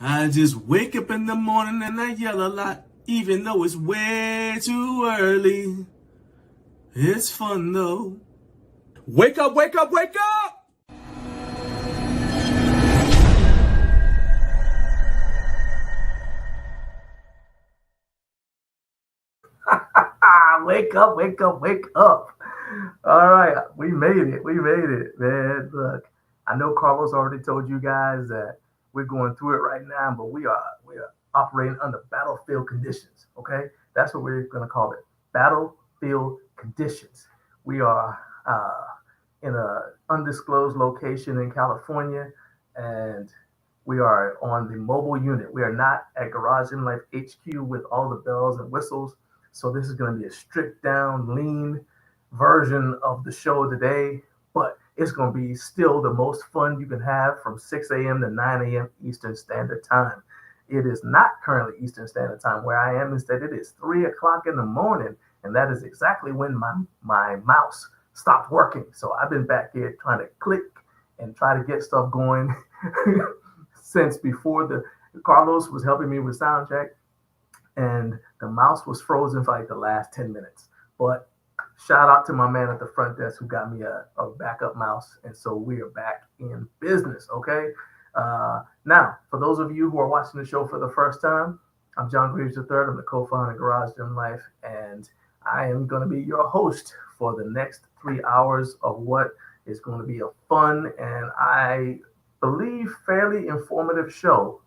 I just wake up in the morning and I yell a lot, even though it's way too early. It's fun though. Wake up, wake up, wake up! Wake up, wake up, wake up. All right, we made it. We made it, man. Look, I know Carlos already told you guys that we're going through it right now, but we are operating under battlefield conditions. Okay, that's what we're gonna call it. Battlefield conditions. We are in a undisclosed location in California, and we are on the mobile unit. We are not at Garage in Life HQ with all the bells and whistles. So this is going to be a stripped down, lean version of the show today, but it's going to be still the most fun you can have from 6 a.m. to 9 a.m. Eastern Standard Time. It is not currently Eastern Standard Time where I am. Instead, it is 3 o'clock in the morning, and that is exactly when my mouse stopped working. So I've been back here trying to click and try to get stuff going since before the Carlos was helping me with sound check, and the mouse was frozen for like the last 10 minutes. But shout out to my man at the front desk who got me a backup mouse. And so we are back in business. Okay. Now, for those of you who are watching the show for the first time, I'm John Greaves III. I'm the co-founder of Garage Gym Life, and I am going to be your host for the next 3 hours of what is going to be a fun and I believe fairly informative show.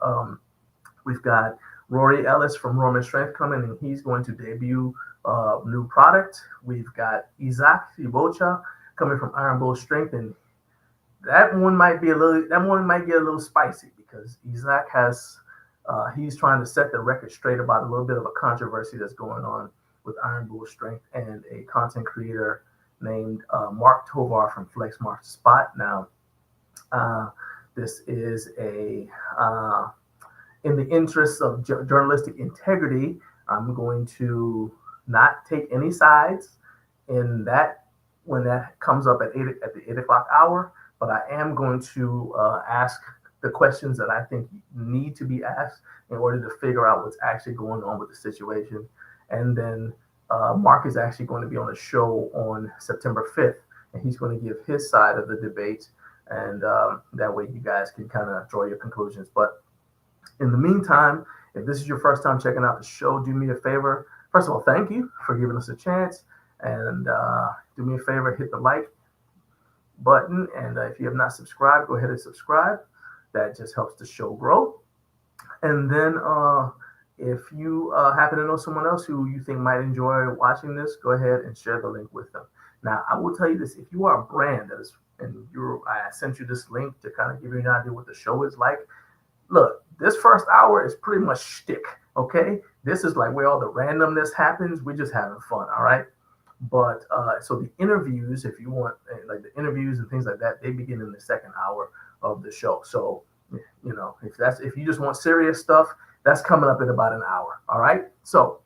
We've got Rory Ellis from Rorman Strength coming, and he's going to debut a new product. We've got Isaac Tibocha coming from Iron Bull Strength, and that one might get a little spicy because Isaac has he's trying to set the record straight about a little bit of a controversy that's going on with Iron Bull Strength and a content creator named Mark Tovar from Flex Mark Spot. Now, this is a in the interest of journalistic integrity, I'm going to not take any sides in that when that comes up at the 8 o'clock hour. But I am going to ask the questions that I think need to be asked in order to figure out what's actually going on with the situation. And then Mark is actually going to be on a show on September 5th, and he's going to give his side of the debate. And that way you guys can kind of draw your conclusions. But in the meantime, if this is your first time checking out the show, do me a favor. First of all, thank you for giving us a chance. And do me a favor, hit the like button. And if you have not subscribed, go ahead and subscribe. That just helps the show grow. And then if you happen to know someone else who you think might enjoy watching this, go ahead and share the link with them. Now, I will tell you this. If you are a brand that is, and I sent you this link to kind of give you an idea what the show is like. Look, this first hour is pretty much shtick, okay? This is like where all the randomness happens. We're just having fun, all right? But so the interviews, if you want, like the interviews and things like that, they begin in the second hour of the show. So, if you just want serious stuff, that's coming up in about an hour, all right? So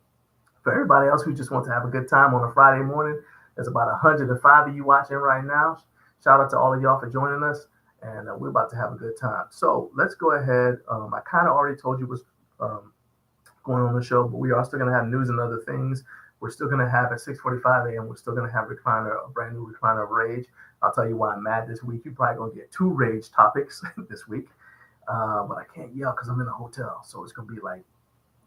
for everybody else who just wants to have a good time on a Friday morning, there's about 105 of you watching right now. Shout out to all of y'all for joining us. And we're about to have a good time. So let's go ahead. I kind of already told you what's going on the show, but we are still going to have news and other things. We're still going to have at 6:45 a.m. We're still going to have a brand new recliner of rage. I'll tell you why I'm mad this week. You're probably going to get 2 rage topics this week, but I can't yell because I'm in a hotel. So it's going to be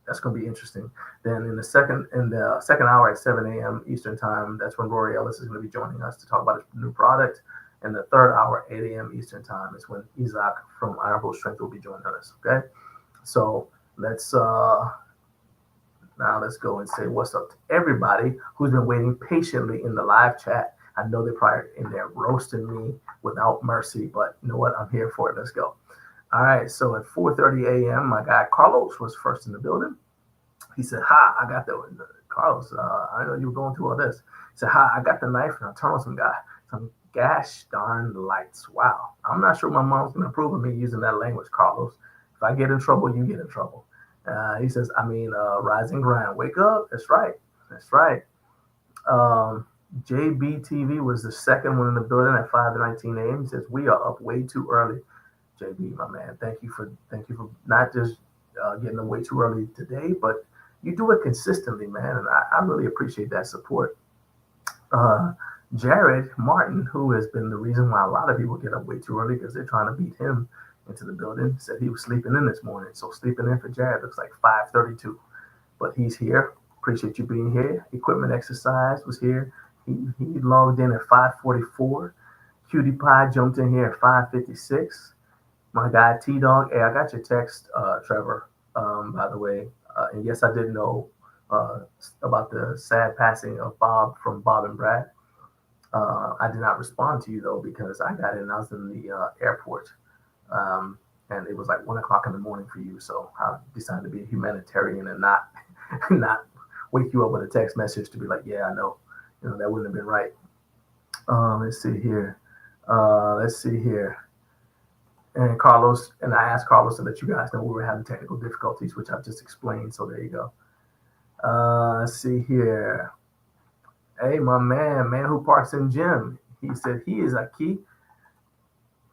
that's going to be interesting. Then in the second hour at 7 a.m. Eastern time, that's when Rory Ellis is going to be joining us to talk about his new product. And the third hour, 8 a.m. Eastern time, is when Isaac from Iron Bull Strength will be joining us. Okay, so let's go and say what's up to everybody who's been waiting patiently in the live chat. I know they're probably in there roasting me without mercy, but you know what? I'm here for it. Let's go. All right. So at 4:30 a.m., my guy Carlos was first in the building. He said, "Hi, I got the Carlos. I know you were going through all this." He said, "Hi, I got the knife and I'll turn on some gosh darn lights." Wow. I'm not sure my mom's going to approve of me using that language, Carlos. If I get in trouble, you get in trouble. He says, rise and grind. Wake up. That's right. That's right. JBTV was the second one in the building at 5:19 a.m. He says, we are up way too early. JB, my man, thank you for not just getting up way too early today, but you do it consistently, man, and I really appreciate that support. Uh, Jared Martin, who has been the reason why a lot of people get up way too early because they're trying to beat him into the building, said he was sleeping in this morning. So sleeping in for Jared looks like 5:32, but he's here. Appreciate you being here. Equipment exercise was here. He logged in at 5:44. Cutie Pie jumped in here at 5:56. My guy T Dog, hey, I got your text, Trevor. By the way, and yes, I did know uh, about the sad passing of Bob from Bob and Brad. I did not respond to you though because I got in. I was in the airport, and it was like 1 o'clock in the morning for you. So I decided to be a humanitarian and not not wake you up with a text message to be like, yeah, I know, that wouldn't have been right. Let's see here. Let's see here. And Carlos, and I asked Carlos to let you guys know we were having technical difficulties, which I've just explained. So there you go. Let's see here. Hey, my man who parks in gym. He said he is a key.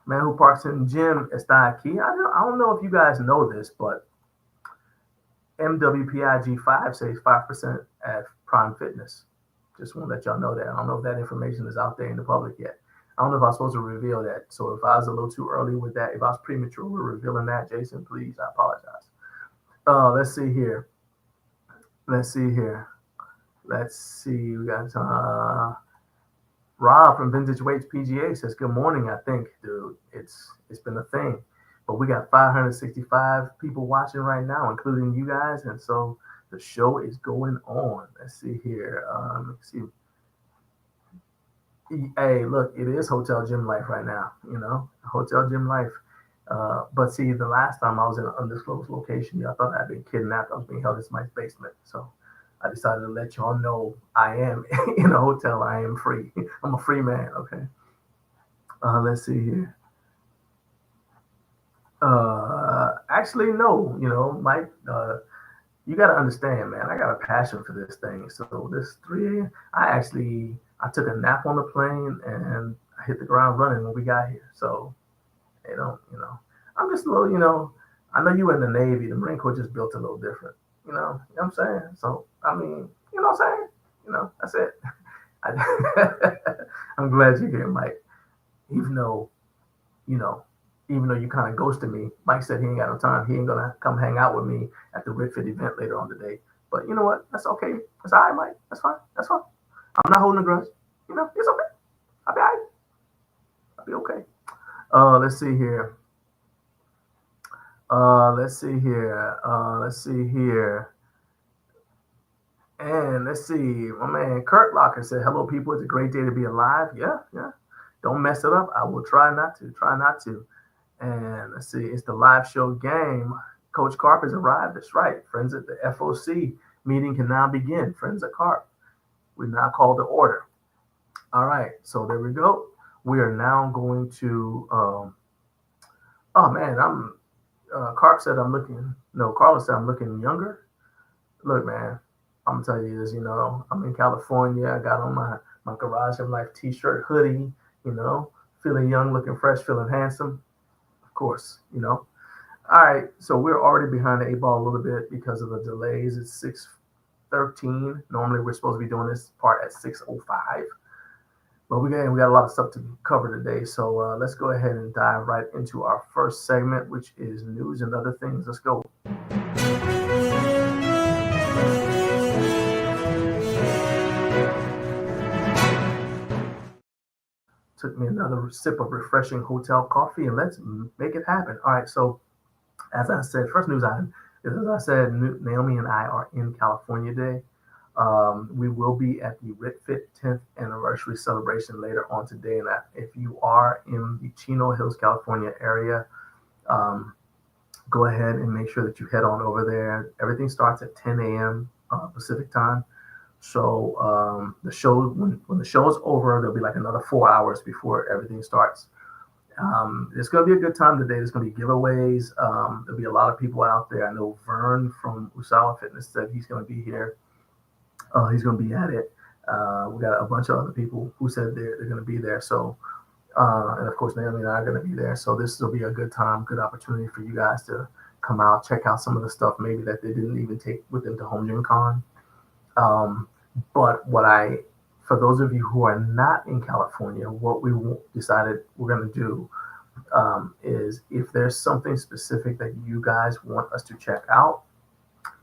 Man who parks in gym is not a key. I don't know if you guys know this, but MWPIG5 says 5% at Prime Fitness. Just want to let y'all know that. I don't know if that information is out there in the public yet. I don't know if I'm supposed to reveal that. So if I was a little too early with that, if I was premature with revealing that, Jason, please, I apologize. Let's see here. Let's see here. Let's see. We got Rob from Vintage Weights PGA says, good morning, I think, dude. It's been a thing. But we got 565 people watching right now, including you guys. And so the show is going on. Let's see here. Let's see. Hey, look, it is hotel gym life right now, hotel gym life. But see, the last time I was in an undisclosed location, I thought I'd been kidnapped. I was being held in my basement. So I decided to let y'all know I am in a hotel. I am free. I'm a free man. Okay. Let's see here. Actually, no, Mike, you got to understand, man, I got a passion for this thing. So this 3 a.m., I took a nap on the plane and I hit the ground running when we got here. So they don't, I'm just a little, I know you were in the Navy. The Marine Corps just built a little different, you know what I'm saying? So, I mean, you know what I'm saying? That's it. I'm glad you're here, Mike. Even though, even though you kind of ghosted me, Mike said he ain't got no time. He ain't going to come hang out with me at the Red Fit event later on today. But you know what? That's okay. That's all right, Mike. That's fine. That's fine. I'm not holding a grudge. It's okay. I'll be all right. I'll be okay. Let's see here. Let's see here. And let's see. My man Kurt Locker said, hello, people. It's a great day to be alive. Yeah. Don't mess it up. I will try not to. And let's see. It's the live show game. Coach Carp has arrived. That's right. Friends at the FOC meeting can now begin. Friends at Carp. We now call to order. All right. So there we go. We are now going to, Carp said I'm looking, no, Carlos said I'm looking younger. Look, man, I'm going to tell you this, I'm in California. I got on my Garage of Life t-shirt, hoodie, feeling young, looking fresh, feeling handsome. Of course, All right. So we're already behind the 8 ball a little bit because of the delays. It's 6:13. Normally we're supposed to be doing this part at 6:05. But we got a lot of stuff to cover today. So let's go ahead and dive right into our first segment, which is news and other things. Let's go. Took me another sip of refreshing hotel coffee, and let's make it happen. All right. So as I said, first news item is, as I said, Naomi and I are in California today. We will be at the RitFit 10th anniversary celebration later on today. And if you are in the Chino Hills, California area, go ahead and make sure that you head on over there. Everything starts at 10 a.m. Pacific time. So the show, when the show is over, there'll be like another 4 hours before everything starts. It's going to be a good time today. There's going to be giveaways. There'll be a lot of people out there. I know Vern from Usawa Fitness said he's going to be here. He's going to be at it. We got a bunch of other people who said they're going to be there. So And of course, Naomi and I are going to be there. So this will be a good time, good opportunity for you guys to come out, check out some of the stuff maybe that they didn't even take with them to Home Gym Con. Um, but for those of you who are not in California, what we decided we're going to do is if there's something specific that you guys want us to check out,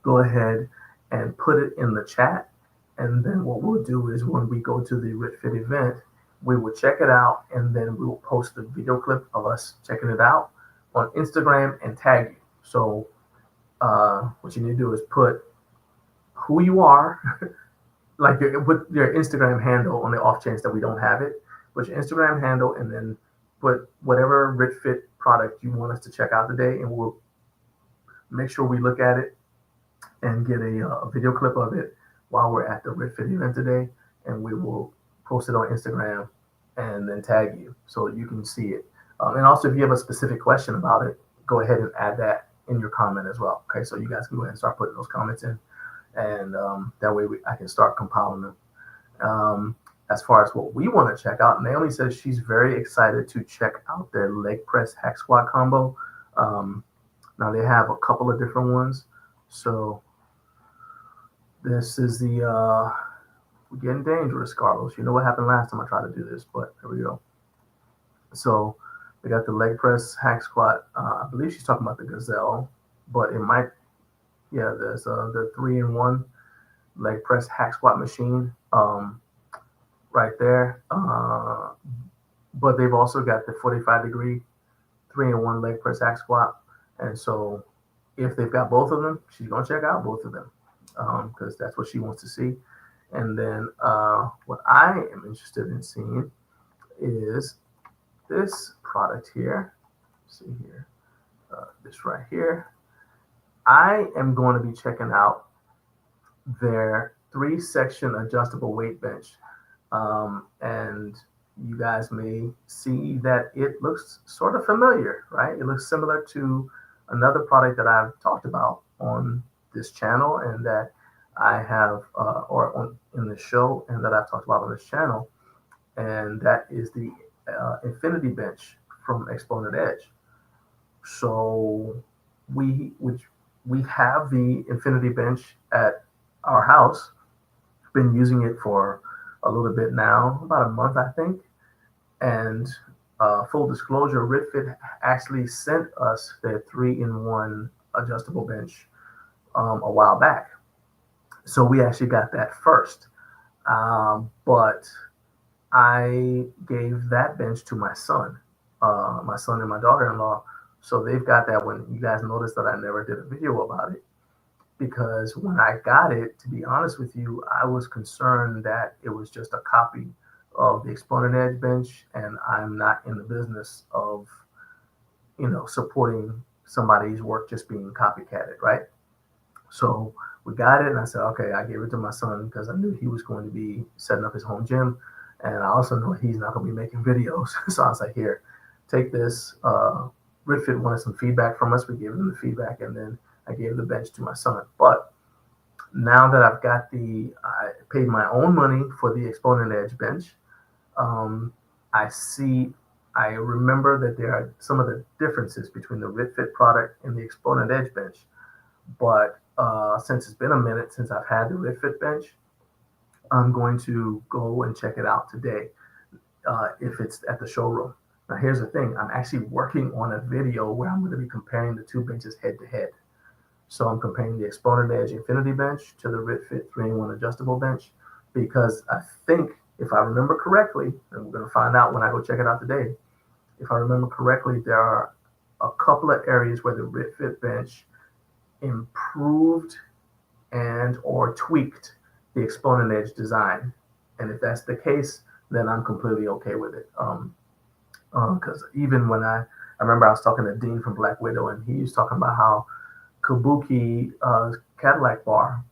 go ahead and put it in the chat. And then what we'll do is when we go to the RitFit event, we will check it out and then we will post a video clip of us checking it out on Instagram and tag you. So what you need to do is put who you are, like put your Instagram handle on the off chance that we don't have it. Put your Instagram handle and then put whatever RitFit product you want us to check out today, and we'll make sure we look at it and get a video clip of it while we're at the RitFit event today, and we will post it on Instagram and then tag you so you can see it. And also, if you have a specific question about it, go ahead and add that in your comment as well. Okay, so you guys can go ahead and start putting those comments in, and that way I can start compiling them. As far as what we want to check out, Naomi says she's very excited to check out their leg press hack squat combo. Now they have a couple of different ones. So this is we're getting dangerous, Carlos. You know what happened last time I tried to do this, but there we go. So we got the leg press hack squat. I believe she's talking about the Gazelle, but it might, yeah, there's the 3-in-1 leg press hack squat machine right there. But they've also got the 45-degree 3-in-1 leg press hack squat. And so if they've got both of them, she's going to check out both of them because that's what she wants to see. And then what I am interested in seeing is this product here. Let's see here, this right here. I am going to be checking out their 3-section adjustable weight bench. And you guys may see that it looks sort of familiar, right? It looks similar to another product that I've talked about on this channel and that I have, in the show, and that I've talked about on this channel, and that is the Infinity Bench from Exponent Edge. So we have the Infinity Bench at our house. Been using it for a little bit now, about a month, I think. And full disclosure, RitFit actually sent us their 3-in-1 adjustable bench a while back. So we actually got that first. But I gave that bench to my son and my daughter-in-law. So they've got that one. You guys noticed that I never did a video about it because when I got it, to be honest with you, I was concerned that it was just a copy of the Exponent Edge bench, and I'm not in the business of, supporting somebody's work just being copycatted, right? So we got it, and I said, okay, I gave it to my son because I knew he was going to be setting up his home gym, and I also know he's not going to be making videos. So I was like, here, take this. RitFit wanted some feedback from us. We gave them the feedback, and then I gave the bench to my son. But now that I paid my own money for the Exponent Edge bench, I remember that there are some of the differences between the RitFit product and the Exponent Edge bench. But since it's been a minute since I've had the RitFit bench, I'm going to go and check it out today if it's at the showroom. Now, here's the thing. I'm actually working on a video where I'm going to be comparing the two benches head to head. So I'm comparing the Exponent Edge Infinity Bench to the RitFit 3-in-1 adjustable bench because I think, if I remember correctly, and we're going to find out when I go check it out today, if I remember correctly, there are a couple of areas where the RitFit bench improved and or tweaked the Exponent Edge design. And if that's the case, then I'm completely okay with it. Because even when I remember I was talking to Dean from Black Widow, and he was talking about how Kabuki Cadillac bar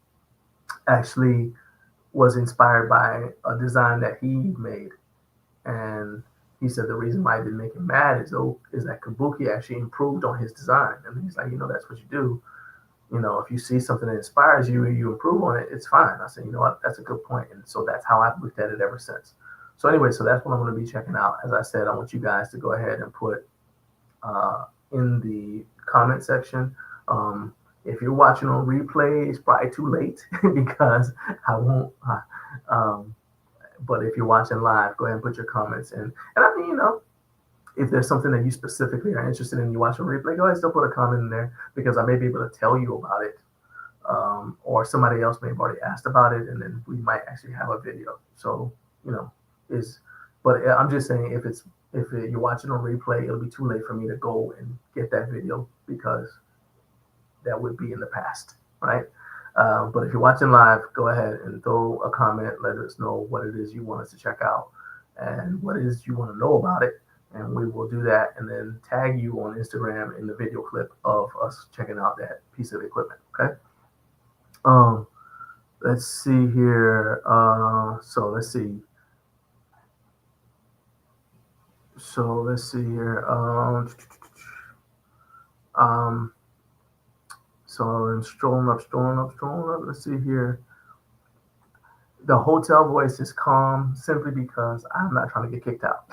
actually was inspired by a design that he made. And he said the reason why it didn't make him mad is that Kabuki actually improved on his design. And he's like, that's what you do. If you see something that inspires you and you improve on it, it's fine. I said, you know what, that's a good point. And so that's how I've looked at it ever since. So anyway, so that's what I'm going to be checking out. As I said, I want you guys to go ahead and put in the comment section. If you're watching on replay, it's probably too late because I won't. Um, but if you're watching live, go ahead and put your comments in. And I mean, if there's something that you specifically are interested in, you watch a replay, go ahead and still put a comment in there because I may be able to tell you about it. Or somebody else may have already asked about it, and then we might actually have a video. So, but I'm just saying if you're watching on replay, it'll be too late for me to go and get that video because that would be in the past, right? But if you're watching live, go ahead and throw a comment. Let us know what it is you want us to check out and what it is you want to know about it. And we will do that and then tag you on Instagram in the video clip of us checking out that piece of equipment, okay? Let's see here. So let's see here. So I'm strolling up. Let's see here. The hotel voice is calm simply because I'm not trying to get kicked out,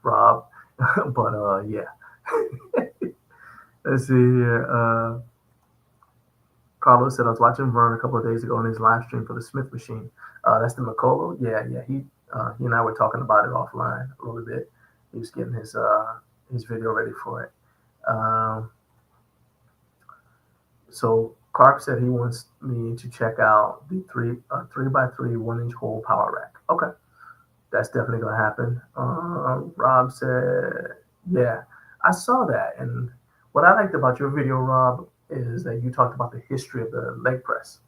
Rob. But yeah. Let's see here. Carlos said I was watching Vern a couple of days ago on his live stream for the Smith machine. That's the Mikolo. Yeah. He and I were talking about it offline a little bit. He was getting his video ready for it. So Carp said he wants me to check out the 3x3 1-inch hole power rack. Okay, that's definitely gonna happen. Rob said, yeah, I saw that, and what I liked about your video, Rob, is that you talked about the history of the leg press.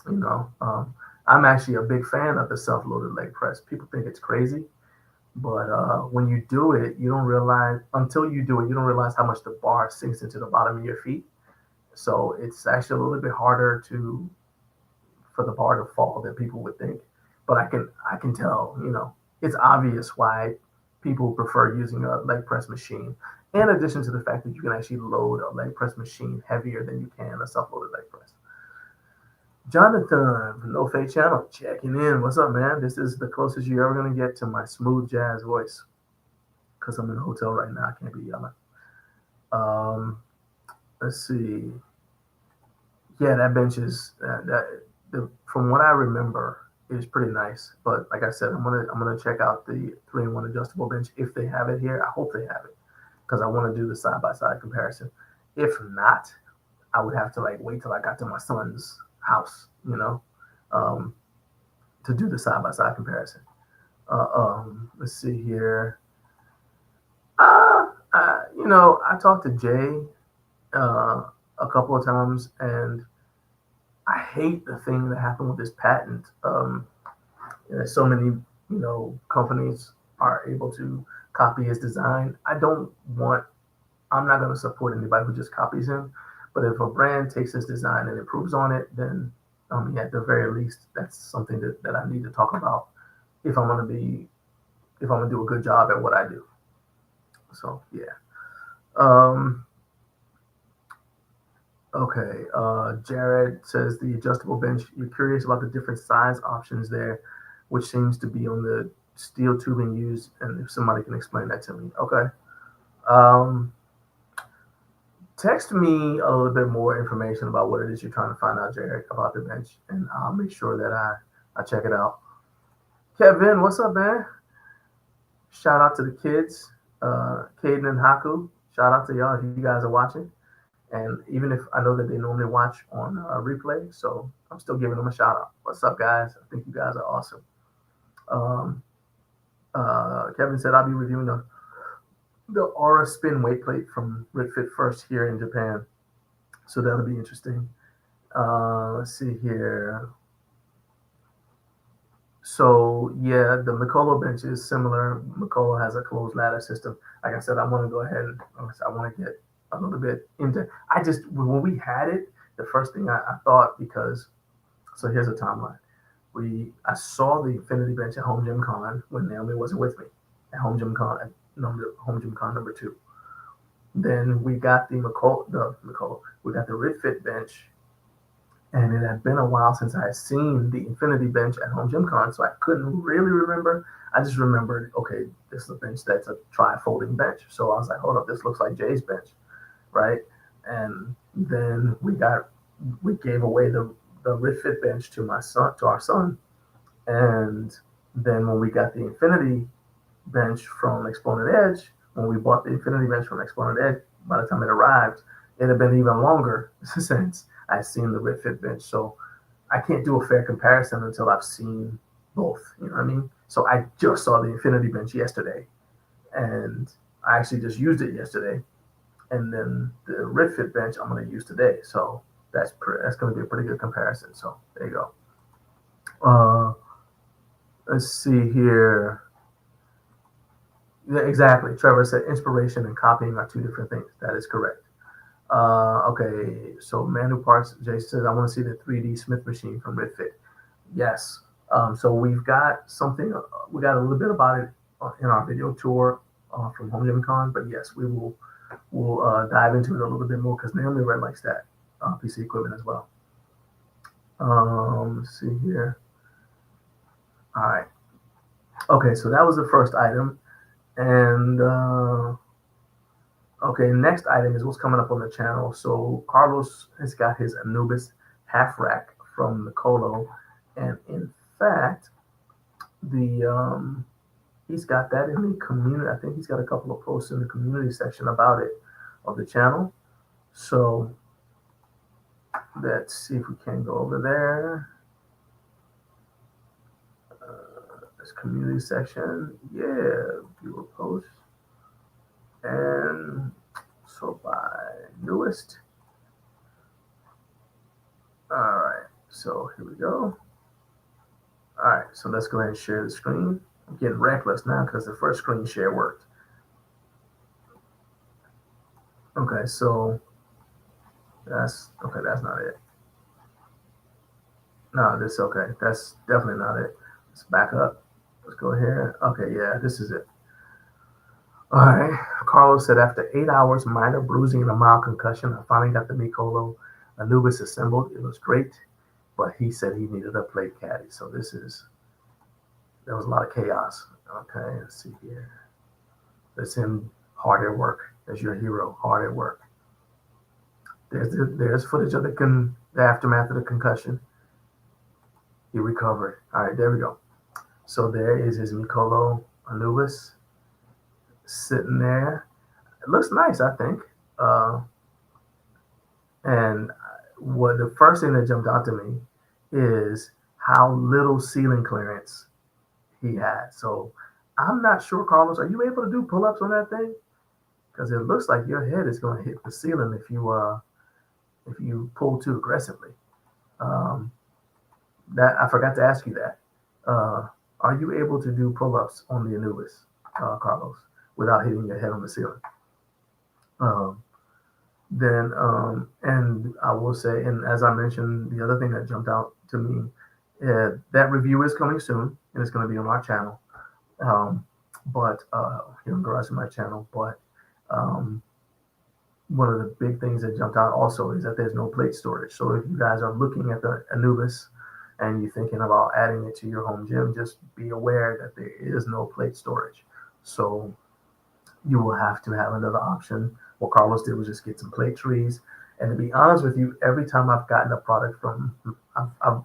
I'm actually a big fan of the self-loaded leg press. People think it's crazy, but when you do it, you don't realize until you do it, you don't realize how much the bar sinks into the bottom of your feet. So it's actually a little bit harder for the bar to fall than people would think. But I can tell, it's obvious why people prefer using a leg press machine. In addition to the fact that you can actually load a leg press machine heavier than you can a self-loaded leg press. Jonathan from No Fake Channel checking in. What's up, man? This is the closest you're ever gonna get to my smooth jazz voice. Cause I'm in a hotel right now. I can't be yelling. Let's see. Yeah, that bench is from what I remember is pretty nice. But like I said, I'm gonna check out the 3-in-1 adjustable bench if they have it here. I hope they have it because I want to do the side-by-side comparison. If not, I would have to wait till I got to my son's house, to do the side-by-side comparison. Let's see here. I talked to Jay a couple of times, and I hate the thing that happened with this patent. So many, companies are able to copy his design. I'm not going to support anybody who just copies him. But if a brand takes his design and improves on it, then at the very least, that's something that I need to talk about if I'm going to do a good job at what I do. So yeah. Okay. Jared says the adjustable bench. You're curious about the different size options there, which seems to be on the steel tubing used, and if somebody can explain that to me. Okay. Text me a little bit more information about what it is you're trying to find out, Jared, about the bench, and I'll make sure that I check it out. Kevin, what's up, man? Shout out to the kids, Caden and Haku. Shout out to y'all if you guys are watching. And even if I know that they normally watch on replay, so I'm still giving them a shout out. What's up, guys? I think you guys are awesome. Kevin said I'll be reviewing the Aura spin weight plate from RitFit First here in Japan. So that'll be interesting. Let's see here. So yeah, the Mikolo bench is similar. Mikolo has a closed ladder system. Like I said, I want to go ahead and I want to get a little bit into. When we had it, the first thing I thought, so here's a timeline. I saw the Infinity bench at Home Gym Con when Naomi wasn't with me at Home Gym Con number 2. Then we got the Mikolo, we got the RitFit bench And it had been a while since I had seen the infinity bench at Home Gym Con, so I couldn't really remember. I just remembered, okay, this is a bench that's a tri-folding bench. So I was like, hold up, this looks like Jay's bench, right? And then we gave away the Fit bench to our son. And then when we got the infinity bench from Exponent Edge, when we bought the infinity bench from Exponent Edge, by the time it arrived, it had been even longer since I'd seen the Fit bench. So I can't do a fair comparison until I've seen both. You know what I mean? So I just saw the infinity bench yesterday, and I actually just used it yesterday. And then the Fit bench I'm going to use today. So that's going to be a pretty good comparison. So there you go. Let's see here. Yeah, exactly. Trevor said inspiration and copying are two different things. That is correct. Okay, so Manu Parks, Jay says, I want to see the 3D Smith machine from Fit. Yes. So we've got something, we got a little bit about it in our video tour from Home Gym Con, but yes, we'll dive into it a little bit more because Naomi Red likes that piece of equipment as well. Let's see here. All right. Okay, so that was the first item. And okay, next item is what's coming up on the channel. So Carlos has got his Anubis half rack from Nicolo, and in fact, he's got that in the community. I think he's got a couple of posts in the community section about it of the channel. So let's see if we can go over there. This community section, yeah, viewer posts. And so by newest. All right, so here we go. All right, so let's go ahead and share the screen. I'm getting reckless now because the first screen share worked. Okay, so that's not it. No, this okay. That's definitely not it. Let's back up. Let's go here. Okay, yeah, this is it. All right. Carlos said after 8 hours, minor bruising and a mild concussion, I finally got the Nicolo Anubis assembled. It was great, but he said he needed a plate caddy. So there was a lot of chaos. Okay, let's see here. That's him hard at work. That's your hero, hard at work. There's footage of the aftermath of the concussion. He recovered. All right, there we go. So there is his Nicolo Anubis sitting there. It looks nice, I think. And what the first thing that jumped out to me is how little ceiling clearance he had. So I'm not sure, Carlos, are you able to do pull-ups on that thing? Because it looks like your head is going to hit the ceiling if you pull too aggressively. That I forgot to ask you that. Are you able to do pull-ups on the Anubis, Carlos, without hitting your head on the ceiling? And I will say, and as I mentioned, the other thing that jumped out to me, that review is coming soon, and it's going to be on our channel, but here on Garage My channel. But one of the big things that jumped out also is that there's no plate storage. So if you guys are looking at the Anubis and you're thinking about adding it to your home gym, just be aware that there is no plate storage. So you will have to have another option. What Carlos did was just get some plate trees. And to be honest with you, every time I've gotten a product from,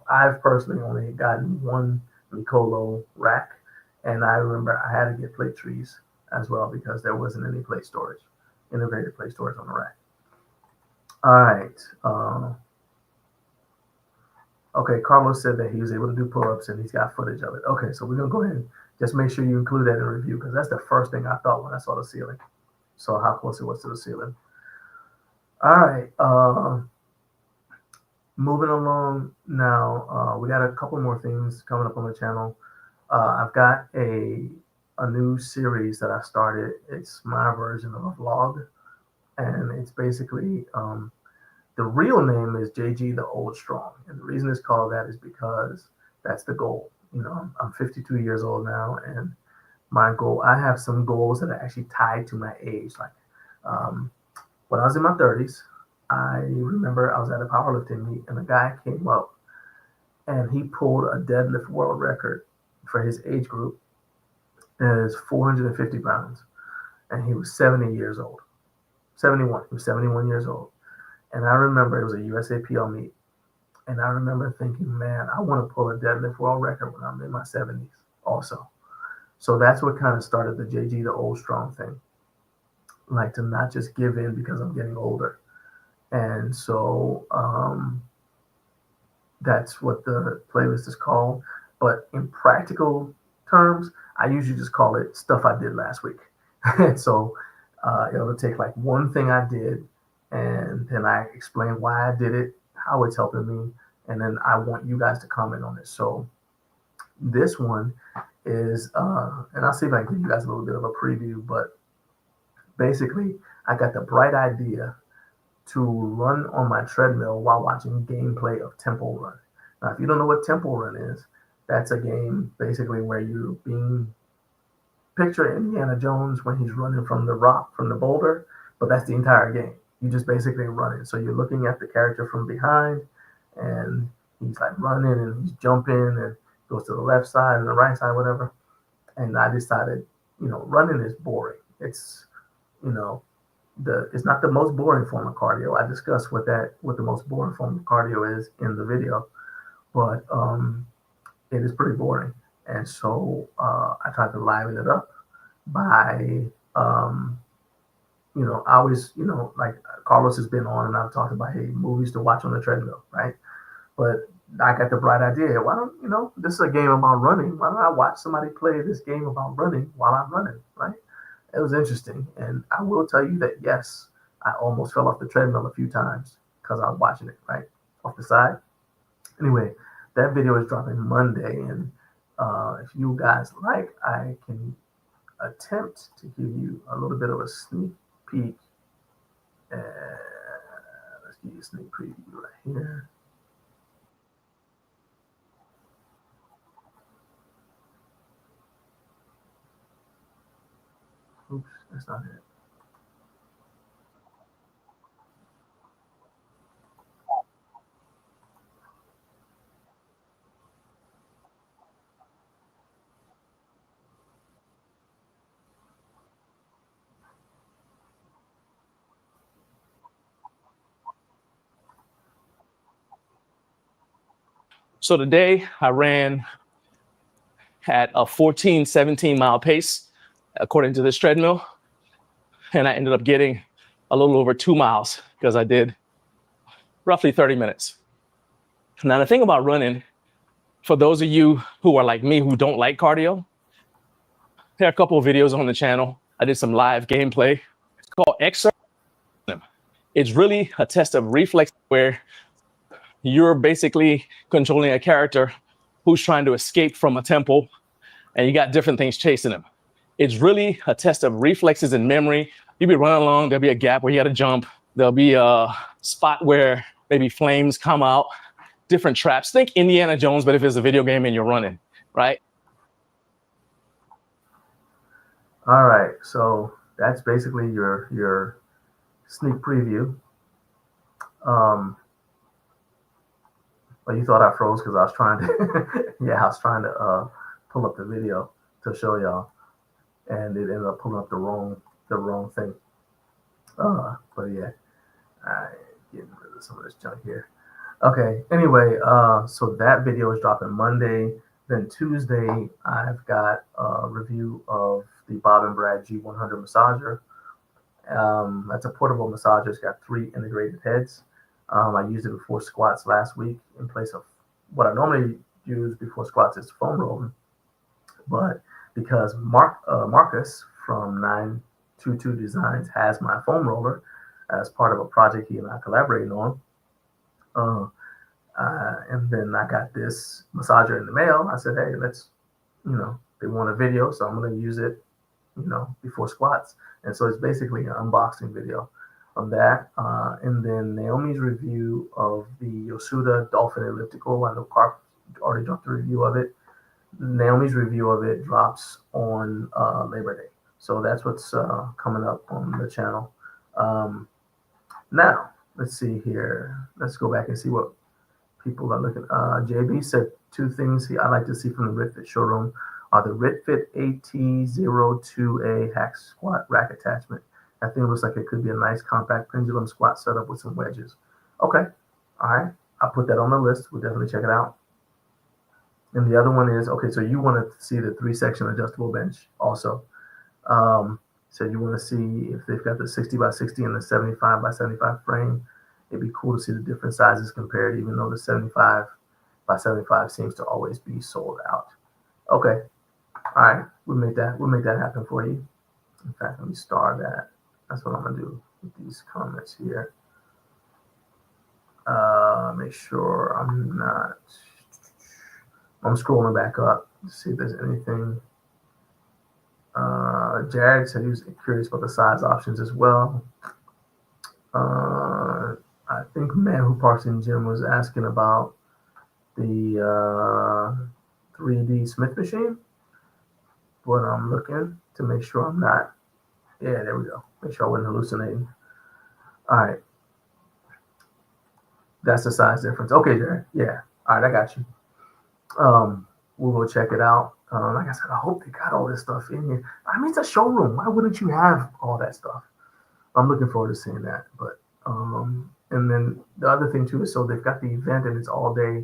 I've personally only gotten one Nicolo rack. And I remember I had to get plate trees as well because there wasn't any plate storage, integrated plate storage on the rack. All right. Okay, Carlos said that he was able to do pull-ups and he's got footage of it. Okay, so we're going to go ahead and just make sure you include that in the review because that's the first thing I thought when I saw the ceiling. So how close it was to the ceiling. All right. Moving along now, we got a couple more things coming up on the channel. I've got a new series that I started. It's my version of a vlog. And it's basically... the real name is JG the Old Strong. And the reason it's called that is because that's the goal. You know, I'm 52 years old now, and my goal, I have some goals that are actually tied to my age. Like when I was in my 30s, I remember I was at a powerlifting meet and a guy came up and he pulled a deadlift world record for his age group. It is 450 pounds. And he was 70 years old. 71. He was 71 years old. And I remember it was a USAPL meet. And I remember thinking, man, I want to pull a deadlift world record when I'm in my 70s also. So that's what kind of started the JG, the old strong thing. Like to not just give in because I'm getting older. And so that's what the playlist is called. But in practical terms, I usually just call it stuff I did last week. And so it'll take like one thing I did, and then I explain why I did it, how it's helping me, and then I want you guys to comment on it. So this one is, and I'll see if I can give you guys a little bit of a preview, but basically I got the bright idea to run on my treadmill while watching gameplay of Temple Run. Now, if you don't know what Temple Run is, that's a game basically where you're being picture Indiana Jones when he's running from the rock, from the boulder, but that's the entire game. You just basically running. So you're looking at the character from behind, and he's like running and he's jumping and goes to the left side and the right side, whatever. And I decided, running is boring. It's, it's not the most boring form of cardio. I discussed what the most boring form of cardio is in the video, but it is pretty boring. And so I tried to liven it up by, I always, like Carlos has been on and I've talked about, hey, movies to watch on the treadmill, right? But I got the bright idea. Why don't, this is a game about running. Why don't I watch somebody play this game about running while I'm running, right? It was interesting. And I will tell you that, yes, I almost fell off the treadmill a few times because I was watching it, right? Off the side. Anyway, that video is dropping Monday. And if you guys like, I can attempt to give you a little bit of a sneak peek. Let's give you a sneak preview right here. Oops, that's not it. So today I ran at a 14, 17 mile pace, according to this treadmill. And I ended up getting a little over 2 miles because I did roughly 30 minutes. Now, the thing about running, for those of you who are like me, who don't like cardio, there are a couple of videos on the channel. I did some live gameplay. It's called Exercise. It's really a test of reflex where you're basically controlling a character who's trying to escape from a temple, and you got different things chasing him. It's really a test of reflexes and memory. You'll be running along, there'll be a gap where you got to jump. There'll be a spot where maybe flames come out, different traps. Think Indiana Jones, but if it's a video game and you're running, right? All right, so that's basically your sneak preview. Well, you thought I froze because I was trying to, I was trying to pull up the video to show y'all, and it ended up pulling up the wrong thing. But yeah, I getting rid of some of this junk here. Okay. Anyway, so that video is dropping Monday. Then Tuesday, I've got a review of the Bob and Brad G100 massager. That's a portable massager. It's got 3 integrated heads. I used it before squats last week in place of what I normally use before squats is foam rolling. But because Marcus from 922 Designs has my foam roller as part of a project he and I collaborating on, and then I got this massager in the mail. I said, hey, let's, they want a video, so I'm going to use it, before squats. And so it's basically an unboxing video of that. And then Naomi's review of the Yosuda Dolphin Elliptical. I know Carp already dropped a review of it. Naomi's review of it drops on Labor Day. So that's what's coming up on the channel. Now, let's see here. Let's go back and see what people are looking. JB said two things I'd like to see from the RitFit showroom are the RitFit AT02A hack squat rack attachment. That thing looks like it could be a nice compact pendulum squat setup with some wedges. Okay, all right. I'll put that on the list. We'll definitely check it out. And the other one is, okay, so you want to see the 3-section adjustable bench also. So you want to see if they've got the 60 by 60 and the 75 by 75 frame. It'd be cool to see the different sizes compared, even though the 75 by 75 seems to always be sold out. Okay, all right, we'll make that happen for you. In fact, let me star that. That's what I'm gonna do with these comments here. Make sure I'm scrolling back up to see if there's anything. Jared said he was curious about the size options as well. I think Man Who Parks in Gym was asking about the 3D Smith machine, but I'm looking to make sure I'm not. Yeah, there we go. Make sure I wasn't hallucinating. All right. That's the size difference. Okay, Jared. Yeah. All right, I got you. We'll go check it out. Like I said, I hope they got all this stuff in here. I mean, it's a showroom. Why wouldn't you have all that stuff? I'm looking forward to seeing that. But and then the other thing too is, so they've got the event and it's all day,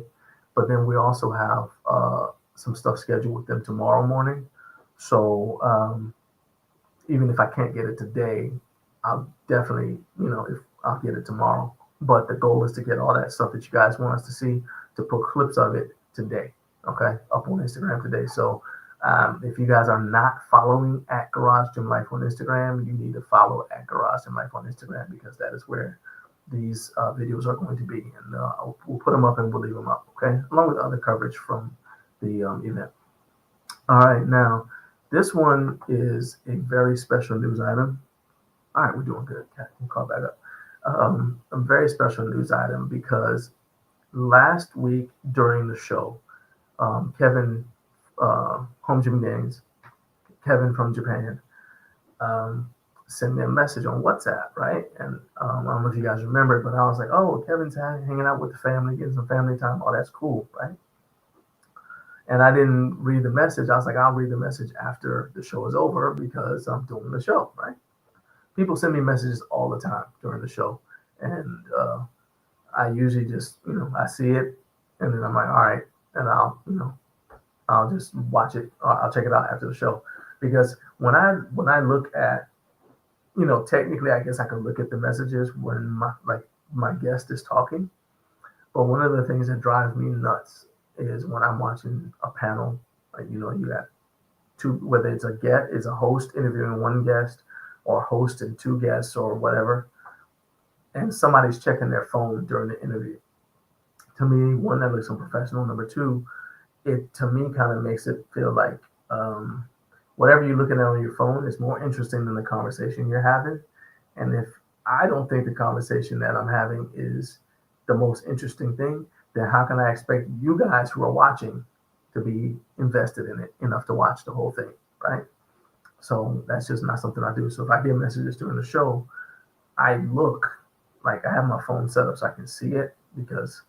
but then we also have some stuff scheduled with them tomorrow morning. So even if I can't get it today, I'll definitely, if I'll get it tomorrow. But the goal is to get all that stuff that you guys want us to see, to put clips of it today. Okay, up on Instagram today. So if you guys are not following at Garage Gym Life on Instagram, you need to follow at Garage Gym Life on Instagram, because that is where these videos are going to be, and we'll put them up and we'll leave them up. Okay, along with other coverage from the event. All right, now this one is a very special news item. All right, we're doing good. Okay, we'll call back up. A very special news item, because last week during the show, Kevin, Home Gym Gains, Kevin from Japan, sent me a message on WhatsApp, right? And I don't know if you guys remember, but I was like, oh, Kevin's hanging out with the family, getting some family time. Oh, that's cool, right? And I didn't read the message. I was like, I'll read the message after the show is over, because I'm doing the show, right? People send me messages all the time during the show. And I usually just, I see it, and then I'm like, all right, and I'll just watch it, or I'll check it out after the show. Because when I look at, technically, I guess I can look at the messages when my guest is talking. But one of the things that drives me nuts is when I'm watching a panel, like, you got two, whether it's a host interviewing one guest, or host and two guests, or whatever, and somebody's checking their phone during the interview. To me, one, that looks unprofessional. Number two, it to me kind of makes it feel like whatever you're looking at on your phone is more interesting than the conversation you're having. And if I don't think the conversation that I'm having is the most interesting thing, then how can I expect you guys who are watching to be invested in it enough to watch the whole thing, right? So that's just not something I do. So if I get messages during the show, I look, like, I have my phone set up so I can see it, because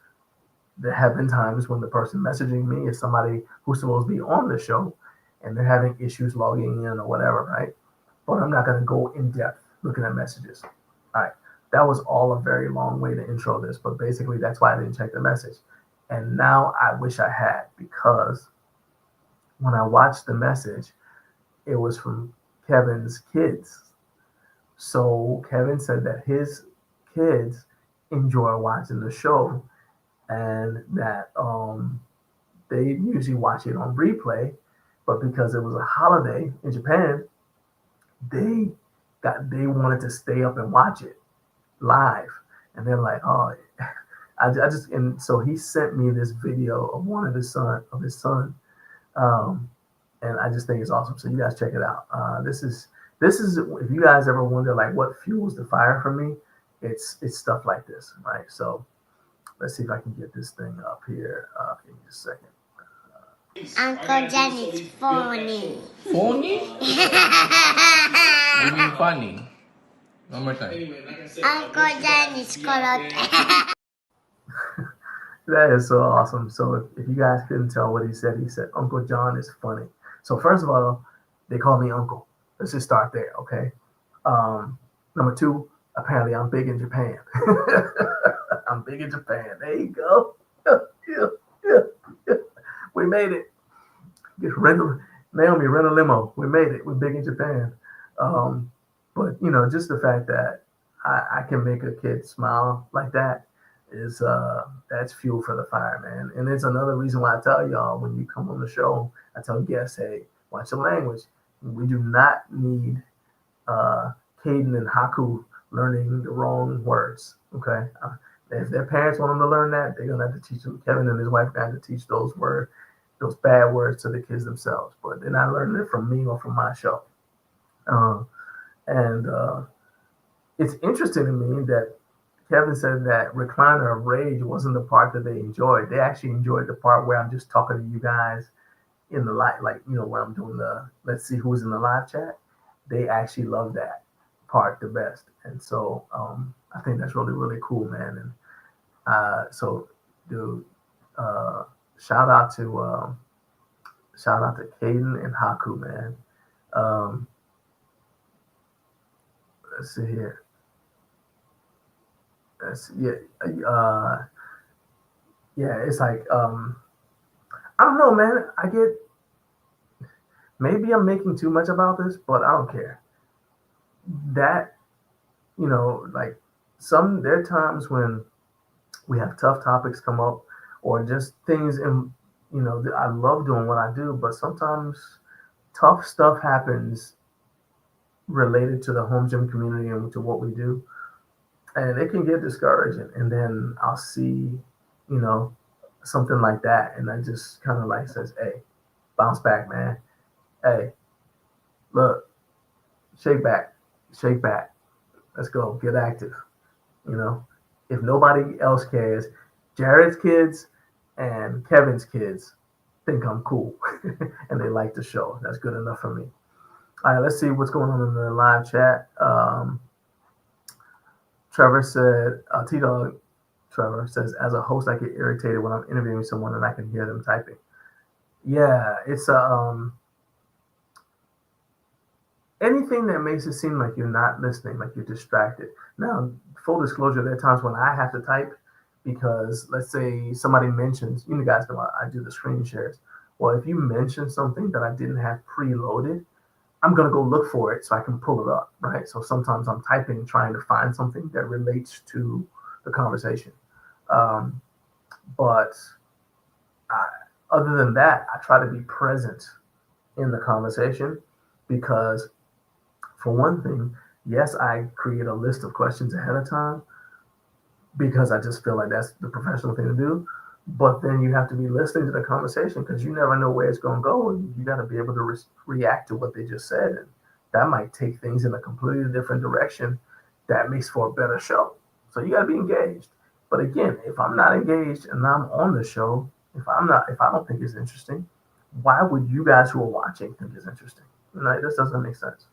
there have been times when the person messaging me is somebody who's supposed to be on the show, and they're having issues logging in or whatever, right? But I'm not going to go in depth looking at messages. All right. That was all a very long way to intro this, but basically that's why I didn't check the message. And now I wish I had, because when I watched the message, it was from Kevin's kids. So Kevin said that his kids enjoy watching the show, and that they usually watch it on replay, but because it was a holiday in Japan, they wanted to stay up and watch it live, and they're like, oh, and so he sent me this video of one of his son, and I just think it's awesome. So you guys check it out. This is if you guys ever wonder like what fuels the fire for me, it's stuff like this, right? So let's see if I can get this thing up here. Give me just a second. Uncle Jenny's phony. Phony? What do you mean funny? One more time. Uncle John is correct. That is so awesome. So if you guys couldn't tell what he said Uncle John is funny. So first of all, they call me Uncle. Let's just start there, okay? Number two, apparently I'm big in Japan. I'm big in Japan. There you go. Yeah. We made it. Naomi, rent a limo. We made it. We're big in Japan. But just the fact that I can make a kid smile like that is that's fuel for the fire, man. And it's another reason why I tell y'all when you come on the show, I tell guests, hey, watch the language. We do not need Caden and Haku learning the wrong words. Okay, if their parents want them to learn that, they're gonna have to teach them. Kevin and his wife got to teach those bad words to the kids themselves. But they're not learning it from me or from my show. And it's interesting to me that Kevin said that recliner of rage wasn't the part that they enjoyed. They actually enjoyed the part where I'm just talking to you guys in the live, like where I'm doing the let's see who's in the live chat. They actually love that part the best, and so I think that's really really cool, man. And so, dude, shout out to Caden and Haku, man. Let's see here. Yeah, it's like I don't know, man. Maybe I'm making too much about this, but I don't care. That like there are times when we have tough topics come up, or just things, and I love doing what I do, but sometimes tough stuff happens related to the home gym community and to what we do. And it can get discouraging. And then I'll see, something like that. And I just kind of like says, hey, bounce back, man. Hey, look, shake back. Let's go. Get active. If nobody else cares, Jared's kids and Kevin's kids think I'm cool and they like the show. That's good enough for me. All right, let's see what's going on in the live chat. Trevor said, T-Dog Trevor says, as a host, I get irritated when I'm interviewing someone and I can hear them typing. Yeah, it's anything that makes it seem like you're not listening, like you're distracted. Now, full disclosure, there are times when I have to type because let's say somebody mentions, you guys know I do the screen shares. Well, if you mention something that I didn't have preloaded, I'm going to go look for it so I can pull it up, right? So sometimes I'm typing, trying to find something that relates to the conversation. But other than that, I try to be present in the conversation because, for one thing, yes, I create a list of questions ahead of time because I just feel like that's the professional thing to do. But then you have to be listening to the conversation because you never know where it's going to go. And you got to be able to react to what they just said. And that might take things in a completely different direction that makes for a better show. So you got to be engaged. But again, if I'm not engaged and I'm on the show, if I don't think it's interesting, why would you guys who are watching think it's interesting? This doesn't make sense.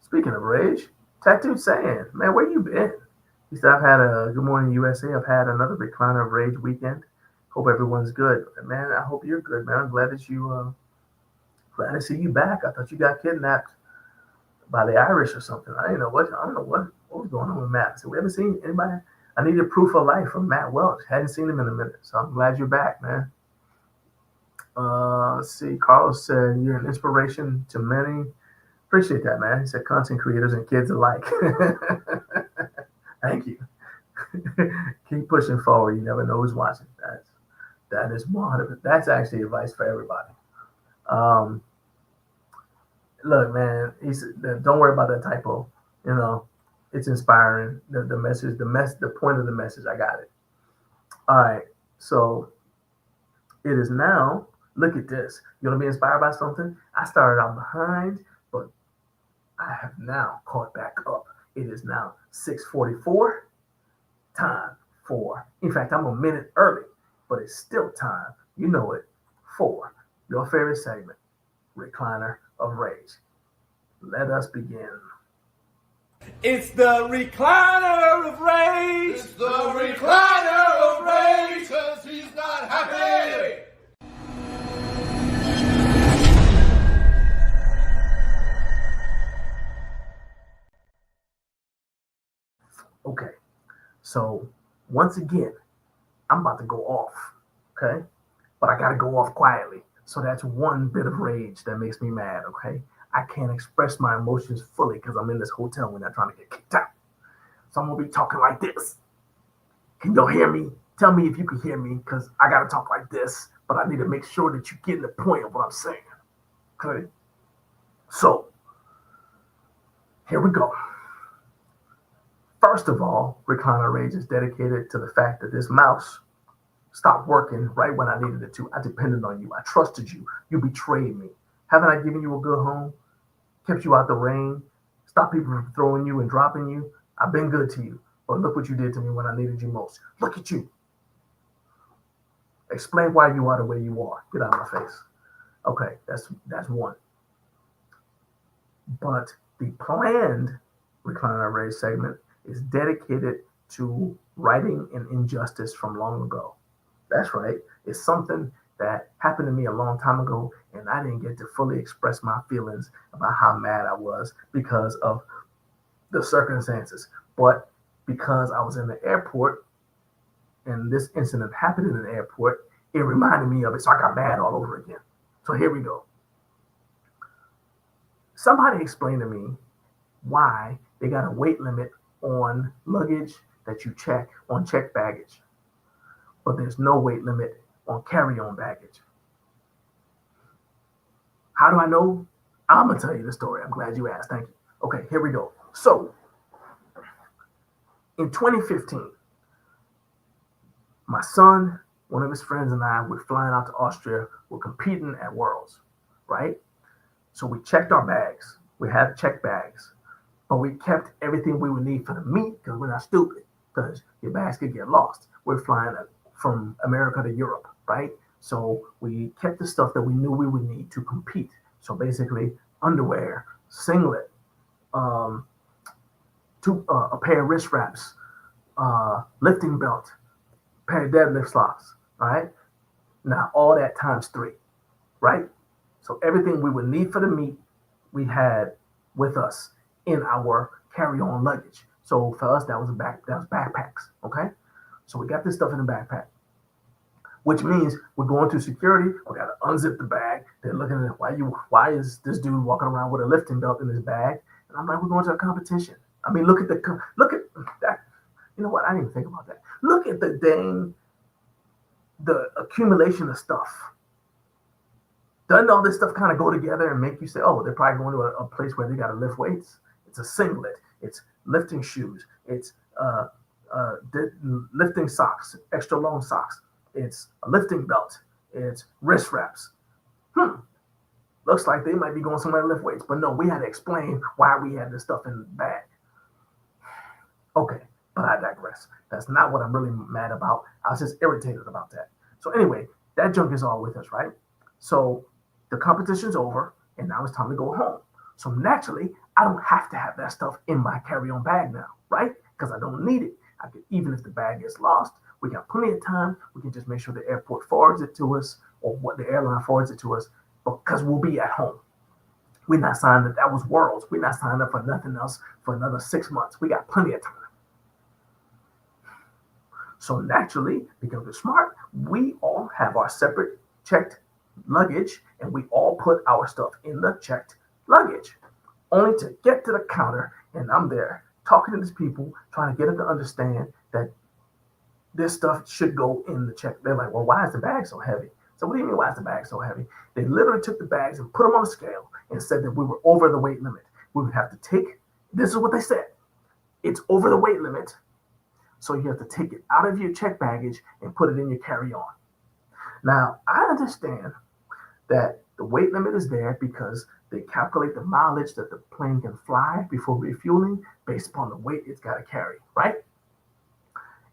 Speaking of rage, Tattooed saying, man, where you been? He said, I've had a Good Morning USA. I've had another recliner of rage weekend. Hope everyone's good. Man, I hope you're good, man. I'm glad that glad to see you back. I thought you got kidnapped by the Irish or something. I don't know what was going on with Matt. So we haven't seen anybody. I needed proof of life from Matt Welch. Hadn't seen him in a minute. So I'm glad you're back, man. Let's see. Carlos said, you're an inspiration to many. Appreciate that, man. He said, content creators and kids alike. Thank you. Keep pushing forward. You never know who's watching. That is more. That's actually advice for everybody. Look, man. He said, don't worry about that typo. It's inspiring. The message, the point of the message. I got it. All right. So it is now. Look at this. You want to be inspired by something? I started out behind, but I have now caught back up. It is now 6:44. Time for, in fact, I'm a minute early, but it's still time, you know it, for your favorite segment, Recliner of Rage. Let us begin. It's the recliner of rage. It's the recliner of rage, 'cause he's not happy. Okay, so once again, I'm about to go off, okay? But I gotta go off quietly. So that's one bit of rage that makes me mad, okay? I can't express my emotions fully because I'm in this hotel when I'm trying to get kicked out. So I'm gonna be talking like this. Can y'all hear me? Tell me if you can hear me, because I gotta talk like this, but I need to make sure that you get the point of what I'm saying. Okay? So, here we go. First of all, Recliner Rage is dedicated to the fact that this mouse stopped working right when I needed it to. I depended on you. I trusted you. You betrayed me. Haven't I given you a good home? Kept you out the rain? Stopped people from throwing you and dropping you? I've been good to you. But look what you did to me when I needed you most. Look at you. Explain why you are the way you are. Get out of my face. Okay, that's one. But the planned Recliner Rage segment is dedicated to righting an injustice from long ago. That's right. It's something that happened to me a long time ago, and I didn't get to fully express my feelings about how mad I was because of the circumstances. But because I was in the airport and this incident happened in the airport, it reminded me of it, so I got mad all over again. So here we go. Somebody explain to me why they got a weight limit on luggage that you check on checked baggage, but there's no weight limit on carry-on baggage. How do I know? I'm gonna tell you the story. I'm glad you asked. Thank you. Okay, here we go. So in 2015, my son, one of his friends, and I were flying out to Austria. We're competing at Worlds, right? So we checked our bags. We had checked bags, but we kept everything we would need for the meet because we're not stupid, because your bags could get lost. We're flying from America to Europe, right? So we kept the stuff that we knew we would need to compete. So basically, underwear, singlet, a pair of wrist wraps, lifting belt, pair of deadlift slots, right? Now all that times 3, right? So everything we would need for the meet, we had with us in our carry-on luggage. So for us, that was backpacks, okay? So we got this stuff in the backpack, which means we're going through security. We got to unzip the bag. They're looking at why is this dude walking around with a lifting belt in his bag? And I'm like, we're going to a competition. I mean, look at that. You know what? I didn't even think about that. Look at the accumulation of stuff. Doesn't all this stuff kind of go together and make you say, oh, they're probably going to a place where they got to lift weights? It's a singlet. It's lifting shoes. It's lifting socks, extra long socks. It's a lifting belt. It's wrist wraps. Looks like they might be going somewhere to lift weights. But no, we had to explain why we had this stuff in the bag. Okay, but I digress. That's not what I'm really mad about. I was just irritated about that. So anyway, that junk is all with us, right? So the competition's over, and now it's time to go home. So naturally, I don't have to have that stuff in my carry-on bag now, right? Because I don't need it. I can, even if the bag gets lost, we got plenty of time. We can just make sure the airport forwards it to us, or what the airline forwards it to us, because we'll be at home. We're not signed up. That was Worlds. We're not signed up for nothing else for another 6 months. We got plenty of time. So naturally, because we're smart, we all have our separate checked luggage, and we all put our stuff in the checked luggage, only to get to the counter, and I'm there talking to these people, trying to get them to understand that this stuff should go in the check. They're like, well, why is the bag so heavy? So what do you mean, why is the bag so heavy? They literally took the bags and put them on a scale and said that we were over the weight limit. We would have to take, this is what they said, it's over the weight limit, so you have to take it out of your check baggage and put it in your carry-on. Now, I understand that the weight limit is there because they calculate the mileage that the plane can fly before refueling based upon the weight it's got to carry, right?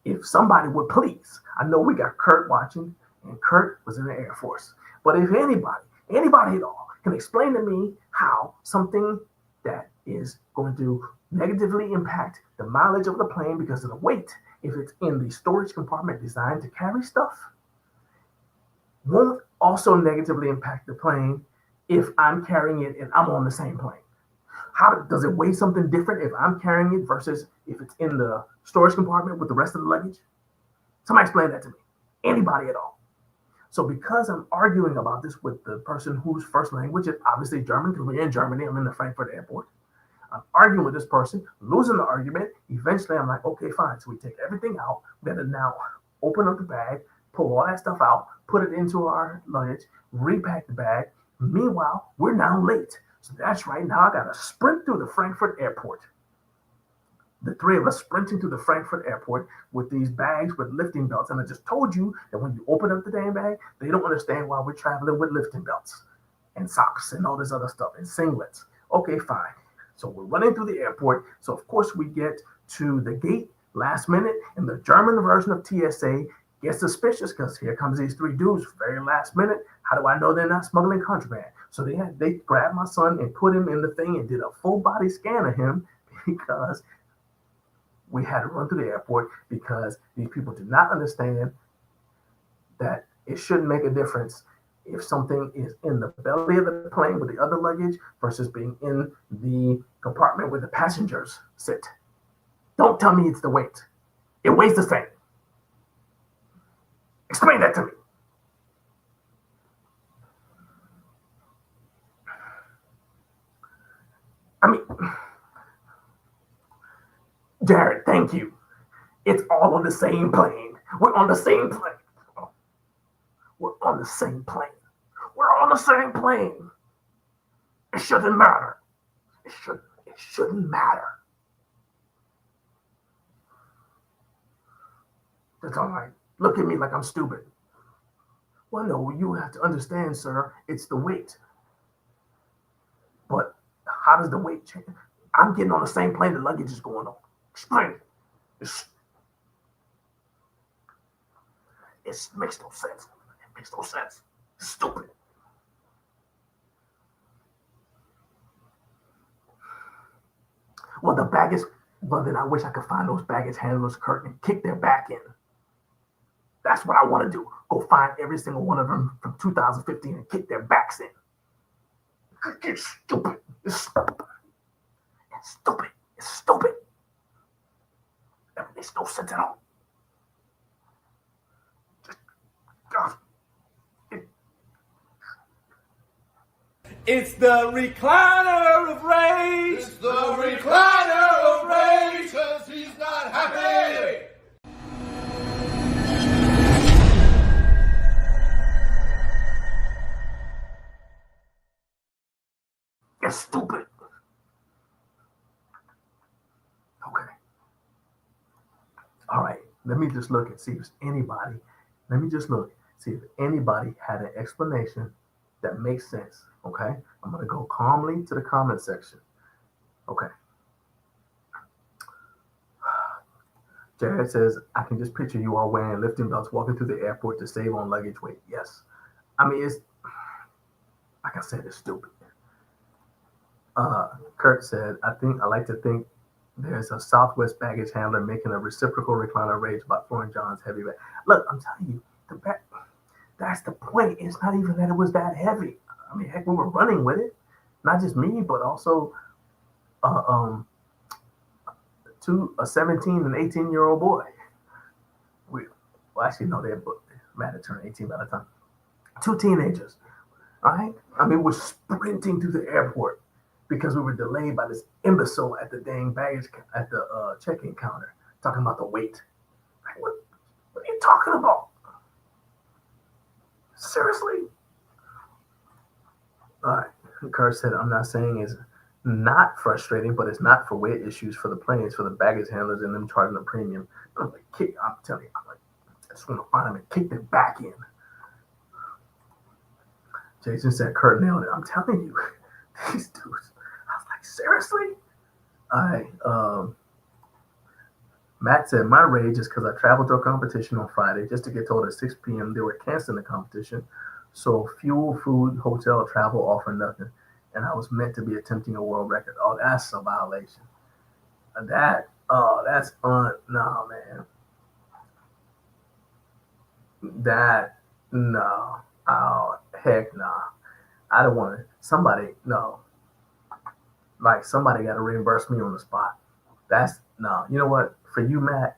If somebody would please, I know we got Kurt watching, and Kurt was in the Air Force. But if anybody at all can explain to me how something that is going to negatively impact the mileage of the plane because of the weight. If it's in the storage compartment designed to carry stuff, won't also negatively impact the plane if I'm carrying it and I'm on the same plane. How does it weigh something different if I'm carrying it versus if it's in the storage compartment with the rest of the luggage? Somebody explain that to me. Anybody at all. So because I'm arguing about this with the person whose first language is obviously German, because we're in Germany, I'm in the Frankfurt airport. I'm arguing with this person, losing the argument. Eventually, I'm like, okay, fine. So we take everything out. We got to now open up the bag, pull all that stuff out, put it into our luggage, repack the bag. Meanwhile, we're now late. So that's right. Now I got to sprint through the Frankfurt airport. The three of us sprinting through the Frankfurt airport with these bags with lifting belts. And I just told you that when you open up the damn bag, they don't understand why we're traveling with lifting belts and socks and all this other stuff and singlets. Okay, fine. So we're running through the airport. So of course we get to the gate last minute, and the German version of TSA gets suspicious because here comes these three dudes very last minute. How do I know they're not smuggling contraband? So they grabbed my son and put him in the thing and did a full body scan of him because we had to run through the airport because these people do not understand that it shouldn't make a difference if something is in the belly of the plane with the other luggage versus being in the compartment where the passengers sit. Don't tell me it's the weight. It weighs the same. Explain that to me. I mean, Jared, thank you. It's all on the same plane. We're on the same plane. We're on the same plane. We're on the same plane. It shouldn't matter. It shouldn't matter. That's all right. Look at me like I'm stupid. Well, no, you have to understand, sir, it's the weight. But how does the weight change? I'm getting on the same plane the luggage is going on. Explain. It makes no sense. It makes no sense. It's stupid. Well, then I wish I could find those baggage handlers, Kurt, and kick their back in. That's what I want to do. Go find every single one of them from 2015 and kick their backs in. It's stupid. It's stupid. It's stupid. It's stupid. That makes no sense at all. It's the recliner of rage. It's the recliner of rage, 'cause he's not happy. It's stupid. Okay. All right. Let me just look and see if anybody, see if anybody had an explanation that makes sense. Okay. I'm going to go calmly to the comment section. Okay. Jared says, I can just picture you all wearing lifting belts walking through the airport to save on luggage weight. Yes. I mean, it's, like I said, it's stupid. Kurt said, I like to think there's a Southwest baggage handler making a reciprocal recliner rage about Foreign John's heavy bag. Look, I'm telling you, that's the point. It's not even that it was that heavy. I mean, heck, we were running with it. Not just me, but also a 17 and 18-year-old boy. Well, actually, no, they're mad to turn 18 by the time. 2 teenagers. All right? I mean, we're sprinting through the airport because we were delayed by this imbecile at the dang baggage at the check-in counter talking about the weight. Like, what are you talking about? Seriously? All right. Kurt said, I'm not saying it's not frustrating, but it's not for weight issues for the planes, for the baggage handlers and them charging the premium. I'm telling you, I just want to find them and kick them back in. Jason said, Kurt nailed it. I'm telling you, these dudes. I was like, seriously? Matt said, my rage is because I traveled to a competition on Friday just to get told at 6 p.m. they were canceling the competition. So fuel, food, hotel, travel, all for nothing. and I was meant to be attempting a world record. Oh, that's a violation. No, man. That, no. Oh, heck no. I don't want to. Somebody, no. Like, somebody got to reimburse me on the spot. That's, no. You know what? For you, Matt,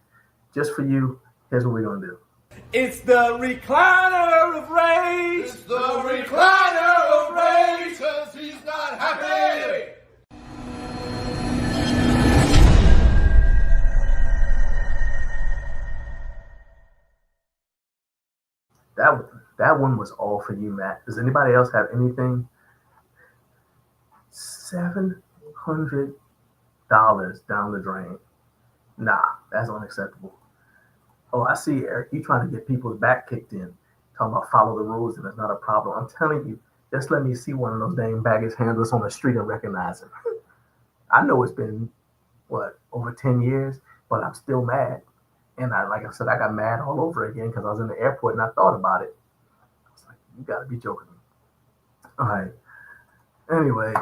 just for you, here's what we're going to do. It's the recliner of rage. It's the recliner of rage, 'cause he's not happy. That one was all for you, Matt. Does anybody else have anything? $700 down the drain. Nah, that's unacceptable. Oh, I see, Eric. You trying to get people's back kicked in. Talking about follow the rules and it's not a problem. I'm telling you, just let me see one of those dang baggage handlers on the street and recognize him. I know it's been, over 10 years, but I'm still mad. And like I said, I got mad all over again because I was in the airport and I thought about it. I was like, you got to be joking me. All right. Anyway,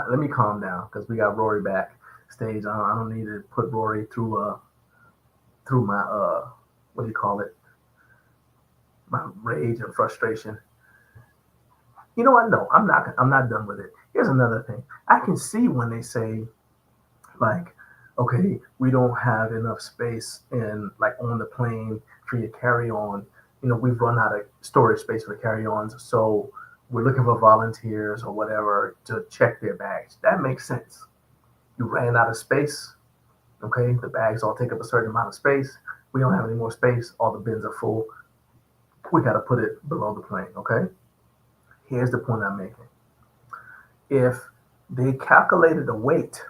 let me calm down because we got Rory backstage. I don't need to put Rory through my what do you call it? My rage and frustration. You know what? No, I'm not done with it. Here's another thing. I can see when they say, like, okay, we don't have enough space on the plane for your carry-on. We've run out of storage space for carry-ons, so we're looking for volunteers or whatever to check their bags. That makes sense. You ran out of space. Okay, the bags all take up a certain amount of space. We don't have any more space. All the bins are full. We got to put it below the plane. Okay. Here's the point I'm making. If they calculated the weight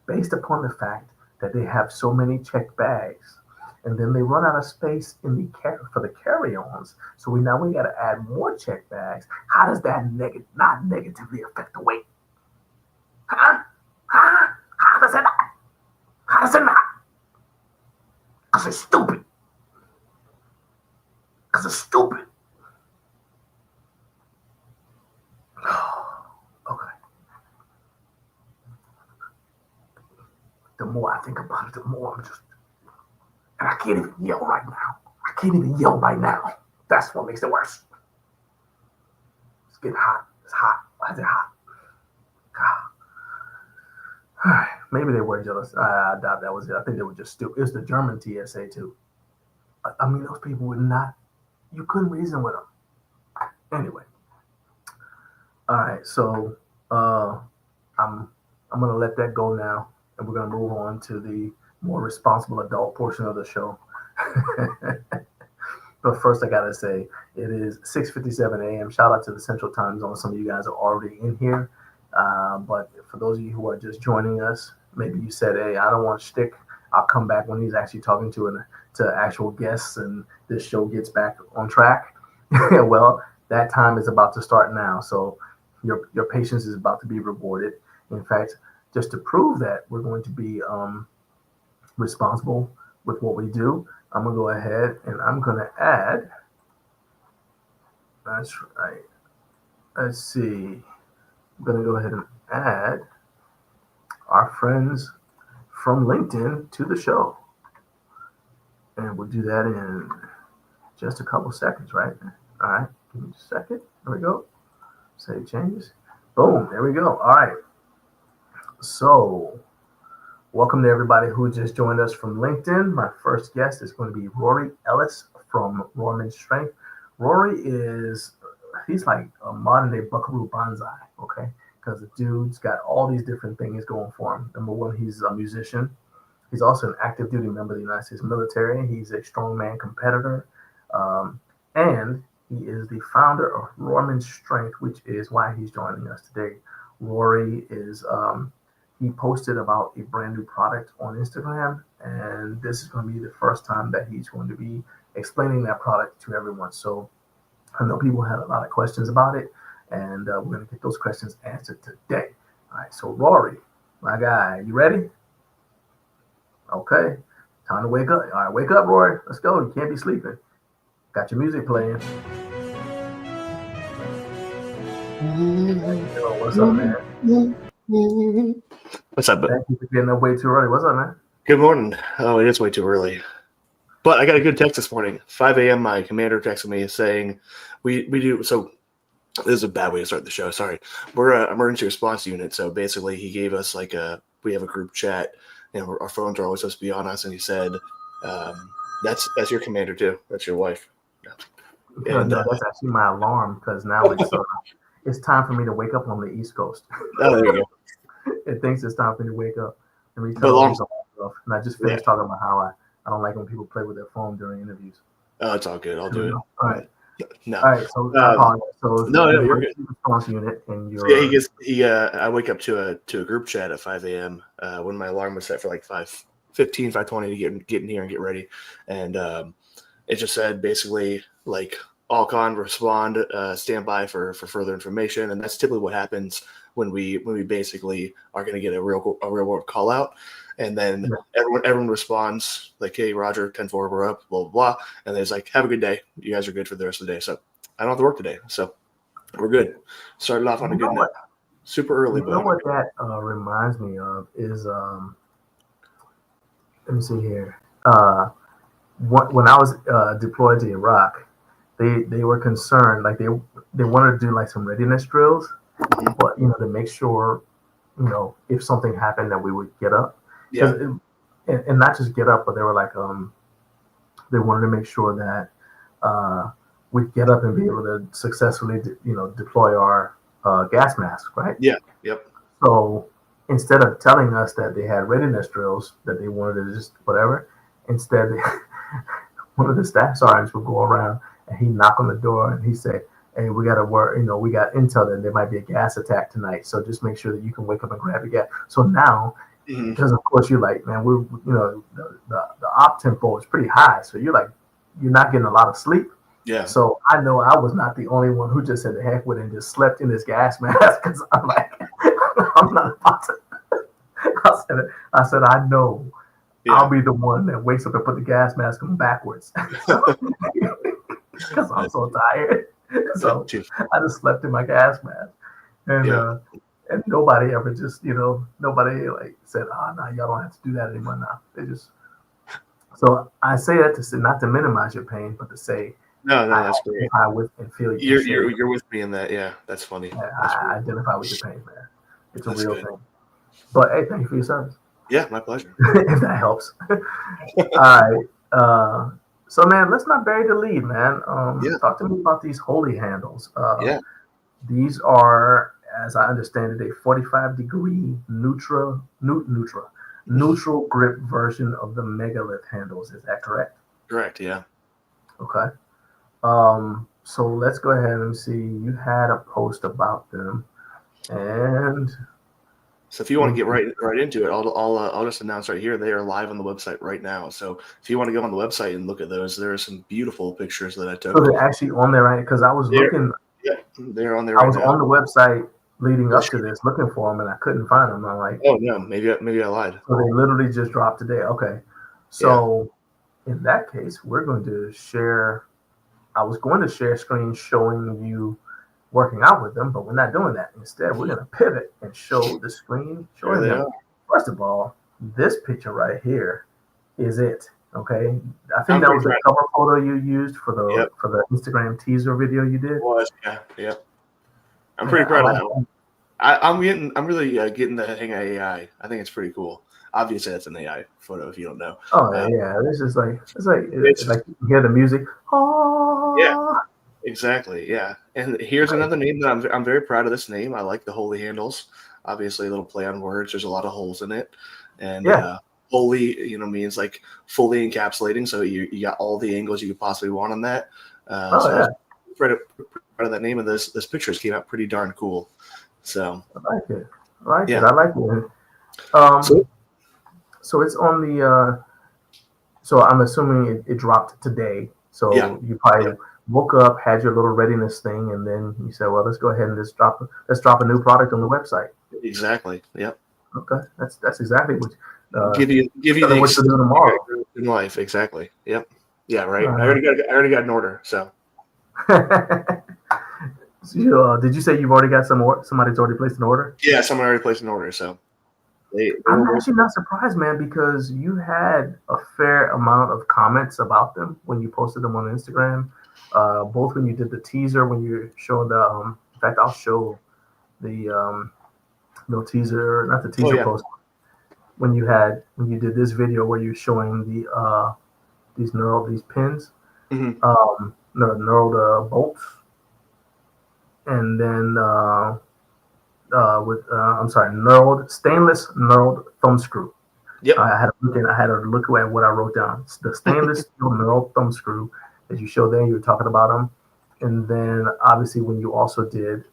based upon the fact that they have so many checked bags, and then they run out of space for the carry-ons, so we got to add more checked bags. How does that not negatively affect the weight? Huh? How does it not? How does it not? Because it's stupid. Because it's stupid. Okay. The more I think about it, the more and I can't even yell right now. That's what makes it worse. It's getting hot. It's hot. Why is it hot? God. Maybe they were jealous. I doubt that was it. I think they were just stupid. It was the German TSA too. I mean, those people would not. You couldn't reason with them. Anyway. All right. So I'm gonna let that go now, and we're gonna move on to the more responsible adult portion of the show. But first, I gotta say, it is 6:57 a.m. Shout out to the Central Time Zone. Some of you guys are already in here. But for those of you who are just joining us, maybe you said, hey, I don't want shtick. I'll come back when he's actually talking to actual guests and this show gets back on track. Well, that time is about to start now. So your patience is about to be rewarded. In fact, just to prove that we're going to be responsible with what we do, I'm going to go ahead and I'm going to add. That's right. Let's see. I'm going to go ahead and add our friends from LinkedIn to the show. And we'll do that in just a couple seconds, right? All right. Give me just a second. There we go. Save changes. Boom. There we go. All right. So welcome to everybody who just joined us from LinkedIn. My first guest is going to be Rory Ellis from Rorman Strength. Rory he's like a modern day Buckaroo Banzai, okay? Because the dude's got all these different things going for him. Number one, he's a musician. He's also an active duty member of the United States military. He's a strongman competitor. And he is the founder of Rorman Strength, which is why he's joining us today. Rory he posted about a brand new product on Instagram, and this is going to be the first time that he's going to be explaining that product to everyone. So I know people had a lot of questions about it, and we're going to get those questions answered today. All right, so Rory, my guy, you ready? Okay, time to wake up. All right, wake up, Rory. Let's go. You can't be sleeping. Got your music playing. Yo, what's up, man? What's up? Thank you for getting up way too early. What's up, man? Good morning. Oh, it is way too early. But I got a good text this morning. 5 a.m. My commander texted me saying, "We do." So this is a bad way to start the show. Sorry. We're an emergency response unit. So basically, he gave us we have a group chat, and our phones are always supposed to be on us. And he said, "That's your commander too. That's your wife." And, that's actually my alarm because now it's time for me to wake up on the East Coast. Oh, there you go. It thinks it's time for me to wake up and return But long- stuff. And I just finished talking about how I don't like when people play with their phone during interviews. Oh, it's all good. I'll do it. All right. No. All right. So, No, you're good. Response unit and your I wake up to a group chat at 5 a.m. When my alarm was set for like 5:15, 5:20 to get in here and get ready, and it just said basically like all con respond, stand by for further information, and that's typically what happens when we basically are going to get a real world call out. And then everyone responds like, "Hey, Roger, 10-4, we're up, blah, blah, blah." And then it's like, "Have a good day. You guys are good for the rest of the day." So I don't have to work today. So we're good. Started off on a good note. Super early. You know what that reminds me of is, let me see here. When I was deployed to Iraq, they were concerned, like they wanted to do like some readiness drills, but to make sure, if something happened that we would get up. Yeah. And not just get up, but they were like, they wanted to make sure that we'd get up and be able to successfully, deploy our gas mask, right? Yeah. Yep. So instead of telling us that they had readiness drills that they wanted to just whatever, instead one of the staff sergeants would go around and he'd knock on the door and he'd say, "Hey, we got to work. We got intel that there might be a gas attack tonight. So just make sure that you can wake up and grab your gas." So now, because of course you're like, man, we're the op tempo is pretty high, so you're not getting a lot of sleep. Yeah. So I know I was not the only one who just said the heck with it and just slept in this gas mask because I'm like, I'm not about to. I said, I know. Yeah. I'll be the one that wakes up and put the gas mask on backwards because I'm so tired. So I just slept in my gas mask, and nobody ever just nobody like said, "Oh no, y'all don't have to do that anymore now." They just. So I say that to say not to minimize your pain, but to say no, that's great. I with and feel you're with me in that. Yeah, that's funny. I identify with your pain, man. It's a real good. thing. But hey, thank you for your service. Yeah, my pleasure. If that helps. All right. So, man, let's not bury the lead, man. Talk to me about these holy handles. These are, as I understand it, a 45-degree neutral grip version of the megalith handles. Is that correct? Correct. Yeah. Okay. So let's go ahead and see. You had a post about them, and. So if you want to get right into it, I'll just announce right here they are live on the website right now. So if you want to go on the website and look at those, there are some beautiful pictures that I took. So they're actually on there, right? Because I was looking. Yeah, they're on there. I was on the website leading up to this, looking for them, and I couldn't find them. I'm like, oh no, maybe I lied. So they literally just dropped today. Okay, so in that case, we're going to share. I was going to share screen showing you working out with them, but we're not doing that. Instead, we're going to pivot and show the screen showing them. First of all, this picture right here is it. Okay, I think that was the cover photo you used for the Instagram teaser video you did. It was, yeah. I'm pretty proud of that one. I'm really getting the hang of AI. I think it's pretty cool. Obviously, that's an AI photo if you don't know. Oh yeah, this is like you hear the music. Oh. Yeah. Exactly. Yeah. And here's another name that I'm very proud of. This name. I like the holy handles. Obviously, a little play on words. There's a lot of holes in it, and holy, means like fully encapsulating. So you got all the angles you could possibly want on that. So proud of that name, and this pictures came out pretty darn cool. So I like it. I like it. So it's on the. So I'm assuming it dropped today. So you probably. Woke up, had your little readiness thing, and then you said, "Well, let's go ahead and let's drop a new product on the website." Exactly. Yep. Okay, that's exactly what give you the what to do tomorrow in life. Exactly. Yep. Yeah. Right. I already got an order. So. So, did you say you've already got somebody's already placed an order? Yeah, someone already placed an order, so I'm actually not surprised, man, because you had a fair amount of comments about them when you posted them on Instagram. Both when you did the teaser, when you showed the. In fact, I'll show the no teaser, not the teaser post. When you did this video where you're showing these pins, knurled bolts, and then stainless knurled thumb screw. Yep. I had to look at what I wrote down. The stainless steel knurled thumb screw, as you showed there, you were talking about them, and then obviously when you also did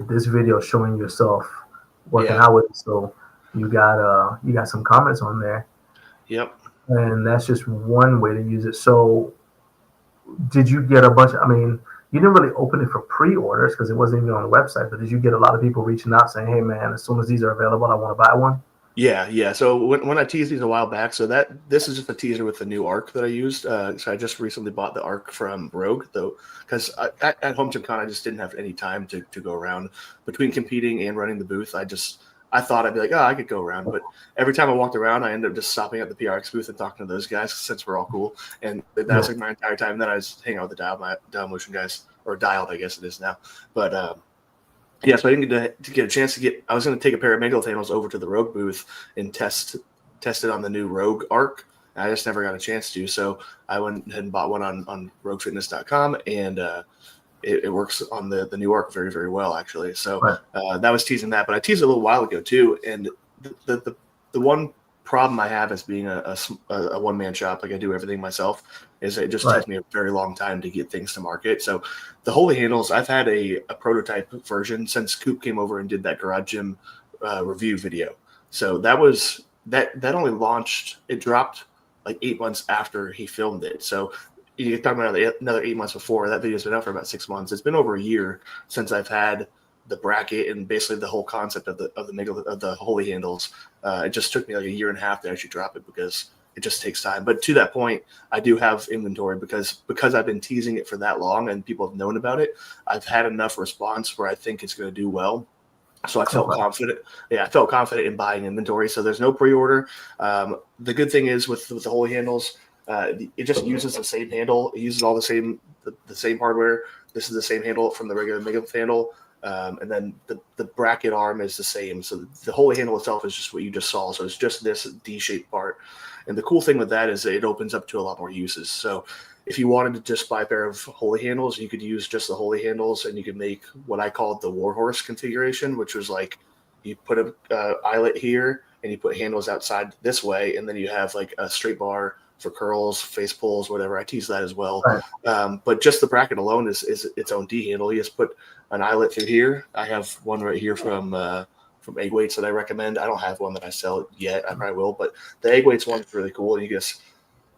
this video showing yourself working out with it, so you got some comments on there. Yep. And that's just one way to use it. So did you get a bunch? I mean, you didn't really open it for pre-orders because it wasn't even on the website, but did you get a lot of people reaching out saying, hey man, as soon as these are available, I want to buy one? Yeah. So when I teased these a while back, so this is just a teaser with the new arc that I used. So I just recently bought the arc from Rogue, though, because at Home Gym Con I just didn't have any time to go around between competing and running the booth. I thought I'd be like, I could go around, but every time I walked around, I ended up just stopping at the PRX booth and talking to those guys since we're all cool. And that was like my entire time. Then I was hanging out with the dial motion guys, or dialed, I guess it is now. But so I didn't get a chance to get. I was going to take a pair of Megalith handles over to the Rogue booth and test it on the new Rogue arc. And I just never got a chance to. So I went ahead and bought one on RogueFitness.com, and it works on the new arc very, very well, actually. So that was teasing that, but I teased it a little while ago too. And the one problem I have as being a one-man shop, like I do everything myself, is it just takes me a very long time to get things to market. So the Holy handles, I've had a prototype version since Coop came over and did that Garage Gym review video. So that only launched, it dropped like 8 months after he filmed it. So you're talking about another 8 months before. That video's been out for about 6 months. It's been over a year since I've had the bracket and basically the whole concept of the Holy handles. It just took me like a year and a half to actually drop it because it just takes time. But to that point, I do have inventory because I've been teasing it for that long and people have known about it. I've had enough response where I think it's going to do well. So I felt confident. Yeah, I felt confident in buying inventory. So there's no pre-order. The good thing is with the Holy handles, it just uses the same handle. It uses all the same hardware. This is the same handle from the regular Megalith handle. And then the bracket arm is the same. So the Holy handle itself is just what you just saw. So it's just this D-shaped part. And the cool thing with that is that it opens up to a lot more uses. So if you wanted to just buy a pair of Holy handles, you could use just the Holy handles, and you could make what I called the Warhorse configuration, which was like you put a eyelet here and you put handles outside this way, and then you have like a straight bar for curls, face pulls, whatever. I tease that as well. Right. But just the bracket alone is its own D handle. You just put an eyelet through here. I have one right here from Egg Weights that I recommend. I don't have one that I sell yet. I probably will, but the Egg Weights one's really cool. You just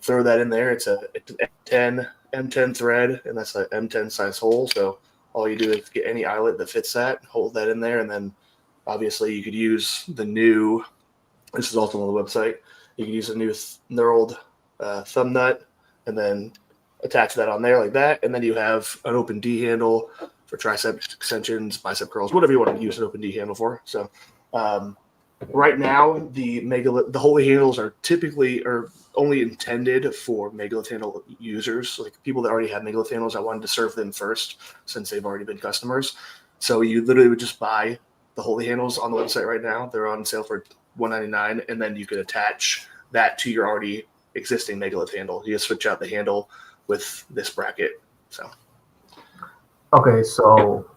throw that in there. It's an M10 thread, and that's an M10 size hole. So all you do is get any eyelet that fits that, hold that in there, and then obviously you could use the new. This is also on the website. You could use a new knurled thumb nut, and then attach that on there like that, and then you have an open D handle for tricep extensions, bicep curls, whatever you want to use an open D handle for. So right now, the Holy handles are only intended for Megalith handle users, like people that already have Megalith handles. I wanted to serve them first since they've already been customers. So you literally would just buy the Holy handles on the website right now. They're on sale for $199, and then you could attach that to your already existing Megalith handle. You just switch out the handle with this bracket. So okay, so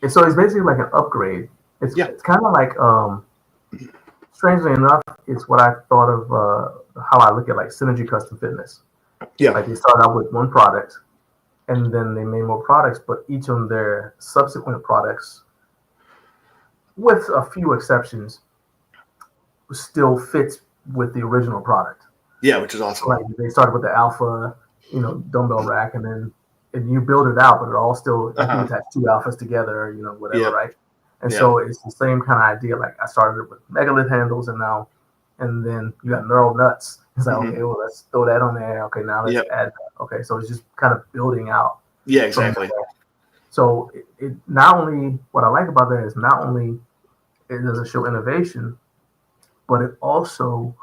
it's basically like an upgrade. It's kind of like strangely enough, it's what I thought of how I look at like Synergy Custom Fitness. Yeah, like they started out with one product, and then they made more products, but each of their subsequent products, with a few exceptions, still fits with the original product. Yeah, which is awesome. Like they started with the Alpha, dumbbell rack, and you build it out, but it all still you can attach two Alphas together, whatever, right? And so it's the same kind of idea. Like I started with Megalith handles, and now and then you got neural nuts. It's like, Mhm. okay, well, let's throw that on there. Okay, now let's Yep. add that. Okay, so it's just kind of building out. Yeah, from exactly. there. So it not only, what I like about that is not only it doesn't show innovation, but it also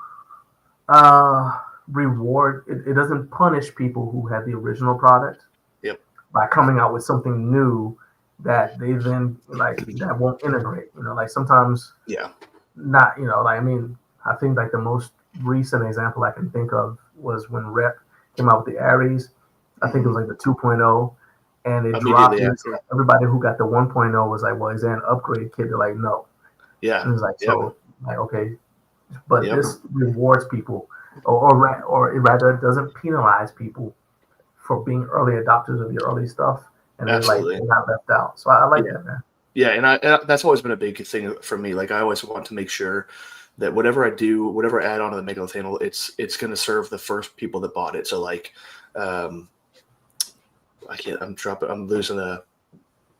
it doesn't punish people who had the original product Yep. by coming out with something new that they then like that won't integrate. Like sometimes Yeah. not, like I mean, I think like the most recent example I can think of was when Rep came out with the Aries. I think it was like the 2.0, and it dropped Immediately it. after. Everybody who got the 1.0 was like, well, is there an upgrade kit? They're like, no. Yeah. And it's like, Yep. so like, okay, but Yep. this rewards people, or it rather doesn't penalize people for being early adopters of your early stuff, and Absolutely. they're not left out. So I like Yeah. that, man. Yeah, and that's always been a big thing for me. Like I always want to make sure that whatever I do, whatever I add on to the Megalith handle, it's going to serve the first people that bought it. So like, I'm losing a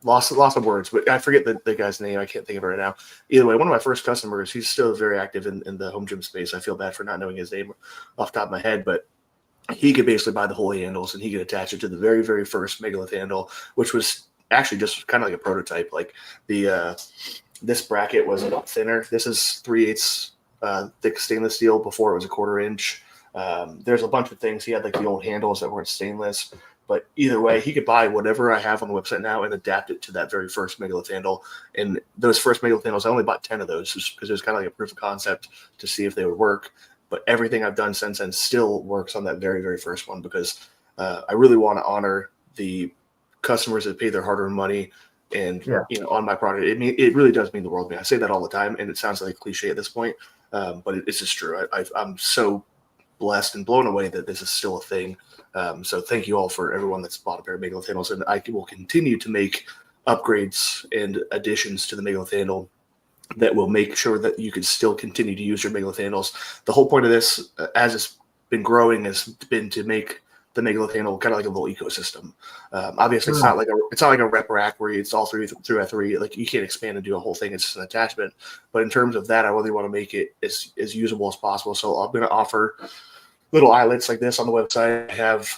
loss of words, but I forget the guy's name. I can't think of it right now. Either way, one of my first customers, he's still very active in the home gym space. I feel bad for not knowing his name off the top of my head, but he could basically buy the holy handles and he could attach it to the very, very first Megalith handle, which was actually just kind of like a prototype. Like this bracket was a lot thinner. This is 3/8 thick stainless steel. Before it was a 1/4 inch. There's a bunch of things. He had like the old handles that weren't stainless, but either way, he could buy whatever I have on the website now and adapt it to that very first Megalith handle. And those first Megalith handles, I only bought 10 of those because it was kind of like a proof of concept to see if they would work. But everything I've done since then still works on that very, very first one because I really want to honor the customers that pay their hard-earned money and on my product. It really does mean the world to me. I say that all the time, and it sounds like a cliche at this point, but it's just true. I'm so blessed and blown away that this is still a thing. So thank you all for everyone that's bought a pair of Megalith handles, and I will continue to make upgrades and additions to the Megalith handle that will make sure that you can still continue to use your Megalith handles. The whole point of this, as it's been growing, has been to make the Megalith handle kind of like a little ecosystem. Obviously, it's not like a rep rack where it's all through F3. Like you can't expand and do a whole thing; it's just an attachment. But in terms of that, I really want to make it as usable as possible. So I'm going to offer little eyelets like this on the website. I have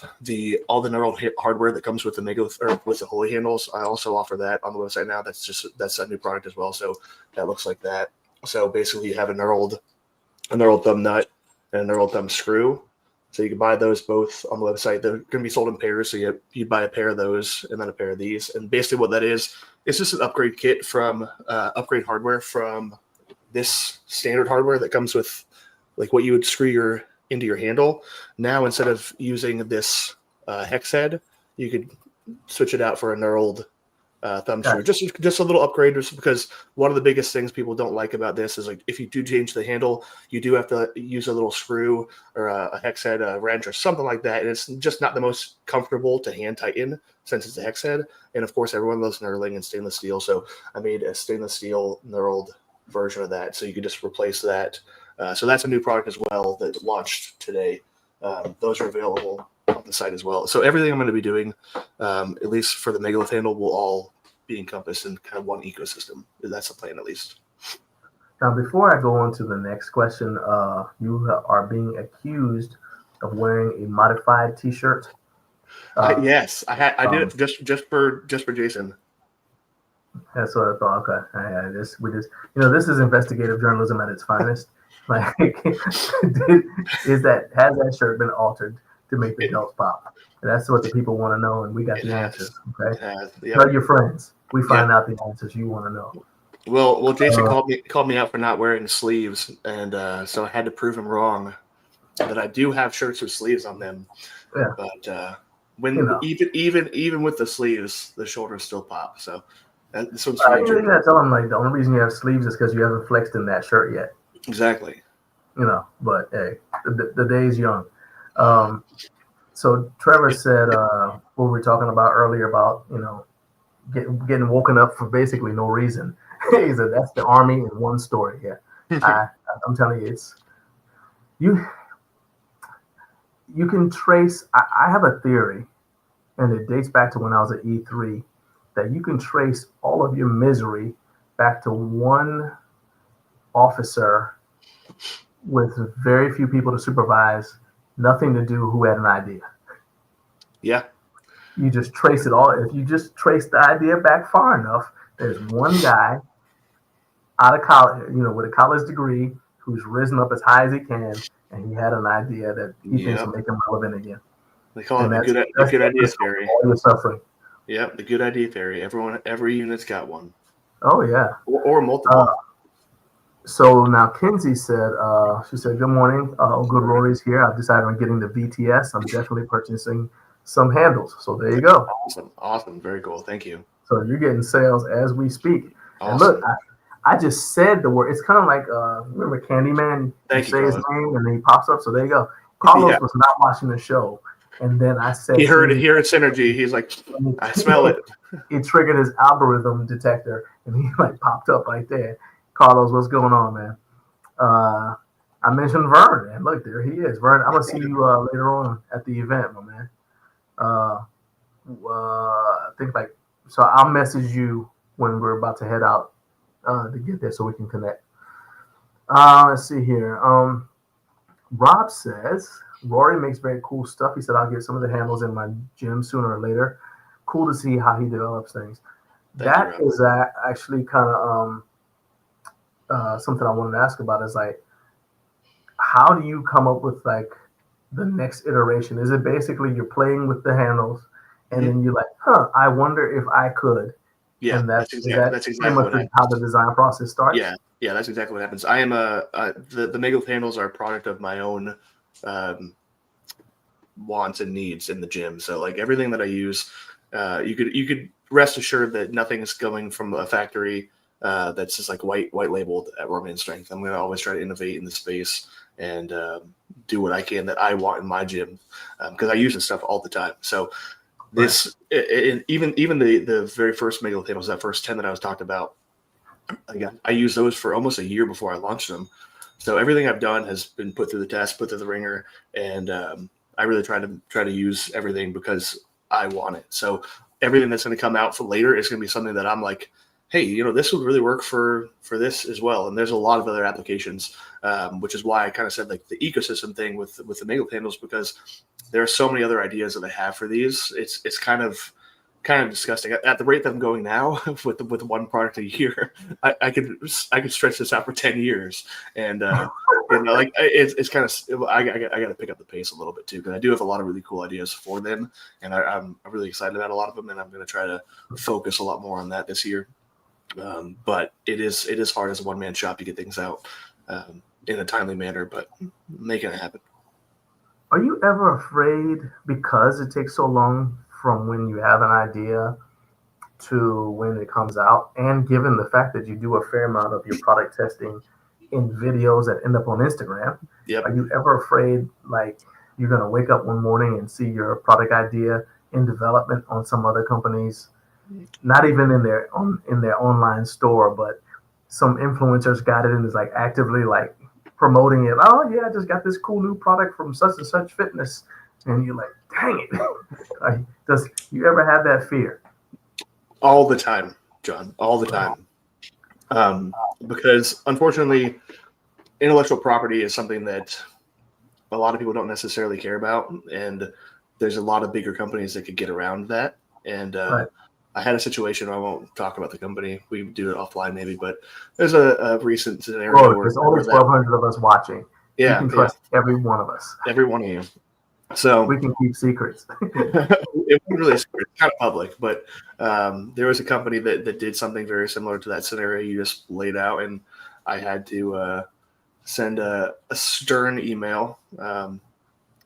all the knurled hardware that comes with the Megalith or with the holy handles. I also offer that on the website now. That's a new product as well. So that looks like that. So basically, you have a knurled thumb nut and a knurled thumb screw. So you can buy those both on the website. They're going to be sold in pairs. So you buy a pair of those and then a pair of these. And basically, what that is, it's just an upgrade kit from upgrade hardware from this standard hardware that comes with like what you would screw into your handle. Now, instead of using this hex head, you could switch it out for a knurled thumb screw. Just a little upgrade, just because one of the biggest things people don't like about this is like if you do change the handle, you do have to use a little screw or a hex head, a wrench or something like that, and it's just not the most comfortable to hand tighten since it's a hex head. And of course, everyone loves knurling and stainless steel, so I made a stainless steel knurled version of that, so you could just replace that. So that's a new product as well that launched today. Those are available on the site as well. So everything I'm going to be doing, at least for the Megalith handle, will all be encompassed in kind of one ecosystem. That's the plan, at least. Now, before I go on to the next question, you are being accused of wearing a modified T-shirt. Yes, I did it just for Jason. That's what I thought. Okay, this is investigative journalism at its finest. Like, has that shirt been altered to make the delts pop? And that's what the people want to know, and we got the answers. Okay, tell your friends. We find out the answers you want to know. Well, Jason called me out for not wearing sleeves, and so I had to prove him wrong. That I do have shirts with sleeves on them. Yeah. But even with the sleeves, the shoulders still pop. So this one's you gotta tell them like the only reason you have sleeves is because you haven't flexed in that shirt yet. Exactly. But hey, the day's young. So Trevor said what we were talking about earlier about getting woken up for basically no reason. He said that's the Army in one story. Yeah, I'm telling you, you can trace. I have a theory, and it dates back to when I was at E3, that you can trace all of your misery back to one officer with very few people to supervise, nothing to do, who had an idea. Yeah. You just trace it all. If you just trace the idea back far enough, there's one guy out of college, with a college degree who's risen up as high as he can, and he had an idea that he thinks will make him relevant again. They call it the good idea theory. All your suffering. Yep, the good idea theory. Every unit's got one. Oh yeah, or multiple. So now Kinsey said, she said, "Good morning. Good Rory's here. I've decided on getting the VTS. I'm definitely purchasing some handles." So there you go. Awesome. Very cool. Thank you. So you're getting sales as we speak. Awesome. And look, I just said the word. It's kind of like remember Candyman? Thank you, say his name and then he pops up. So there you go. Carlos was not watching the show, and then I said he heard synergy. He's like, I smell it. It triggered his algorithm detector, and he like popped up right there. Carlos, what's going on, man? I mentioned Vern, and look, there he is. Vern, I'm gonna see you later on at the event, my man. I think so. I'll message you when we're about to head out to get there, so we can connect. Let's see here. Rob says Rory makes very cool stuff. He said I'll get some of the handles in my gym sooner or later. Cool to see how he develops things. That is actually kind of something I wanted to ask about is like, how do you come up with like the next iteration? Is it basically you're playing with the handles and then you're like, I wonder if I could. Yeah, and that's exactly how the design process starts. Yeah, that's exactly what happens. I am the Mega handles are a product of my own wants and needs in the gym. So like everything that I use, you could rest assured that nothing is coming from a factory that's just like white labeled at Rorman Strength. I'm going to always try to innovate in the space and do what I can that I want in my gym because I use this stuff all the time. So this even the very first Mega handles, that first 10 that I was talking about, again, I used those for almost a year before I launched them. So everything I've done has been put through the test, put through the ringer, and I really try to use everything because I want it. So everything that's going to come out for later is going to be something that I'm like, hey, this would really work for this as well. And there's a lot of other applications, which is why I kind of said like the ecosystem thing with the Mega handles, because there are so many other ideas that I have for these. It's kind of disgusting at the rate that I'm going now with one product a year. I could stretch this out for 10 years, and like it's kind of I got to pick up the pace a little bit too, because I do have a lot of really cool ideas for them, and I'm really excited about a lot of them, and I'm going to try to focus a lot more on that this year. But it is hard as a one-man shop to get things out in a timely manner, but making it happen. Are you ever afraid because it takes so long from when you have an idea to when it comes out? And given the fact that you do a fair amount of your product testing in videos that end up on Instagram, are you ever afraid like you're going to wake up one morning and see your product idea in development on some other companies, not even in their online store, but some influencers got it and is like actively like promoting it? Oh yeah, I just got this cool new product from such and such fitness, and you're like, dang it. Does you ever have that fear? All the time, John, all the time. Because unfortunately, intellectual property is something that a lot of people don't necessarily care about, and there's a lot of bigger companies that could get around that. And I had a situation, I won't talk about the company, we do it offline maybe, but there's a recent scenario where there's only 1,200 of us watching. Yeah, you can trust every one of us. Every one of you. So we can keep secrets. It wasn't really secret, kind of public, but there was a company that did something very similar to that scenario you just laid out, and I had to send a stern email,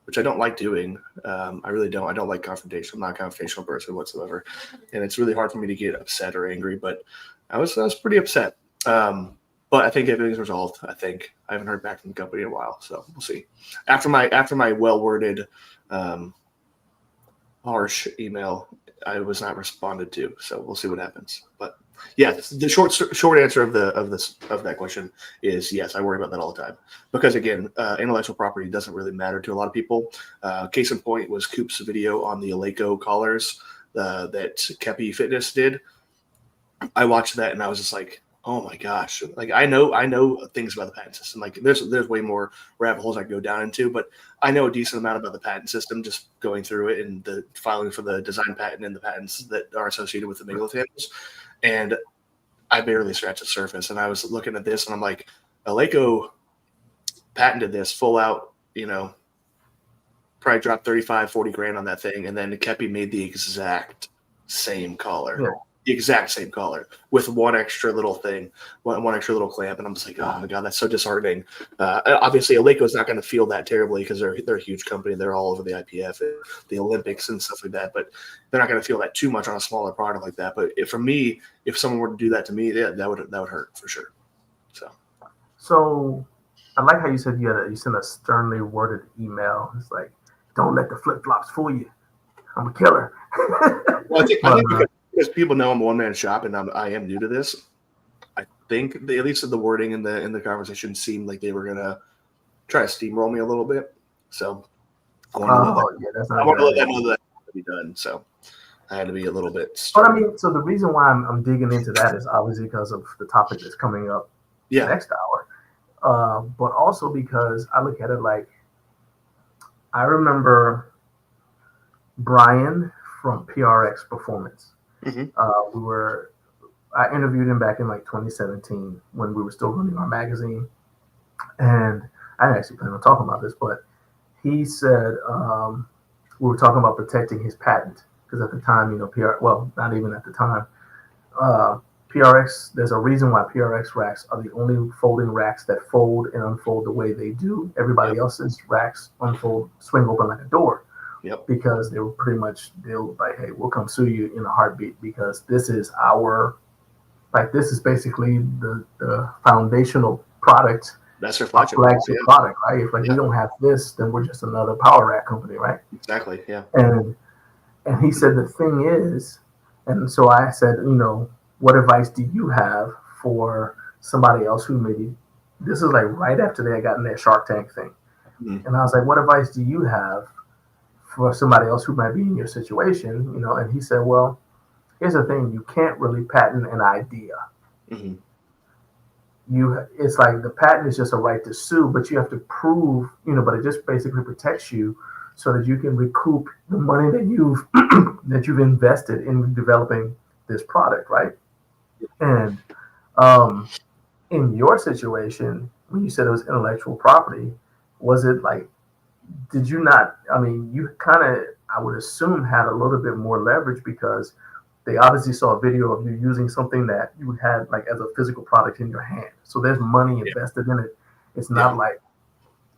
which I don't like doing. I really don't. I don't like confrontation. I'm not a confrontational person whatsoever, and it's really hard for me to get upset or angry. But I was pretty upset. But I think everything's resolved. I think I haven't heard back from the company in a while, so we'll see. After my well-worded, harsh email, I was not responded to, so we'll see what happens. But yeah, the short answer of that question is yes. I worry about that all the time because again, intellectual property doesn't really matter to a lot of people. Case in point was Coop's video on the Eleiko collars that Kepi Fitness did. I watched that and I was just like, Oh my gosh! Like I know things about the patent system. Like there's way more rabbit holes I can go down into, but I know a decent amount about the patent system just going through it and the filing for the design patent and the patents that are associated with the megalith handles. And I barely scratched the surface. And I was looking at this and I'm like, Eleiko patented this full out, probably dropped 35, 40 grand on that thing. And then Kepi made the exact same collar. Yeah. The exact same collar with one extra little thing, one extra little clamp, and I'm just like, oh my god, that's so disheartening. Obviously, Eleiko's not going to feel that terribly because they're a huge company. They're all over the IPF, and the Olympics, and stuff like that. But they're not going to feel that too much on a smaller product like that. But for me, if someone were to do that to me, yeah, that would hurt for sure. So I like how you said you sent a sternly worded email. It's like, don't let the flip flops fool you. I'm a killer. Well, I think because people know I'm a one-man shop and I am new to this, I think at least the wording in the conversation seemed like they were gonna try to steamroll me a little bit. So I want to let them know that to be done. So I had to be a little bit. But I mean, so the reason why I'm digging into that is obviously because of the topic that's coming up next hour, but also because I look at it like I remember Brian from PRX Performance. Mm-hmm. I interviewed him back in like 2017 when we were still running our magazine, and I didn't actually plan on talking about this, but he said we were talking about protecting his patent because at the time, not even at the time, PRX. There's a reason why PRX racks are the only folding racks that fold and unfold the way they do. Everybody else's racks swing open like a door. Yep. Because they were pretty much like, hey, we'll come sue you in a heartbeat because this is basically the foundational product. That's your flagship product, right? If we don't have this, then we're just another power rack company, right? Exactly. Yeah. And he said the thing is, and so I said, what advice do you have for somebody else who maybe this is like right after they had gotten their Shark Tank thing, and I was like, what advice do you have for somebody else who might be in your situation, and he said, well, here's the thing, you can't really patent an idea. Mm-hmm. It's like the patent is just a right to sue, but you have to prove, but it just basically protects you so that you can recoup the money that you've invested in developing this product, right? And in your situation, when you said it was intellectual property, was it like, did you not, you kind of, I would assume, had a little bit more leverage because they obviously saw a video of you using something that you had like as a physical product in your hand. So there's money invested in it. It's not like,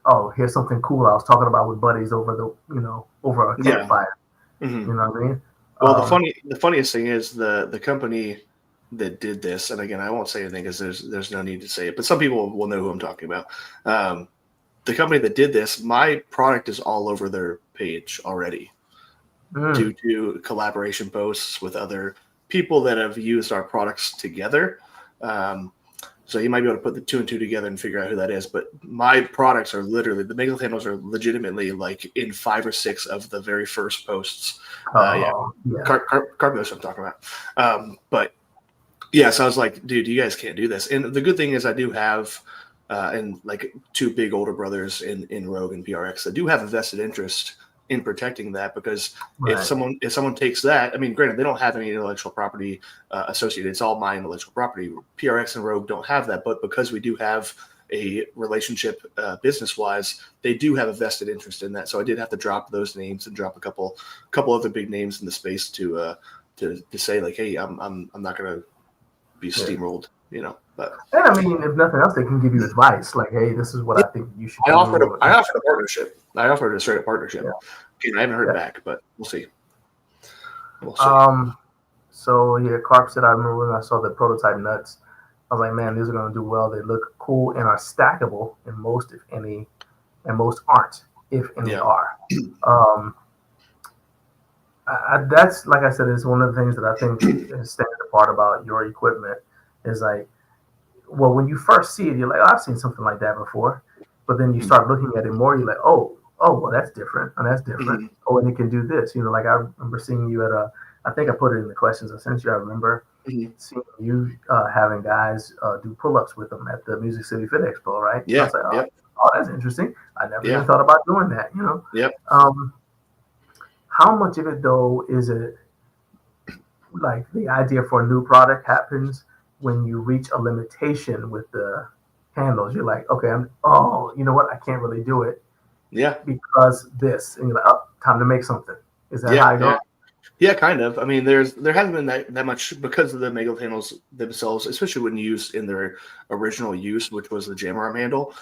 oh, here's something cool I was talking about with buddies over a campfire. Mm-hmm. You know what I mean? Well, the funniest thing is the company that did this, and again, I won't say anything because there's no need to say it, but some people will know who I'm talking about. The company that did this, my product is all over their page already due to collaboration posts with other people that have used our products together. So you might be able to put the two and two together and figure out who that is. But my products are literally, the megalith handles are legitimately like in 5 or 6 of the very first posts. Cargos I'm talking about. But yeah, so I was like, dude, you guys can't do this. And the good thing is I do have and like 2 big older brothers in Rogue and PRX that do have a vested interest in protecting that, because if someone takes that, granted, they don't have any intellectual property associated. It's all my intellectual property. PRX and Rogue don't have that, but because we do have a relationship business-wise, they do have a vested interest in that. So I did have to drop those names and drop a couple other big names in the space to say like, hey, I'm not gonna be steamrolled, But and if nothing else, they can give you advice like, hey, this is what I think you should do. I offered a partnership. I offered a straight up partnership. Yeah. I haven't heard back, but we'll see. So yeah, Carp said, I remember when I saw the prototype nuts, I was like, man, these are going to do well. They look cool and are stackable, and most, if any, and most aren't, if any are. That's, like I said, is one of the things that I think is standing apart about your equipment is like, well, when you first see it, you're like, oh, I've seen something like that before. But then you start looking at it more, you're like, oh, well, that's different. And that's different. Mm-hmm. Oh, and it can do this. Like I remember seeing you at I think I put it in the questions I sent you. I remember seeing you having guys do pull-ups with them at the Music City Fit Expo, right? Yeah. I was like, Yep. oh, that's interesting. I never Yeah. even thought about doing that, you know? Yep. How much of it, though, is it like the idea for a new product happens when you reach a limitation with the handles? You're like, okay, you know what? I can't really do it Yeah. because this. And you're like, oh, time to make something. Is that how I go? Yeah, kind of. I mean, there hasn't been that much because of the Mega handles themselves, especially when used in their original use, which was the jam arm handle.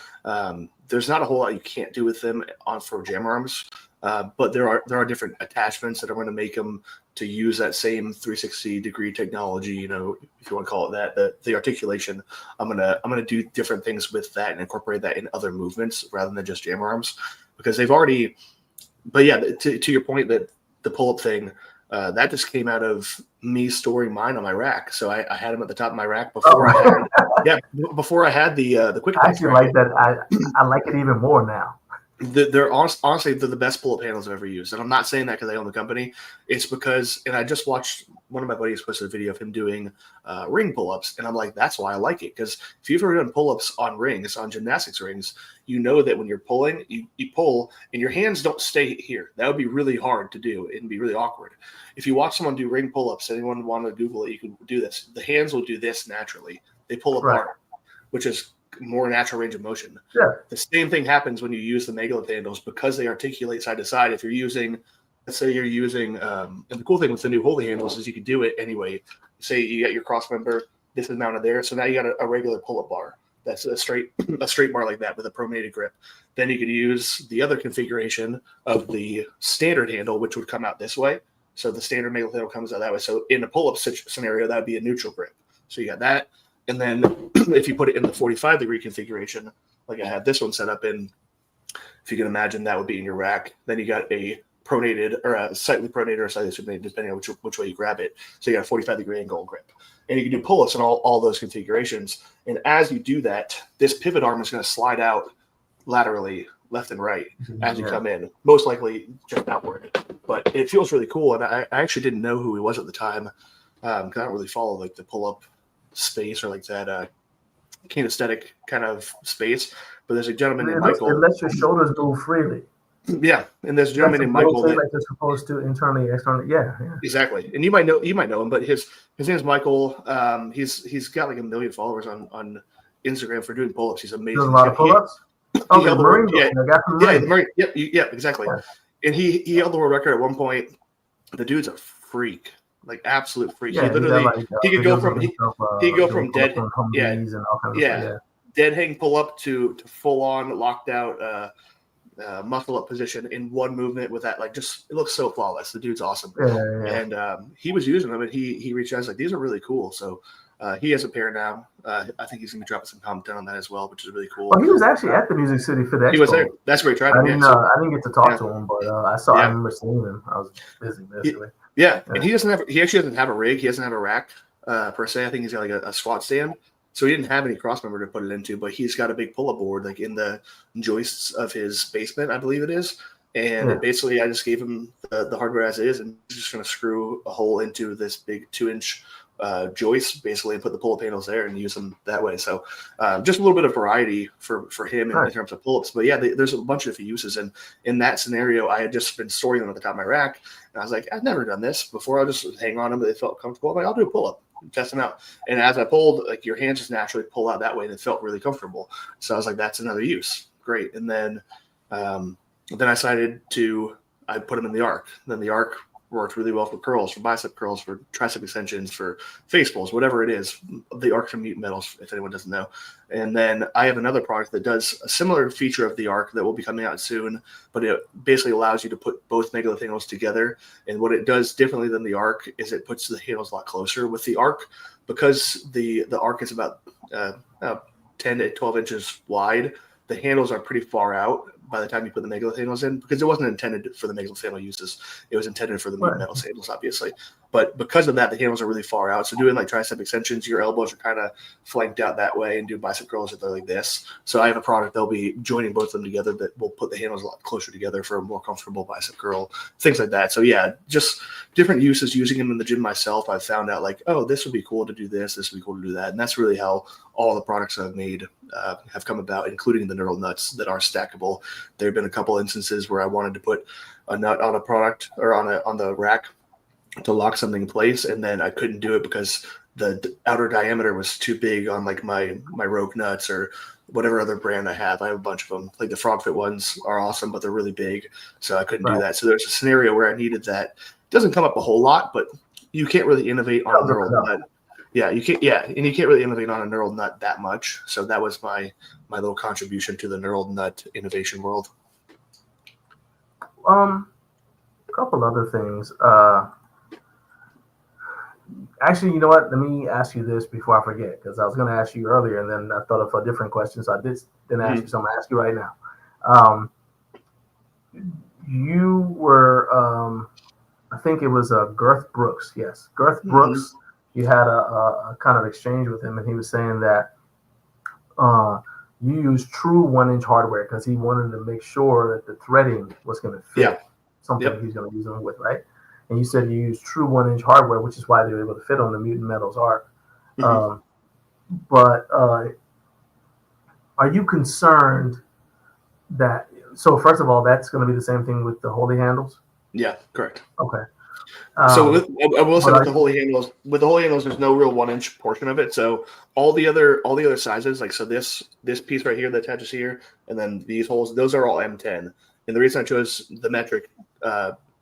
There's not a whole lot you can't do with them for jam arms, but there are different attachments that are going to make them to use that same 360-degree technology. You know, if you want to call it that, the articulation. I'm gonna do different things with that and incorporate that in other movements rather than just jam arms, because they've already. But yeah, to your point that the pull-up thing. That just came out of me storing mine on my rack. So I had them at the top of my rack before I had the quick. I actually like that. I like it even more now. They're honestly the best pull-up handles I've ever used, and I'm not saying that because I own the company. It's because, and I just watched one of my buddies posted a video of him doing ring pull-ups, and I'm like, that's why I like it, because if you've ever done pull-ups on rings, on gymnastics rings, you know that when you're pulling, you pull, and your hands don't stay here. That would be really hard to do. It'd be really awkward. If you watch someone do ring pull-ups, anyone want to Google it, you can do this. The hands will do this naturally. They pull apart, which is more natural range of motion. Yeah. The same thing happens when you use the megalith handles because they articulate side to side. If you're using, let's say you're using, and the cool thing with the new Holy handles is you can do it anyway. Say you got your cross member, this is mounted there. So now you got a regular pull-up bar. That's a straight bar like that with a pronated grip. Then you could use the other configuration of the standard handle, which would come out this way. So the standard megalith handle comes out that way. So in a pull-up scenario, that would be a neutral grip. So you got that. And then if you put it in the 45-degree configuration, like I have this one set up in, if you can imagine, that would be in your rack. Then you got a pronated or a slightly pronated or slightly supinated, depending on which way you grab it. So you got a 45-degree angle grip. And you can do pull-ups in all those configurations. And as you do that, this pivot arm is going to slide out laterally, left and right, as you come in, most likely just outward. But it feels really cool. And I actually didn't know who he was at the time, because I don't really follow like the pull-up space or like that kinesthetic kind of space, but there's a gentleman named Michael. It lets your shoulders move freely. Yeah, and there's a gentleman named Michael. Like they're supposed to internally, externally. Yeah, exactly. And you might know him, but his name is Michael. He's got like 1 million followers on Instagram for doing pull-ups. He's amazing. Does a lot of pull-ups. Oh, the Marine. Yeah, exactly. Yeah. And he held the world record at one point. The dude's a freak. Like absolute freak. Yeah, he literally he could go from dead dead hang pull up to full on locked out muscle up position in one movement with that, like, just it looks so flawless. The dude's awesome. And he was using them, and he reached out like, these are really cool. So he has a pair now. I think he's gonna be dropping some content on that as well, which is really cool. Well, he was actually at the Music City Fit Expo. He was there. That's where he tried. I didn't get to talk to him, but I remember seeing him. I was busy basically. And he actually doesn't have a rig. He doesn't have a rack per se. I think he's got like a squat stand. So he didn't have any cross member to put it into, but he's got a big pull-up board like in the joists of his basement, I believe it is. And basically I just gave him the hardware as it is, and he's just going to screw a hole into this big 2-inch joist basically and put the pull-up handles there and use them that way. So just a little bit of variety for him in terms of pull-ups. But yeah, there's a bunch of uses. And in that scenario, I had just been storing them at the top of my rack. And I was like, I've never done this before. I'll just hang on them. They felt comfortable. I'm like, I'll do a pull-up. Test them out. And as I pulled, like, your hands just naturally pull out that way, and it felt really comfortable. So I was like, that's another use. Great. And then I decided I put them in the arc. Then the arc worked really well for curls, for bicep curls, for tricep extensions, for face pulls, whatever it is. The arc from Mutant Metals, if anyone doesn't know. And then I have another product that does a similar feature of the arc that will be coming out soon, but it basically allows you to put both megalith handles together. And what it does differently than the arc is it puts the handles a lot closer. With the arc, because the arc is about 10 to 12 inches wide, the handles are pretty far out by the time you put the megalith handles in, because it wasn't intended for the megalith handle uses. It was intended for the Mutant Metals handles, obviously. But because of that, the handles are really far out. So doing like tricep extensions, your elbows are kind of flanked out that way, and doing bicep curls, they're like this. So I have a product that'll be joining both of them together that will put the handles a lot closer together for a more comfortable bicep curl, things like that. So yeah, just different uses using them in the gym myself, I've found out like, oh, this would be cool to do this would be cool to do that. And that's really how all the products I've made have come about, including the knurled nuts that are stackable. There have been a couple instances where I wanted to put a nut on a product or on the rack to lock something in place, and then I couldn't do it because the outer diameter was too big on like my Rogue nuts or whatever other brand I have. I have a bunch of them. Like the Frog Fit ones are awesome, but they're really big, so I couldn't do that. So there's a scenario where I needed that. It doesn't come up a whole lot, but you can't really innovate on a knurled nut. Yeah, you can't. Yeah, and you can't really innovate on a knurled nut that much. So that was my little contribution to the knurled nut innovation world. A couple other things. Actually, you know what? Let me ask you this before I forget, because I was going to ask you earlier, and then I thought of a different question, so I didn't ask you. So I'm going to ask you right now. You were, I think it was Girth Brooks. Yes, Girth Brooks. You had a kind of exchange with him, and he was saying that you used true 1-inch hardware because he wanted to make sure that the threading was going to fit something he's going to use them with, right? And you said you used true 1-inch hardware, which is why they were able to fit on the Mutant Metals Arc. But are you concerned that? So first of all, that's going to be the same thing with the Holy handles. Yeah, correct. Okay. So I will say with the Holy handles, there's no real 1-inch portion of it. So all the other sizes, like so this piece right here that attaches here, and then these holes, those are all M10. And the reason I chose the metric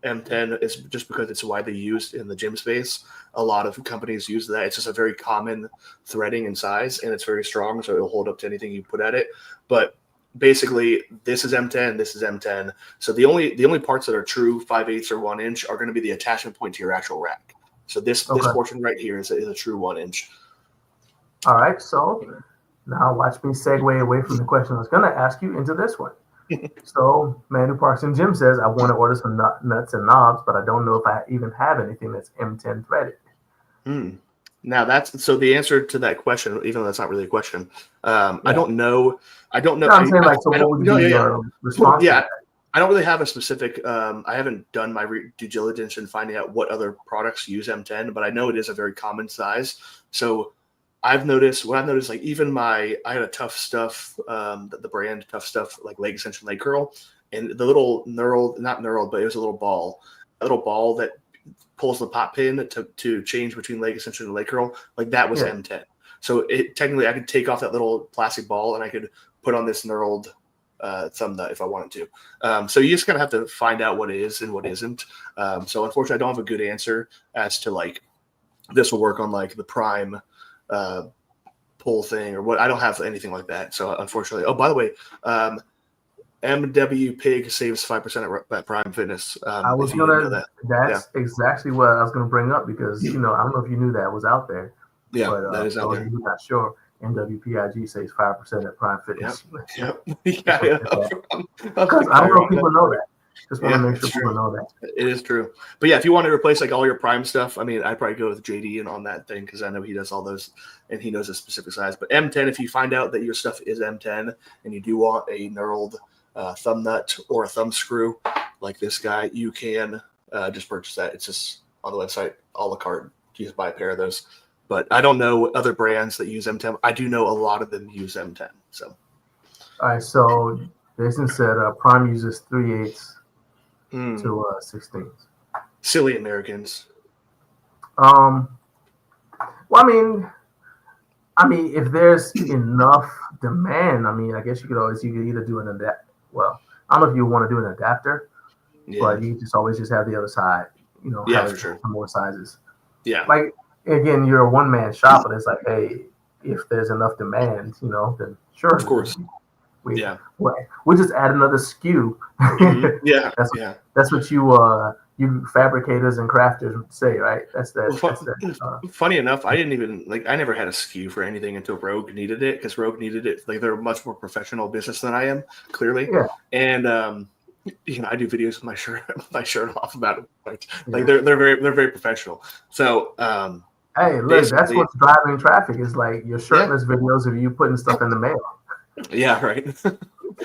M10 is just because it's widely used in the gym space. A lot of companies use that. It's just a very common threading and size, and it's very strong, so it'll hold up to anything you put at it. But basically, this is M10, this is M10. So the only parts that are true 5/8 or 1-inch are going to be the attachment point to your actual rack. So this portion right here is a true 1-inch. All right. So now watch me segue away from the question I was going to ask you into this one. So Man Who Parks in Gym says, I want to order some nuts and knobs, but I don't know if I even have anything that's M10 threaded. Now that's so the answer to that question, even though that's not really a question. I don't know. No, I'm saying like, so what would be your response? Yeah, I don't really have a specific. I haven't done my due diligence in finding out what other products use M10, but I know it is a very common size. So I've noticed like even I had a Tough Stuff, the brand Tough Stuff, like leg extension leg curl, and the little not knurled, but it was a little ball that pulls the pop pin to change between leg extension and leg curl, like that was M10. So technically I could take off that little plastic ball and I could put on this knurled thumb nut if I wanted to. So you just kind of have to find out what is and what isn't. So unfortunately I don't have a good answer as to like this will work on like the Prime pull thing or what. I don't have anything like that. So unfortunately, oh, by the way, MW Pig saves 5% at Prime Fitness. I was gonna. That's exactly what I was gonna bring up because I don't know if you knew that was out there. Yeah, but, that is out there. I'm not sure. MWPIG saves 5% at Prime Fitness. Yep. Because I don't know if people know that. Just want to make sure people know that. It is true. But yeah, if you want to replace like all your Prime stuff, I mean, I'd probably go with JD and on that thing because I know he does all those and he knows a specific size. But M10, if you find out that your stuff is M10 and you do want a knurled thumb nut or a thumb screw like this guy, you can just purchase that. It's just on the website, a la carte. You just buy a pair of those. But I don't know other brands that use M10. I do know a lot of them use M10. So, all right. So Jason said Prime uses 3/8 to 16. Silly Americans. Well, I mean, if there's enough demand, I guess you could either do an adapt. Well, I don't know if you want to do an adapter, but you just always just have the other side. For sure. More sizes. Yeah. Like again, you're a one-man shop, but it's like, hey, if there's enough demand, then sure. Of course. We'll just add another SKU. That's what you fabricators and crafters would say, right? Funny enough, I didn't even I never had a SKU for anything until Rogue needed it because Rogue needed it. Like they're a much more professional business than I am, clearly. Yeah. And I do videos with my shirt off about it. Like they're very professional. So hey, look, that's what's driving traffic is like your shirtless videos of you putting stuff in the mail. Yeah, right.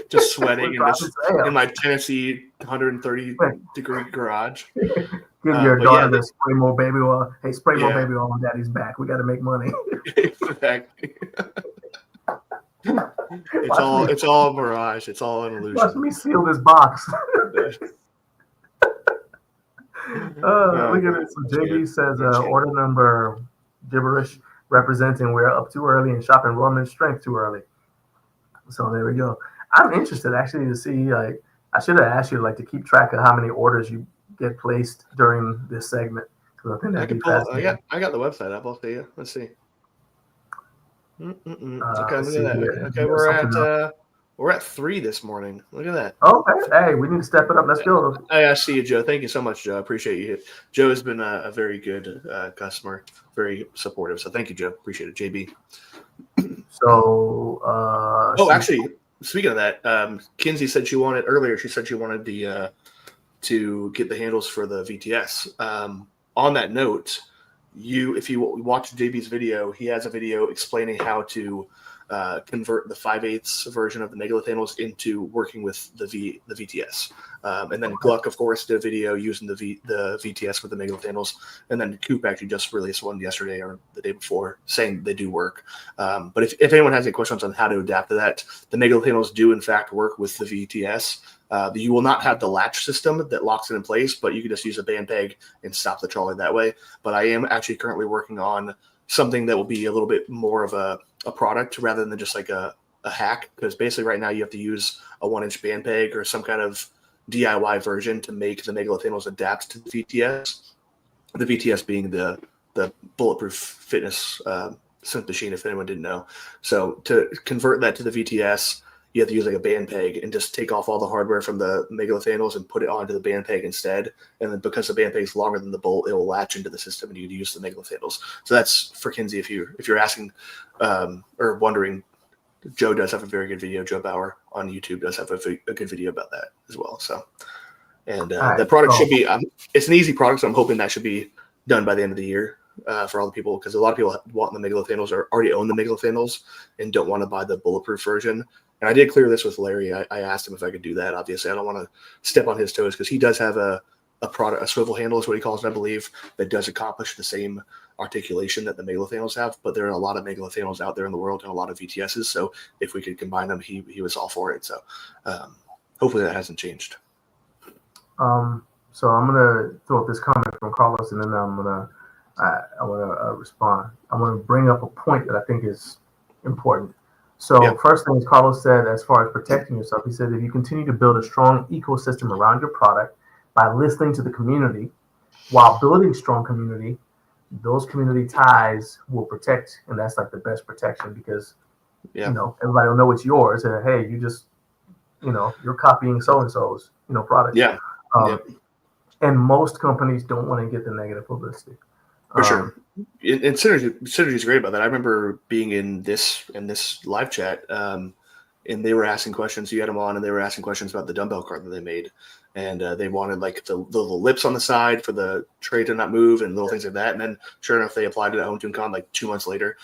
Just sweating in my Tennessee 130 degree garage. Give your But daughter yeah, the spray more baby oil. Hey, spray more Yeah. baby oil on daddy's back. We got to make money. Exactly. It's all a mirage. It's all an illusion. Watch me seal this box. Look at it. So JB says order number gibberish representing we're up too early and shopping Rorman Strength too early. So there we go. I'm interested actually to see, like, I should have asked you like to keep track of how many orders you get placed during this segment, because I think that'd be fascinating. I got the website up. I'll see you. Let's see. Okay, look let's at see that. here. Okay, we're at 3 this morning. Look at that. Okay, hey, we need to step it up. Let's go. I see you, Joe. Thank you so much, Joe. I appreciate you. Joe has been a very good customer, very supportive. So thank you, Joe. Appreciate it, JB. So, actually, speaking of that, Kinsey said she wanted earlier. She said she wanted the to get the handles for the VTS. On that note, if you watch JB's video, he has a video explaining how to convert the 5/8 version of the megalith handles into working with the VTS. And then Gluck, of course, did a video using the VTS with the megalith handles. And then Coop actually just released one yesterday or the day before saying they do work. But if anyone has any questions on how to adapt to that, the megalith handles do in fact work with the VTS. You will not have the latch system that locks it in place, but you can just use a band peg and stop the trolley that way. But I am actually currently working on something that will be a little bit more of a product rather than just like a hack, because basically right now you have to use a 1-inch band peg or some kind of DIY version to make the megalith handles adapt to the VTS. The VTS being the bulletproof fitness synth machine, if anyone didn't know. So to convert that to the VTS, you have to use like a band peg and just take off all the hardware from the megalith handles and put it onto the band peg instead. And then because the band peg is longer than the bolt, it will latch into the system and you can use the megalith handles. So that's for Kinsey. If you're asking or wondering, Joe does have a very good video. Joe Bauer on YouTube does have a good video about that as well. So, and the product should be, it's an easy product. So I'm hoping that should be done by the end of the year for all the people, because a lot of people want the megalith handles or already own the megalith handles and don't want to buy the bulletproof version. And I did clear this with Larry. I asked him if I could do that. Obviously, I don't want to step on his toes because he does have a product, a swivel handle is what he calls it, I believe, that does accomplish the same articulation that the megalith handles have. But there are a lot of megalith handles out there in the world and a lot of VTSs. So if we could combine them, he was all for it. So hopefully that hasn't changed. So I'm gonna throw up this comment from Carlos, and then I want to respond. I want to bring up a point that I think is important. So First thing is, Carlos said, as far as protecting yourself, he said, if you continue to build a strong ecosystem around your product by listening to the community while building strong community, those community ties will protect. And that's like the best protection, because, everybody will know it's yours. And hey, you just, you're copying so-and-so's, product. Yeah. And most companies don't want to get the negative publicity. For sure. And Synergy is great about that. I remember being in this live chat, and they were asking questions. You had them on, and they were asking questions about the dumbbell cart that they made, and they wanted like the little lips on the side for the tray to not move and little things like that. And then, sure enough, they applied it at HomeTuneCon like 2 months later.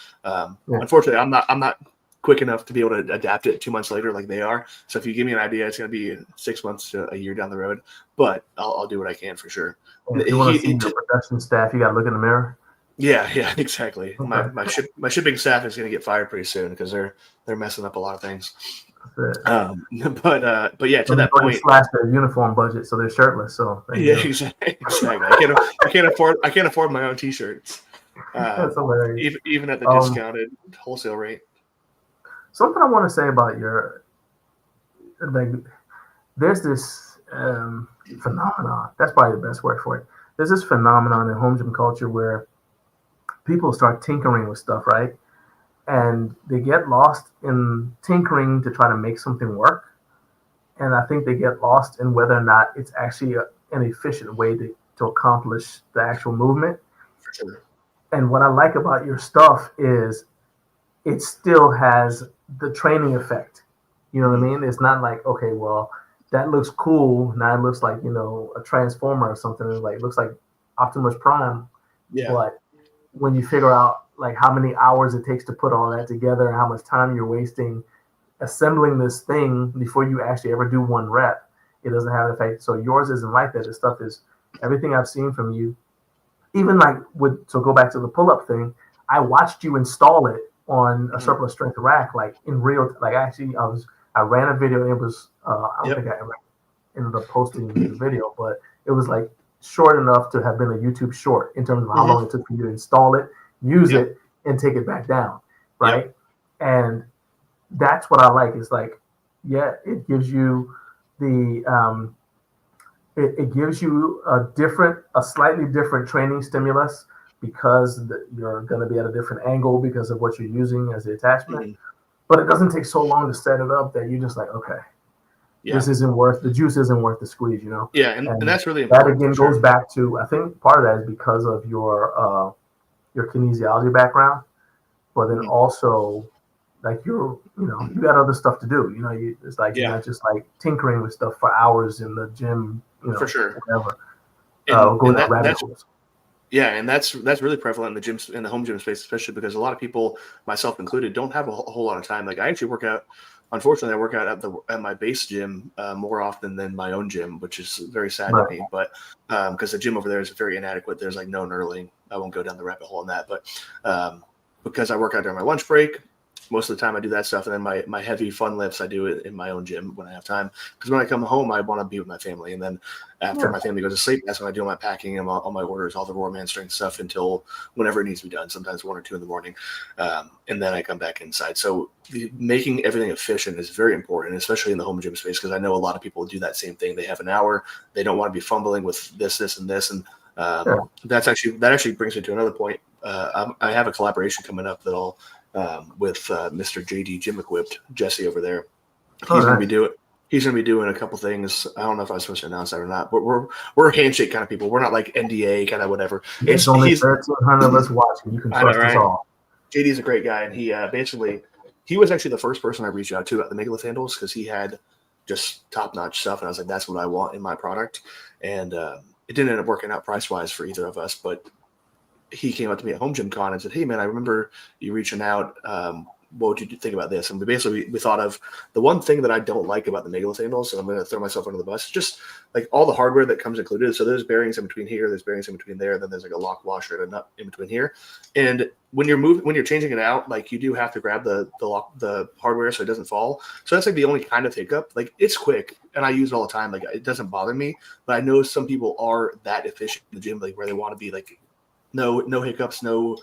Unfortunately, I'm not quick enough to be able to adapt it 2 months later like they are. So if you give me an idea, it's going to be 6 months to a year down the road. But I'll do what I can for sure. If you want to see your production staff, you got to look in the mirror. Yeah, exactly. Okay. My shipping staff is going to get fired pretty soon because they're messing up a lot of things. But yeah, to that point, slash their uniform budget, so they're shirtless. So exactly. I can't afford my own t-shirts. That's hilarious. Even at the discounted wholesale rate. Something I want to say about there's this phenomenon. That's probably the best word for it. There's this phenomenon in home gym culture where people start tinkering with stuff, right? And they get lost in tinkering to try to make something work. And I think they get lost in whether or not it's actually an efficient way to accomplish the actual movement. For sure. And what I like about your stuff is it still has the training effect. You know what I mean? It's not like, okay, well, that looks cool. Now it looks like, a transformer or something. It looks like Optimus Prime. Yeah. But when you figure out like how many hours it takes to put all that together and how much time you're wasting assembling this thing before you actually ever do one rep, it doesn't have an effect. So yours isn't like that. This stuff is everything I've seen from you, even like so go back to the pull-up thing, I watched you install it on a surplus strength rack, like in real, like actually I ran a video. It was, I don't think I ever ended up posting the video, but it was like short enough to have been a YouTube short in terms of how long it took for you to install it, use it, and take it back down. Right. And that's what I like. Is like, it gives you the, it gives you a slightly different training stimulus because you're going to be at a different angle because of what you're using as the attachment. But it doesn't take so long to set it up that you're just like, okay, this isn't worth, the juice isn't worth the squeeze, you know? Yeah, and that's really important. That again goes back to, I think part of that is because of your kinesiology background, but then also like you got other stuff to do. You know, it's like you're not just like tinkering with stuff for hours in the gym, you know, for sure, whatever. Going down rabbit holes. Yeah, and that's really prevalent in the gyms, in the home gym space, especially because a lot of people, myself included, don't have a whole lot of time. Like I actually work out. Unfortunately, I work out at my base gym more often than my own gym, which is very sad to me. But because the gym over there is very inadequate, there's like no knurling. I won't go down the rabbit hole on that. But because I work out during my lunch break, most of the time I do that stuff, and then my heavy fun lifts I do it in my own gym when I have time. Because when I come home, I want to be with my family, and then after my family goes to sleep, that's when I do my packing and all my orders, all the Rorman Strength stuff until whenever it needs to be done. Sometimes 1 or 2 in the morning, and then I come back inside. So making everything efficient is very important, especially in the home gym space, because I know a lot of people do that same thing. They have an hour, they don't want to be fumbling with this, and this, and that actually brings me to another point. I have a Collaboration coming up that I'll. With Mr. JD Gym Equipped, Jesse over there. He's going to be doing a couple things. I don't know if I was supposed to announce that or not, but we're handshake kind of people. We're not like NDA kind of whatever. It's only 1,300 of us watching. You can trust us all. JD's a great guy, and he was actually the first person I reached out to about the megalith handles because he had just top-notch stuff, and I was like, that's what I want in my product. And it didn't end up working out price-wise for either of us, but he came up to me at Home Gym Con and said, "Hey man, I remember you reaching out. What would you think about this?" And we thought of the one thing that I don't like about the megalith handles, and I'm going to throw myself under the bus, just like all the hardware that comes included. So there's bearings in between here, there's bearings in between there, then there's like a lock washer and a nut in between here. And when you're changing it out, like you do have to grab the hardware so it doesn't fall. So that's like the only kind of hiccup. Like it's quick, and I use it all the time. Like it doesn't bother me, but I know some people are that efficient in the gym, like where they want to be like. No hiccups, no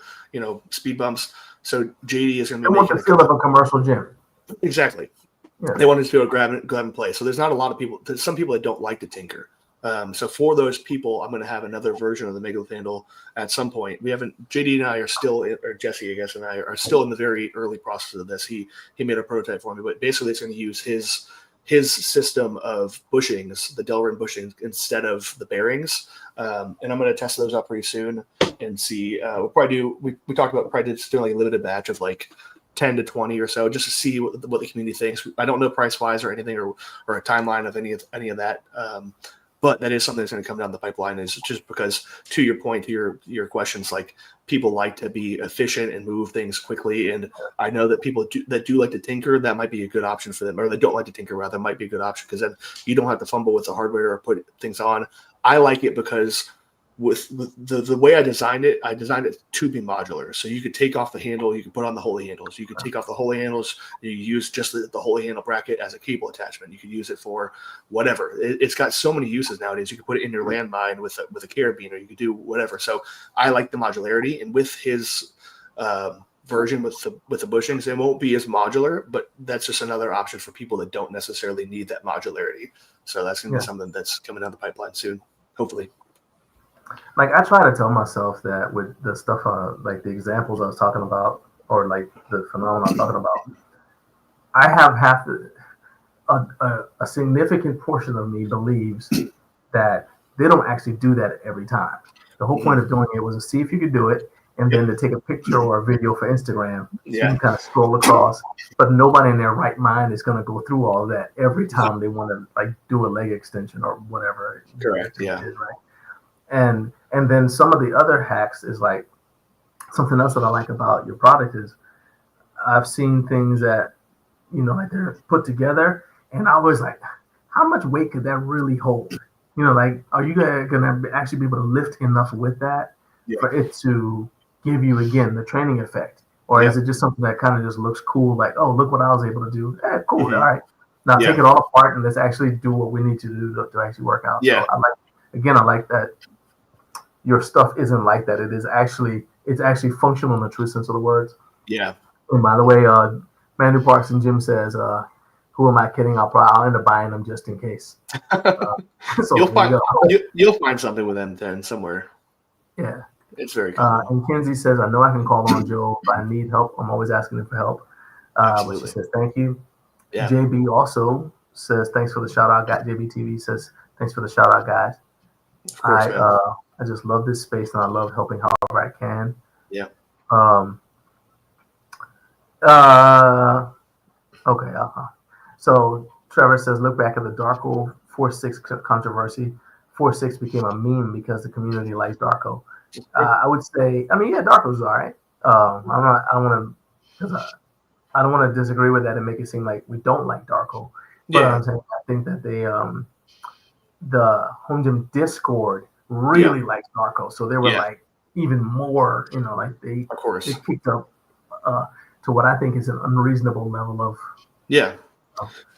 speed bumps. So JD is going to be. They want the feel of a commercial gym. Exactly. Yeah. They want to be able to grab and play. So there's not a lot of people. There's some people that don't like to tinker. So for those people, I'm going to have another version of the megalith handle at some point. We haven't. JD and I are still, or Jesse, I guess, and I are still in the very early process of this. He made a prototype for me, but basically it's going to use his system of bushings, the Delrin bushings, instead of the bearings. And I'm going to test those out pretty soon and see. We'll probably do. We talked about probably just doing like a limited batch of like 10 to 20 or so, just to see what the community thinks. I don't know price wise or anything or a timeline of any of that. But that is something that's going to come down the pipeline. Is just because, to your point, to your questions, like people like to be efficient and move things quickly, and I know that people that do like to tinker, that might be a good option for them, or they don't like to tinker, rather, might be a good option because then you don't have to fumble with the hardware or put things on. I like it because with the way I designed it to be modular. So you could take off the handle, you could put on the Holy handles. You could take off the Holy handles, you use just the Holy handle bracket as a cable attachment. You could use it for whatever. It's got so many uses nowadays. You could put it in your landmine with a carabiner. You could do whatever. So I like the modularity, and with his version with the bushings, it won't be as modular, but that's just another option for people that don't necessarily need that modularity. So that's going to be something that's coming down the pipeline soon, hopefully. Like I try to tell myself that with the stuff, like the examples I was talking about, or like the phenomenon I'm talking about, I have a significant portion of me believes that they don't actually do that every time. The whole point of doing it was to see if you could do it, and then to take a picture or a video for Instagram. So you can kind of scroll across, but nobody in their right mind is going to go through all of that every time they want to like do a leg extension or whatever. Correct. Yeah. Is, right. And then some of the other hacks is like something else that I like about your product is I've seen things that, like they're put together, and I was like, how much weight could that really hold? like, are you gonna actually be able to lift enough with that for it to give you again the training effect, or is it just something that kind of just looks cool? Like, oh, look what I was able to do. Cool. All right, now take it all apart and let's actually do what we need to do to actually work out. Yeah. So I like that your stuff isn't like that. It's actually functional in the true sense of the words. Yeah. And by the way, Mandy Parks and Jim says, who am I kidding? I'll end up buying them just in case. So you'll find something with them then somewhere. Yeah. It's very cool. And Kenzie says, I know I can call on Joe if I need help. I'm always asking him for help. But says thank you. Yeah. JB also says thanks for the shout out. Got JB TV says thanks for the shout out, guys. Of course, I just love this space and I love helping however I can. Yeah. Okay. So Trevor says, look back at the Darko 4-6 controversy. 4-6 became a meme because the community likes Darko. I would say, Darko's all right. I don't want to disagree with that and make it seem like we don't like Darko. But I'm saying I think that the Home Gym Discord really likes Darko, so they were like even more, they kicked up to what I think is an unreasonable level of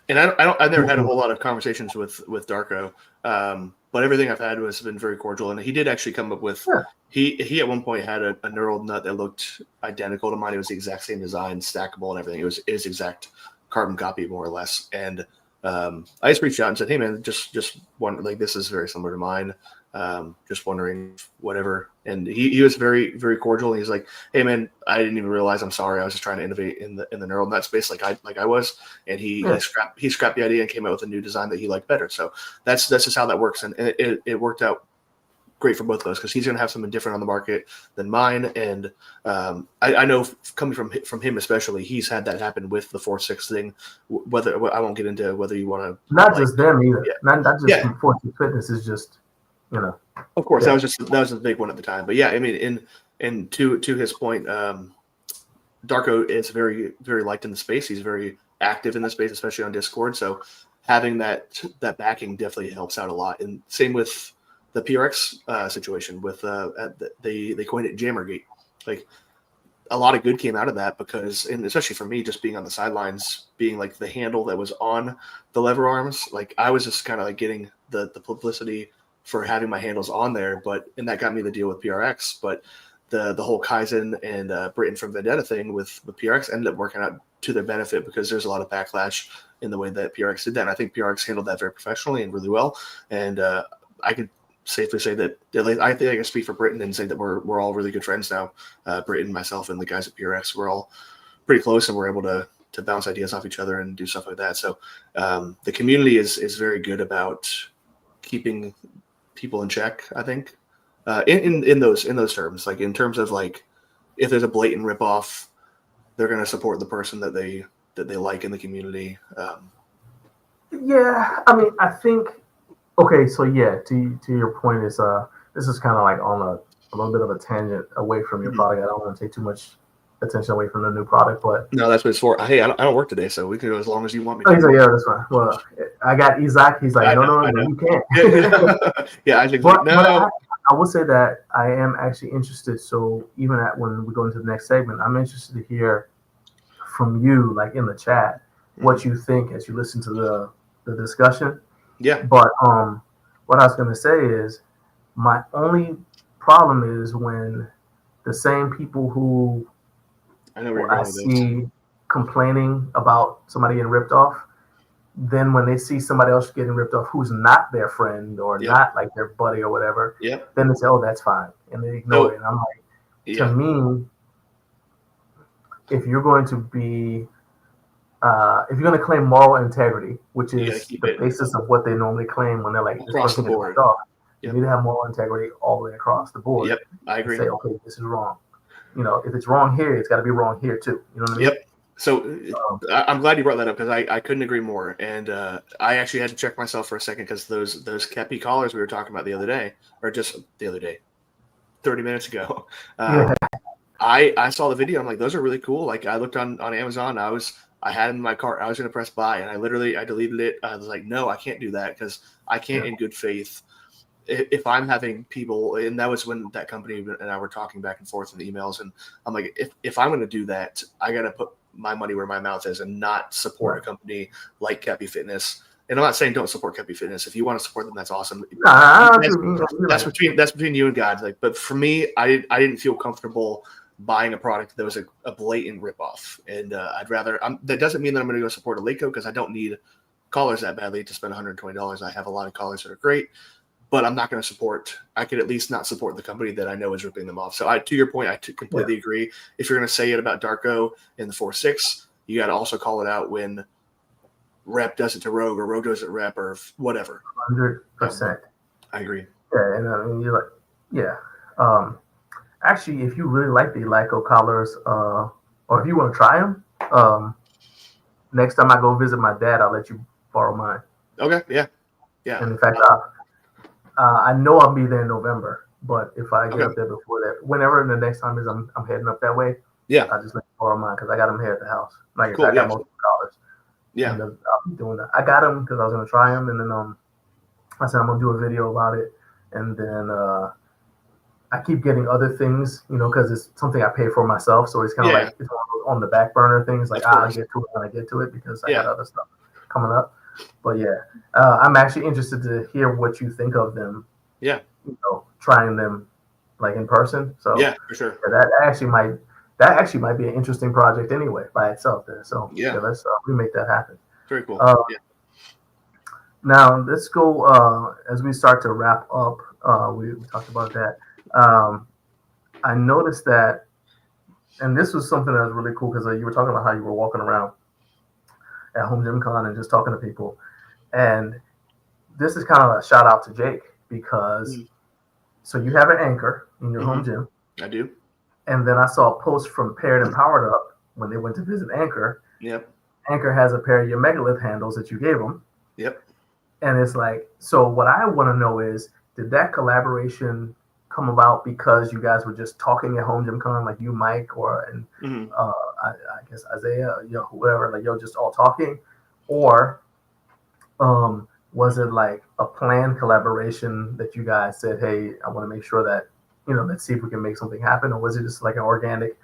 And I've never had a whole lot of conversations with Darko, but everything I've had has been very cordial. And he did actually come up with he at one point had a knurled nut that looked identical to mine. It was the exact same design, stackable and everything. It was his exact carbon copy, more or less. And I just reached out and said, hey man, just one, like, this is very similar to mine. Just wondering whatever. And he was very, very cordial. And he's like, hey man, I didn't even realize, I'm sorry. I was just trying to innovate in the neural net space like I was. And he scrapped the idea and came out with a new design that he liked better. So that's just how that works. And it worked out great for both of us because he's going to have something different on the market than mine. And I know coming from him especially, he's had that happen with the 4-6 thing. Whether I won't get into whether you want to not just them either. Not just from 4-6 Fitness is just. Of course, that was a big one at the time. But yeah, I mean, and to his point, Darko is very, very liked in the space. He's very active in the space, especially on Discord. So having that backing definitely helps out a lot. And same with the PRX situation with they coined it Jammergate. Like, a lot of good came out of that because, and especially for me, just being on the sidelines, being like the handle that was on the lever arms, like I was just kind of like getting the publicity for having my handles on there, and that got me the deal with PRX. But the whole Kaizen and Britain from Vendetta thing with PRX ended up working out to their benefit because there's a lot of backlash in the way that PRX did that. And I think PRX handled that very professionally and really well. And I could safely say that I think I can speak for Britain and say that we're all really good friends now. Britain, myself, and the guys at PRX, we're all pretty close, and we're able to bounce ideas off each other and do stuff like that. So the community is very good about keeping people in check, I think, in those terms, like in terms of like, if there's a blatant ripoff, they're going to support the person that they like in the community. I think, okay. So to your point is, this is kind of like on a little bit of a tangent away from your product. I don't want to take too much attention away from the new product, but no, that's what it's for. Hey, I don't work today, so we can go as long as you want me to. Like, yeah, that's fine. Well, I got Isaac. He's like, no, you can't. Yeah, I think no. But I will say that I am actually interested. So even when we go into the next segment, I'm interested to hear from you, like in the chat, what you think as you listen to the discussion. Yeah. But what I was going to say is, my only problem is when the same people who I see complaining about somebody getting ripped off, then when they see somebody else getting ripped off who's not their friend or not like their buddy or whatever, then they say, oh, that's fine. And they ignore it. And I'm like, to me, if you're going to be, if you're going to claim moral integrity, which is the basis of what they normally claim when they're like, across the board, you need to have moral integrity all the way across the board. Yep, I agree. Say, okay, this is wrong. If it's wrong here, it's got to be wrong here too. You know what I mean? Yep. So I'm glad you brought that up because I couldn't agree more. And I actually had to check myself for a second because those Kepi collars we were talking about the other day, or just the other day, 30 minutes ago, I saw the video. I'm like, those are really cool. Like, I looked on Amazon. I was I had it in my cart. I was going to press buy, and I deleted it. I was like, no, I can't do that because I can't in good faith. If I'm having people, and that was when that company and I were talking back and forth in the emails, and I'm like, if I'm going to do that, I got to put my money where my mouth is and not support a company like Cappy Fitness. And I'm not saying don't support Cappy Fitness. If you want to support them, that's awesome. That's between you and God. Like, but for me, I didn't feel comfortable buying a product that was a blatant ripoff, and I'd rather. That doesn't mean that I'm going to go support a Leico because I don't need collars that badly to spend $120. I have a lot of collars that are great. But I'm not going to support. I could at least not support the company that I know is ripping them off. So, to your point, I completely agree. If you're going to say it about Darko in the 4.6, you got to also call it out when Rep does it to Rogue or Rogue does it Rep or whatever. 100%. I agree. Yeah, and I mean, you're like, actually, if you really like the Leico collars, or if you want to try them, next time I go visit my dad, I'll let you borrow mine. Okay. Yeah. Yeah. And in fact, I know I'll be there in November, but if I get up there before that, whenever the next time is, I'm heading up that way. Yeah, I'll just let you borrow mine because I got them here at the house. Like cool, I got most of the collars. Yeah, and I'll be doing that. I got them because I was gonna try them, and then I said I'm gonna do a video about it, and then I keep getting other things, because it's something I pay for myself, so it's kind of like it's on the back burner things. Like I'll get to it when I get to it because I got other stuff coming up. But I'm actually interested to hear what you think of them. Yeah. Trying them like in person. So yeah, for sure. That actually might be an interesting project anyway by itself there. So let's we make that happen. Very cool. Now let's go as we start to wrap up. We talked about that. I noticed that, and this was something that was really cool because you were talking about how you were walking around at Home Gym Con and just talking to people. And this is kind of a shout out to Jake because so you have an anchor in your home gym. I do. And then I saw a post from Paired and Powered Up when they went to visit Anchor. Yep. Anchor has a pair of your megalith handles that you gave them. Yep. And it's like, so what I want to know is, did that collaboration come about because you guys were just talking at Home Gym Con, like you, Mike, I guess Isaiah, whoever, like you're just all talking, or was it like a planned collaboration that you guys said, hey, I want to make sure that, let's see if we can make something happen, or was it just like an organic,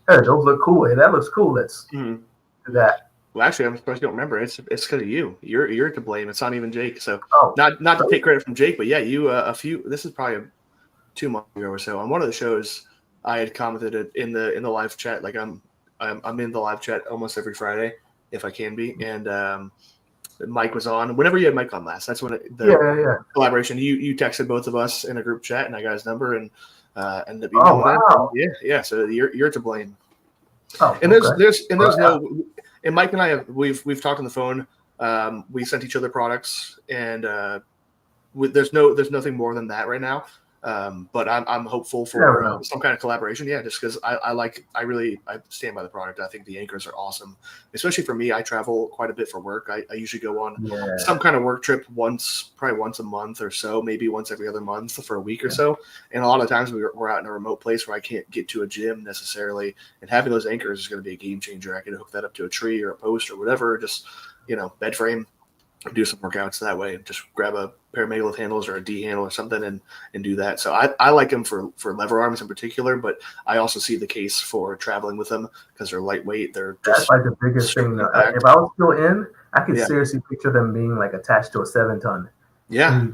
hey, those look cool, hey, that looks cool, let's do that? Well, actually, I'm surprised you don't remember. It's because of you. You're to blame. It's not even Jake. So not to take credit from Jake, but yeah, you this is probably 2 months ago or so on one of the shows. I had commented in the live chat, like I'm in the live chat almost every Friday if I can be, and Mike was on. Whenever you had Mike on last, that's when collaboration. You texted both of us in a group chat, and I got his number and ended up emailing him. Yeah. So you're to blame. Oh, and there's no. And Mike and I we've talked on the phone. We sent each other products, and there's nothing more than that right now. But I'm hopeful for some kind of collaboration. Yeah, just because I stand by the product. I think the anchors are awesome, especially for me. I travel quite a bit for work. I usually go on some kind of work trip probably once a month or so, maybe once every other month for a week or so. And a lot of times we're out in a remote place where I can't get to a gym necessarily. And having those anchors is going to be a game changer. I can hook that up to a tree or a post or whatever, just bed frame. Do some workouts that way and just grab a pair of megalith handles or a D handle or something and do that. So I like them for lever arms in particular, but I also see the case for traveling with them because they're lightweight. That's like the biggest thing. If I was still in, I could seriously picture them being like attached to a 7-ton. Yeah.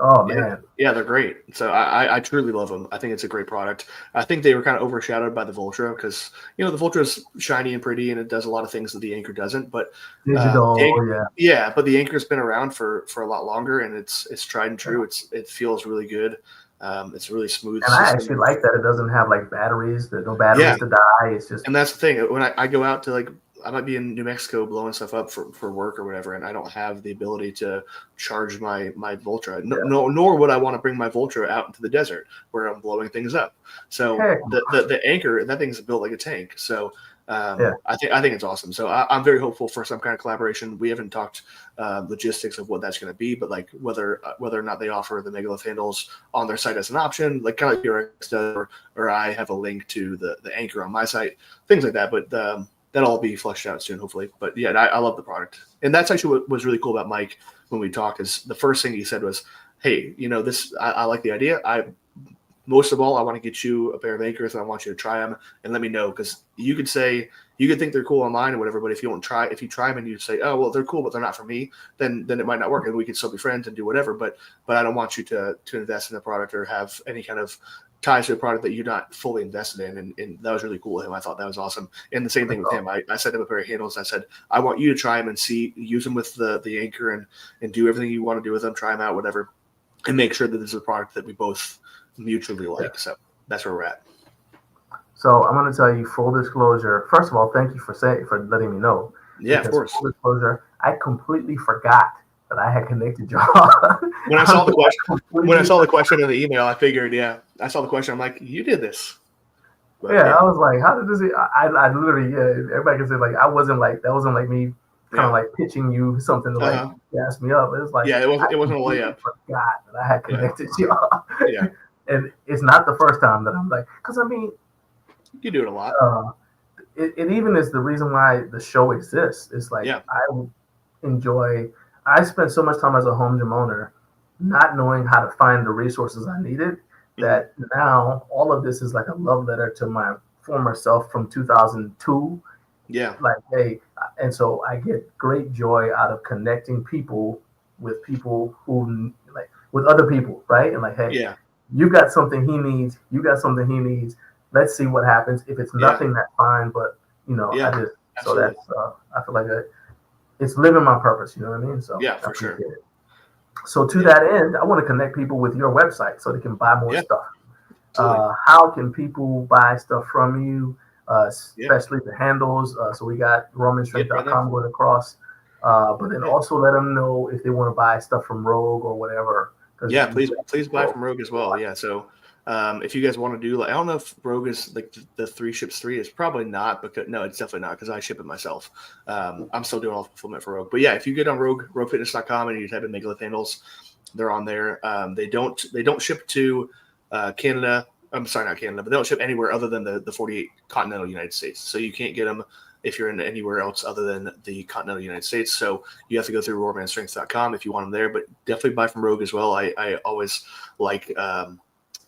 Oh man. Yeah, they're great. So I truly love them. I think it's a great product. I think they were kind of overshadowed by the Voltra because the Voltra is shiny and pretty and it does a lot of things that the Anchor doesn't. But digital, but the Anchor's been around for a lot longer and it's tried and true. It feels really good. It's really smooth. And I actually like that it doesn't have like batteries. There's no batteries to die. It's just. And that's the thing. When I go out to I might be in New Mexico blowing stuff up for work or whatever, and I don't have the ability to charge my Voltra. Nor would I want to bring my Voltra out into the desert where I'm blowing things up. So the Anchor, that thing's built like a tank. So I think it's awesome. So I'm very hopeful for some kind of collaboration. We haven't talked logistics of what that's going to be, but like whether or not they offer the megalith handles on their site as an option, like kind of like URX does, or I have a link to the Anchor on my site, things like that. But that'll all be fleshed out soon, hopefully. But yeah, I love the product. And that's actually what was really cool about Mike when we talked, is the first thing he said was, hey, this, I like the idea. Most of all, I want to get you a pair of anchors, and I want you to try them and let me know, because you could think they're cool online or whatever, but if you try them and you say, oh, well, they're cool, but they're not for me, then it might not work, and we can still be friends and do whatever. But I don't want you to invest in a product or have any kind of ties to a product that you're not fully invested in. And that was really cool with him. I thought that was awesome. And the same thing with him. I sent him a pair of handles. I said, I want you to try them and use them with the anchor and do everything you want to do with them, try them out, whatever, and make sure that this is a product that we both mutually like. Yeah. So that's where we're at. So I'm going to tell you, full disclosure. First of all, thank you for letting me know. Yeah, of course. Full disclosure, I completely forgot that I had connected y'all. When I saw the question in the email, I figured, I saw the question. I'm like, you did this. But, I was like, how did this? I literally, everybody can say like, that wasn't like me kind of like pitching you something to like gas me up. It was like, it wasn't a layup. Forgot that I had connected y'all. Yeah. And it's not the first time that I'm like, because I mean, you do it a lot. It even is the reason why the show exists. It's like I spent so much time as a home gym owner not knowing how to find the resources I needed, that now all of this is like a love letter to my former self from 2002. Yeah. Like, hey, and so I get great joy out of connecting people with people who like with other people, right? And like, hey, you got something he needs. You got something he needs. Let's see what happens. If it's nothing, that's fine. But absolutely. So that's I feel like it's living my purpose. You know what I mean? So for sure. So to that end, I want to connect people with your website so they can buy more stuff. Absolutely. How can people buy stuff from you, especially the handles? So we got RormanStrength.com going across, but then also let them know if they want to buy stuff from Rogue or whatever. Yeah, please buy from Rogue as well. Yeah, so if you guys want to do, I don't know if Rogue is like the 3 ships 3. It's probably not, because no, it's definitely not, because I ship it myself. I'm still doing all the fulfillment for Rogue. But yeah, if you get on roguefitness.com and you type in megalith handles, they're on there. They don't ship to Canada. I'm sorry, not Canada, but they don't ship anywhere other than the 48 continental United States. So you can't get them if you're in anywhere else other than the continental United States. So you have to go through romanstrength.com if you want them there, but definitely buy from Rogue as well. I always like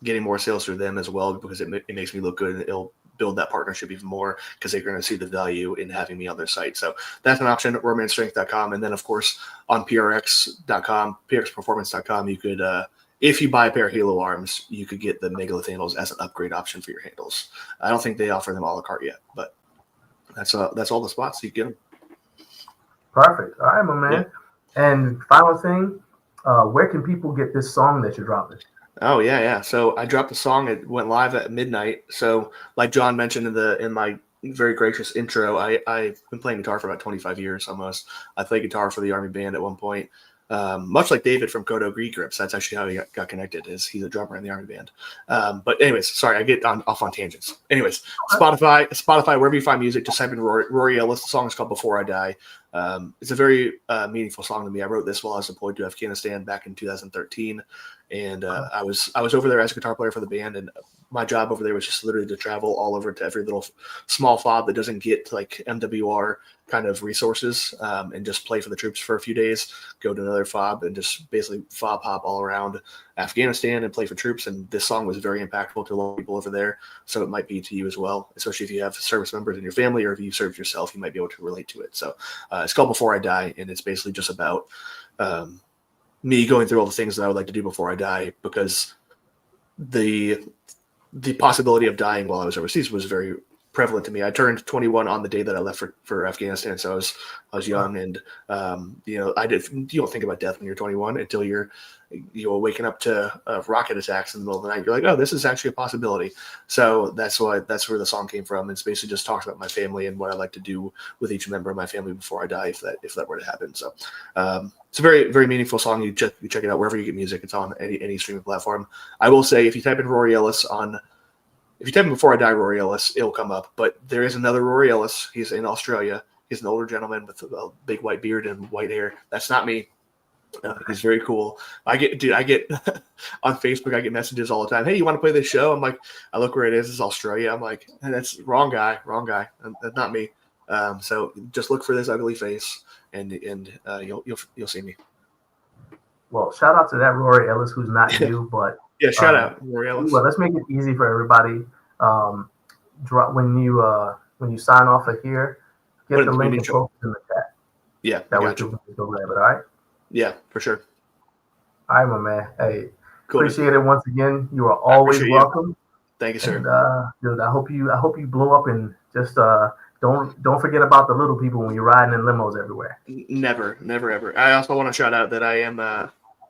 getting more sales through them as well, because it makes me look good, and it'll build that partnership even more, because they're going to see the value in having me on their site. So that's an option, romanstrength.com. And then, of course, on prx.com, prxperformance.com, you could, if you buy a pair of Halo arms, you could get the megalith handles as an upgrade option for your handles. I don't think they offer them a la carte yet, but that's all the spots you get them. Perfect. All right, my man. Yeah. And final thing, where can people get this song that you're dropping? Oh yeah. So I dropped the song. It went live at midnight. So like John mentioned in my very gracious intro, I've been playing guitar for about 25 years almost. I played guitar for the Army band at one point. Much like David from Kodo Greek Grips, that's actually how he got connected. Is he's a drummer in the Army band. But anyways, sorry, I get off on tangents. Anyways, Spotify, wherever you find music, just type in Rory Ellis. The song is called "Before I Die." It's a very meaningful song to me. I wrote this while I was deployed to Afghanistan back in 2013, and I was over there as a guitar player for the band, and my job over there was just literally to travel all over to every little small fob that doesn't get like MWR kind of resources, and just play for the troops for a few days, go to another fob, and just basically fob hop all around Afghanistan and play for troops. And this song was very impactful to a lot of people over there, so it might be to you as well, especially if you have service members in your family, or if you served yourself, you might be able to relate to it. So it's called "Before I Die," and it's basically just about me going through all the things that I would like to do before I die, because the possibility of dying while I was overseas was very prevalent to me. I turned 21 on the day that I left for Afghanistan, so I was young, and you don't think about death when you're 21 until you're waking up to rocket attacks in the middle of the night. You're like, oh, this is actually a possibility. So that's where the song came from. It's basically just talks about my family and what I like to do with each member of my family before I die, if that were to happen. So it's a very, very meaningful song. You check it out wherever you get music. It's on any streaming platform. I will say, if you type in Rory Ellis if you type in "Before I Die" Rory Ellis, it'll come up. But there is another Rory Ellis. He's in Australia. He's an older gentleman with a big white beard and white hair. That's not me. He's very cool. I get on Facebook, I get messages all the time. Hey, you want to play this show? I'm like, I look where it is. It's Australia. I'm like, hey, that's wrong guy. That's not me. So just look for this ugly face, and you'll see me. Well, shout out to that Rory Ellis, who's not you, but Yeah, shout out Rory Ellis. well, let's make it easy for everybody. Drop when you sign off of here, get Put the it link in and the post it in the chat. Yeah, That way got you. people can go grab it. All right. Yeah, for sure. All right, my man. Hey, Cool. appreciate it once again. You are I always appreciate you. welcome. Thank you, sir. And dude, I hope you blow up and just don't forget about the little people when you're riding in limos everywhere. Never, ever. I also want to shout out that I am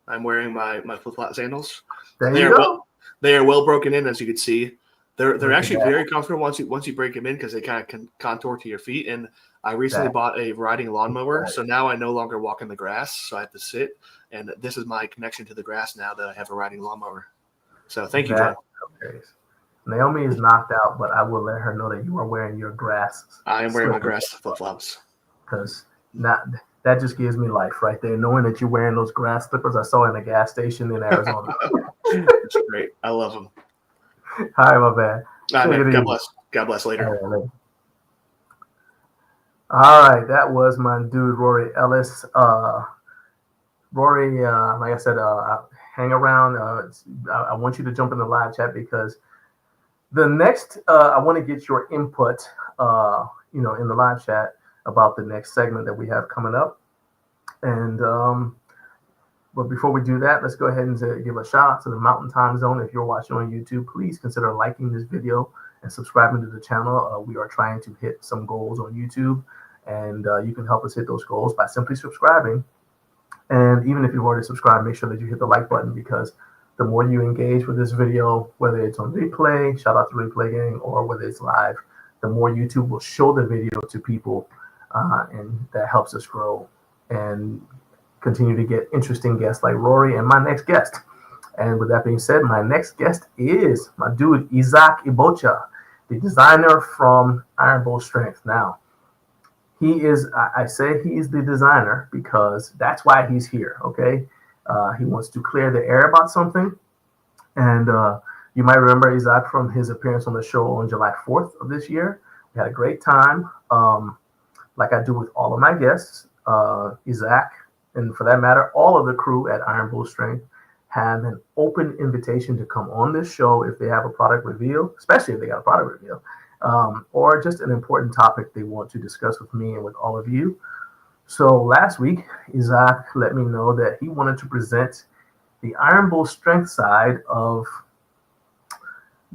I'm wearing my flip-flop sandals. There you go. They are well broken in, as you can see. They're Look actually at that. very comfortable once you break them in, because they kind of contour to your feet. And I recently bought a riding lawnmower, so now I no longer walk in the grass, so I have to sit. And this is my connection to the grass now that I have a riding lawnmower. So thank you, John. Hilarious. Naomi is knocked out, but I will let her know that you are wearing your grass. I am wearing my grass flip-flops. Because that just gives me life right there, knowing that you're wearing those grass slippers I saw in a gas station in Arizona. It's great. I love them. All right, my bad. All right, man. Take it God easy. bless. God bless later. All right, later. All right, that was my dude Rory Ellis. Rory, like I said, hang around. I want you to jump in the live chat, because the next I want to get your input, in the live chat about the next segment that we have coming up. And but before we do that, let's go ahead and give a shout out to the Mountain Time Zone. If you're watching on YouTube, please consider liking this video and subscribing to the channel. We are trying to hit some goals on YouTube, and you can help us hit those goals by simply subscribing. And even if you've already subscribed, make sure that you hit the like button, because the more you engage with this video, whether it's on replay, shout out to Replay Gang, or whether it's live, the more YouTube will show the video to people, and that helps us grow and continue to get interesting guests like Rory and my next guest. And with that being said, my next guest is my dude, Isaac Tibocha, the designer from Iron Bull Strength. Now, he is, I say he is the designer because that's why he's here, okay? He wants to clear the air about something. And you might remember Isaac from his appearance on the show on July 4th of this year. We had a great time. Like I do with all of my guests, Isaac, and for that matter, all of the crew at Iron Bull Strength have an open invitation to come on this show if they have a product reveal, especially if they got a product reveal, or just an important topic they want to discuss with me and with all of you. So last week, Isaac let me know that he wanted to present the Iron Bull Strength side of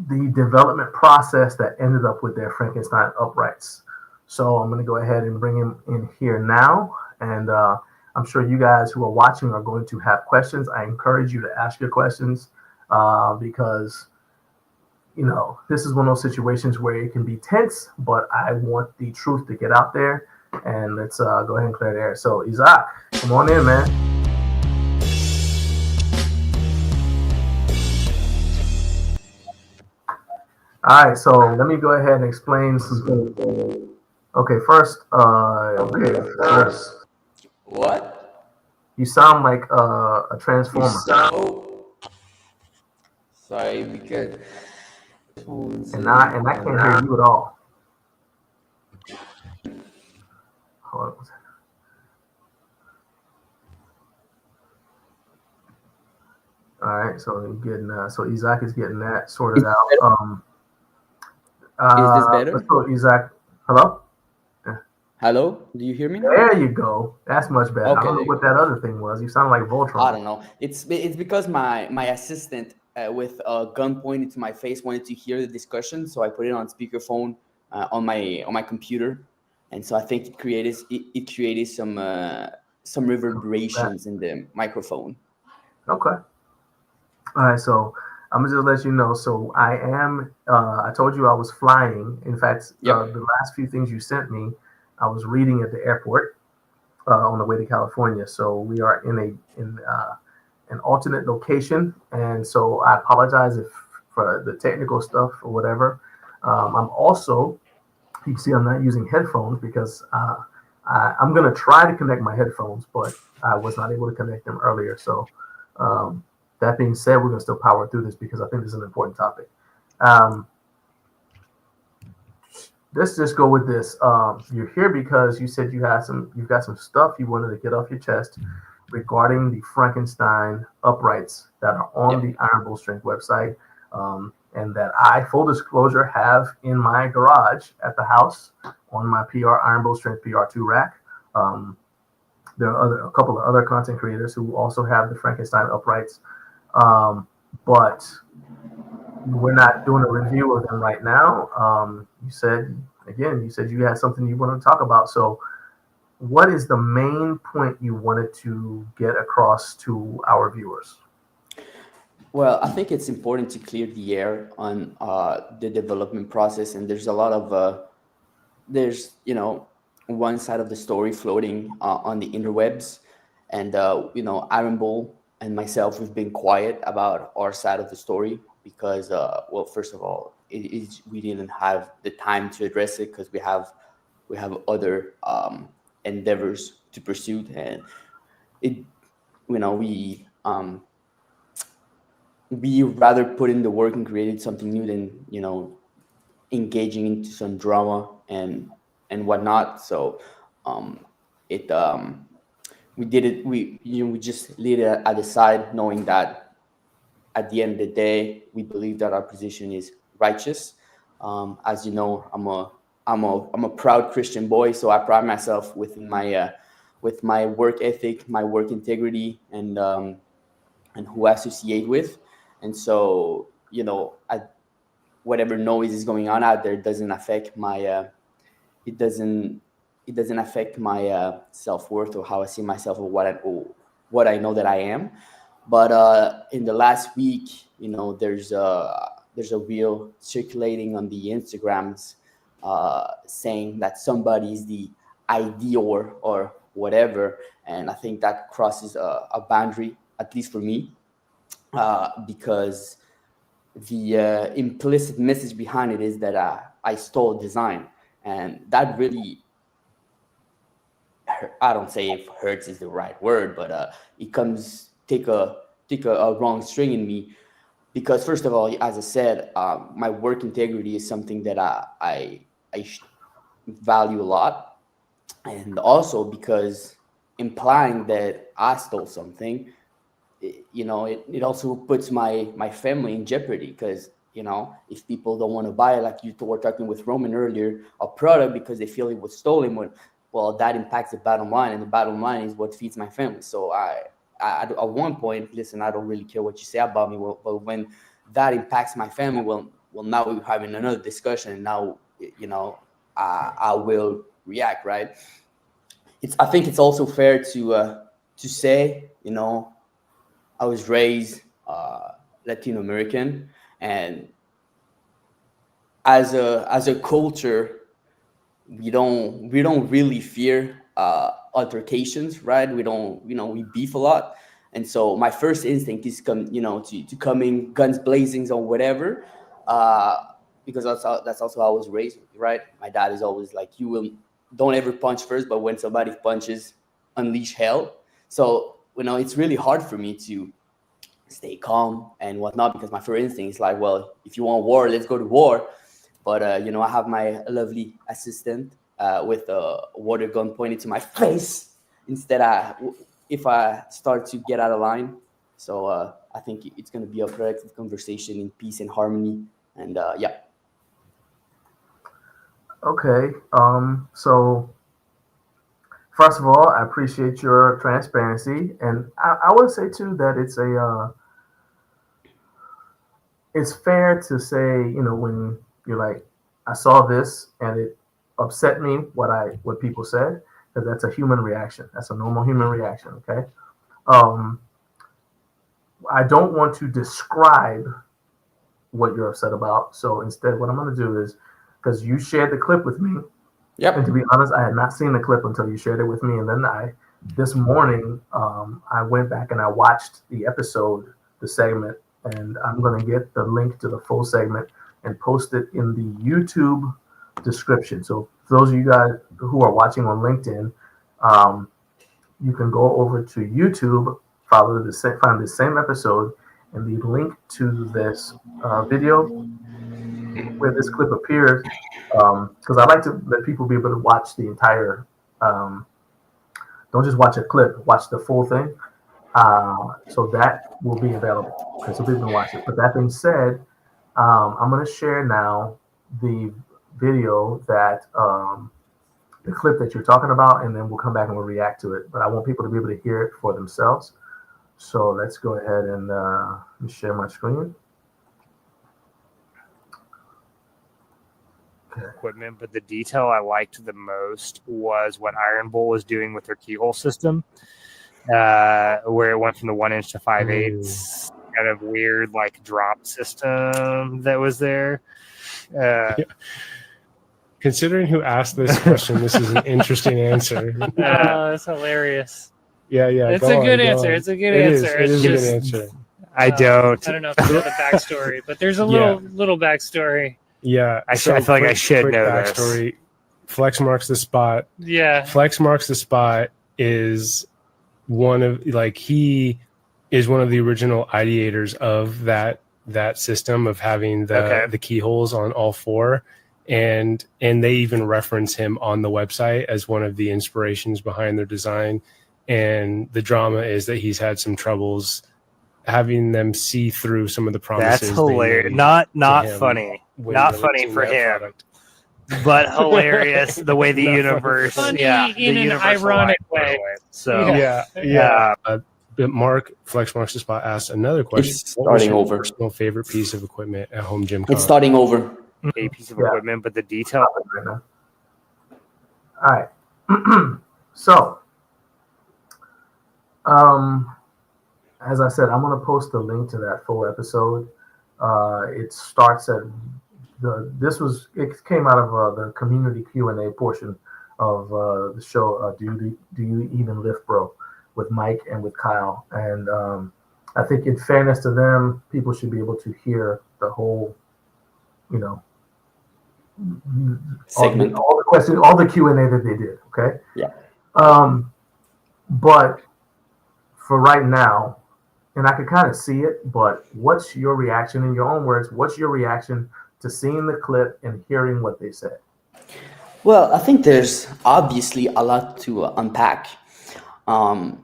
the development process that ended up with their Frankenstein Uprights. So I'm going to go ahead and bring him in here now. And I'm sure you guys who are watching are going to have questions. I encourage you to ask your questions because, this is one of those situations where it can be tense, but I want the truth to get out there. And let's go ahead and clear the air. So, Isaac, come on in, man. All right, so let me go ahead and explain some things. Okay, first, What? You sound like a transformer. Sorry, because And I can't hear you at all. Hold on one second. All right, so Isaac is getting that sorted out. Is this better? So Isaac, hello? Hello? Do you hear me now? There you go. That's much better. Okay, I don't know what that other thing was. You sound like Voltron. I don't know. It's because my assistant with a gun pointed to my face wanted to hear the discussion, so I put it on speakerphone on my computer, and so I think it created some reverberations in the microphone. Okay. All right, so I'm gonna just let you know. So I am. I told you I was flying. In fact, Yep. the last few things you sent me, I was reading at the airport on the way to California. So we are in an alternate location, and so I apologize for the technical stuff or whatever. I'm also, you can see I'm not using headphones because I'm gonna try to connect my headphones, but I was not able to connect them earlier. So that being said, we're gonna still power through this because I think this is an important topic. let's just go with this. You're here because you said you've got some stuff you wanted to get off your chest regarding the Frankenstein uprights that are on the Iron Bull Strength website, and that I, full disclosure, have in my garage at the house on my Iron Bull Strength PR2 rack. There are a couple of other content creators who also have the Frankenstein uprights, but we're not doing a review of them right now. You said you had something you want to talk about. So what is the main point you wanted to get across to our viewers? Well, I think it's important to clear the air on the development process, and there's a lot of there's one side of the story floating on the interwebs, and Iron Bull and myself, we've been quiet about our side of the story because, well, first of all, we didn't have the time to address it because we have other endeavors to pursue, and we rather put in the work and created something new than engaging into some drama and whatnot. So we did it. We just laid it at the side, knowing that at the end of the day, we believe that our position is righteous. As you know, I'm a proud Christian boy, so I pride myself with my work ethic, my work integrity, and who I associate with. And so, whatever noise is going on out there doesn't affect my it doesn't affect my self-worth or how I see myself or what I know that I am. But in the last week, there's a reel circulating on the Instagrams saying that somebody's the ideal or whatever, and I think that crosses a boundary, at least for me, because the implicit message behind it is that I stole design, and that really, I don't say if hurts is the right word, but it comes take a wrong string in me, because first of all, as I said, my work integrity is something that I value a lot, and also because implying that I stole something, it also puts my family in jeopardy, because if people don't want to buy it, like you were talking with Roman earlier, a product because they feel it was stolen, well, that impacts the bottom line, and the bottom line is what feeds my family. So I at one point, listen, I don't really care what you say about me, but when that impacts my family, well, now we're having another discussion, and now I will react, right? I think it's also fair to say, I was raised Latino American, and as a culture, we don't really fear altercations, right? We don't, we beef a lot, and so my first instinct is to come in guns blazing or whatever, because that's also how I was raised, right? My dad is always like, don't ever punch first, but when somebody punches, unleash hell. So it's really hard for me to stay calm and whatnot, because my first instinct is like, well, if you want war, let's go to war. But I have my lovely assistant with a water gun pointed to my face instead if I start to get out of line. So I think it's going to be a productive conversation in peace and harmony. And yeah. Okay. So first of all, I appreciate your transparency, and I would say too that it's fair to say, when you're like, I saw this and it upset me what people said, because that's a human reaction. That's a normal human reaction. Okay. I don't want to describe what you're upset about. So instead, what I'm going to do is, because you shared the clip with me. Yep. And to be honest, I had not seen the clip until you shared it with me. And then this morning, I went back and I watched the episode, the segment, and I'm going to get the link to the full segment and post it in the YouTube description. So for those of you guys who are watching on LinkedIn, you can go over to YouTube, find the same episode, and the link to this video where this clip appears, because I like to let people be able to watch the entire. Don't just watch a clip; watch the full thing. So that will be available. Okay, so people can watch it. But that being said, I'm going to share now the video that the clip that you're talking about, and then we'll come back and we'll react to it. But I want people to be able to hear it for themselves. So let's go ahead and let me share my screen. Equipment, but the detail I liked the most was what Iron Bull was doing with their keyhole system, where it went from the 1 inch to 5/8, kind of weird like drop system that was there. Considering who asked this question, this is an interesting answer. That's hilarious. Yeah. It's a good answer. It's a good answer. It is a good answer. I don't know if you know the backstory, but there's a little backstory. Yeah, I feel like I should know backstory. Flex Marks the Spot. Yeah, Flex Marks the Spot is one of he is one of the original ideators of that system of having the keyholes on all four, and they even reference him on the website as one of the inspirations behind their design. And the drama is that he's had some troubles having them see through some of the promises. That's hilarious. Not funny. Not funny for him. Product. But hilarious the way the universe, funny in an ironic way. So But Mark, Flex Marks the Spot, asked another question. It's starting over. Personal favorite piece of equipment at home gym? It's starting over. A piece of equipment, but the detail. All right. So, as I said, I'm going to post the link to that full episode. It starts at it came out of the community Q&A portion of the show. Do you even lift, bro? With Mike and with Kyle, and I think in fairness to them, people should be able to hear the whole, segment, all the questions, all the Q&A that they did. Okay. Yeah. But for right now, and I could kind of see it, but what's your reaction, in your own words? What's your reaction to seeing the clip and hearing what they said? Well, I think there's obviously a lot to unpack. And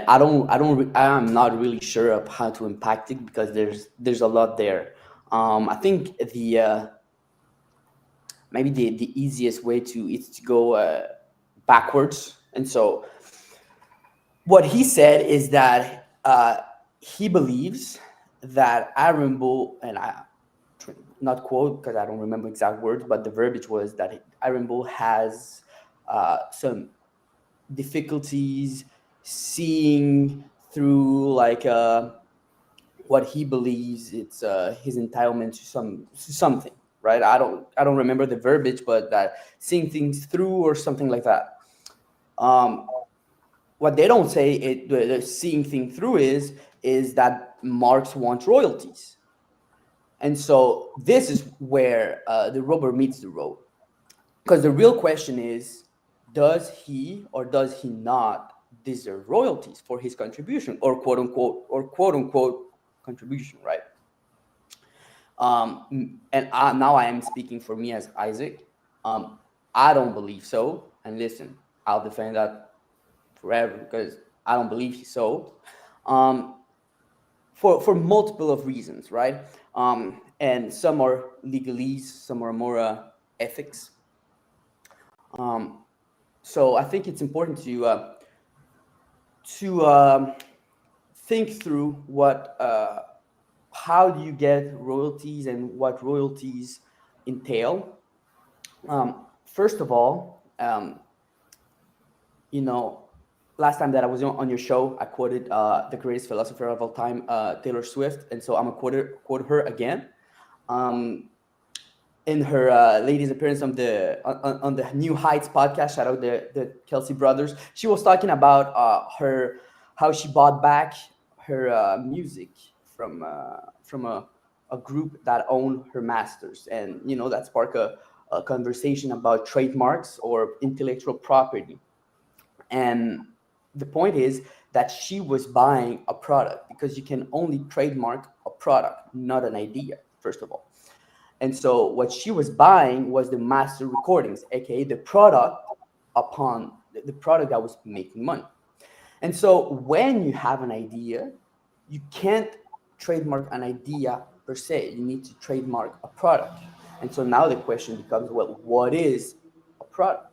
I'm not really sure of how to impact it because there's a lot there. I think maybe the easiest way is to go backwards. And so what he said is that he believes that Iron Bull, and I not quote because I don't remember exact words, but the verbiage was that Iron Bull has some difficulties seeing through what he believes it's his entitlement to something, right? I don't remember the verbiage, but that seeing things through or something like that. What they don't say the seeing things through is that Marx wants royalties. And so this is where the rubber meets the road. Because the real question is, does he or does he not deserve royalties for his contribution or quote unquote contribution, right? And now I am speaking for me as Isaac. I don't believe so. And listen, I'll defend that forever because I don't believe so. For multiple of reasons, right? And some are legalese, some are more ethics. So I think it's important to think through how do you get royalties and what royalties entail. First of all, last time that I was on your show, I quoted the greatest philosopher of all time, Taylor Swift, and so I'm gonna quote her again. In her latest appearance on the New Heights podcast, shout out the Kelsey brothers, she was talking about how she bought back her music from a group that owned her masters, and that sparked a conversation about trademarks or intellectual property. And the point is that she was buying a product because you can only trademark a product, not an idea, first of all. And so what she was buying was the master recordings, aka the product the product that was making money. And so when you have an idea, you can't trademark an idea per se. You need to trademark a product. And so now the question becomes, well, what is a product?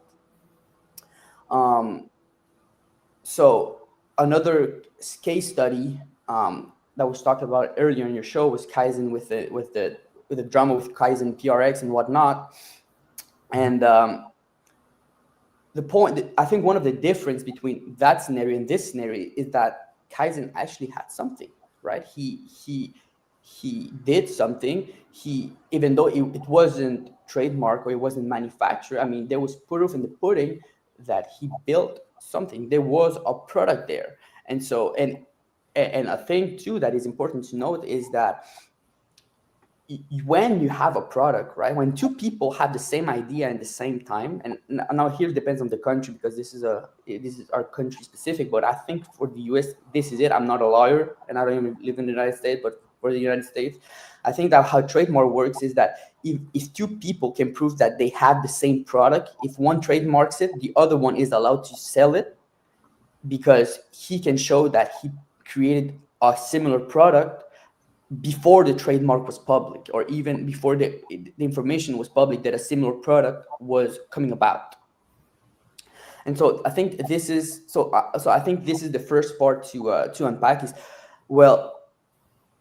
So another case study that was talked about earlier in your show was Kaizen with the drama with Kaizen PRX and whatnot. And the point, I think one of the difference between that scenario and this scenario is that Kaizen actually had something, right? He did something. Even though it wasn't trademark or it wasn't manufactured, I mean, there was proof in the pudding that he built something. There was a product there. And so, and a thing too that is important to note is that when you have a product, right, when two people have the same idea at the same time, and now here it depends on the country, because this is our country specific, but I think for the US, this is it. I'm not a lawyer and I don't even live in the United States, but for the United States, I think that how trademark works is that if two people can prove that they have the same product, if one trademarks it, the other one is allowed to sell it because he can show that he created a similar product before the trademark was public, or even before the information was public that a similar product was coming about. And so I think this is I think this is the first part to unpack is, well,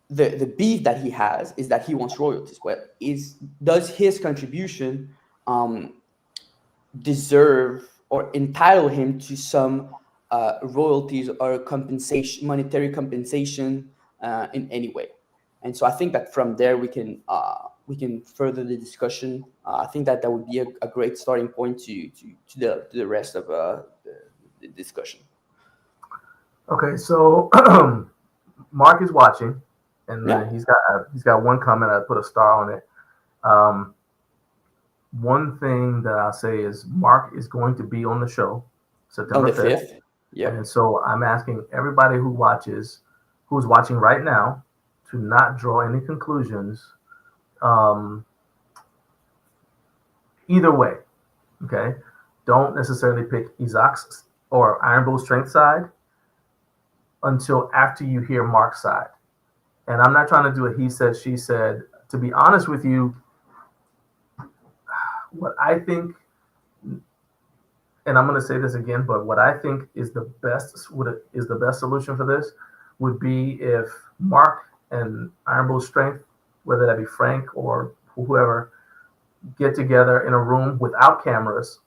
the beef that he has is that he wants royalties. Well, does his contribution deserve or entitle him to some royalties or compensation, monetary compensation in any way? And so I think that from there we can further the discussion. I think that would be a great starting point to the rest of the discussion. Okay, so Mark is watching, and he's got one comment. I put a star on it. One thing that I'll say is Mark is going to be on the show September 5th. Yeah. And so I'm asking everybody who's watching right now to not draw any conclusions either way. Okay. Don't necessarily pick Isaac's or Iron Bull Strength side until after you hear Mark's side. And I'm not trying to do a he said, she said. To be honest with you, what I think, and I'm going to say this again, but what I think is the best solution for this would be if Mark and Iron Bull Strength, whether that be Frank or whoever, get together in a room without cameras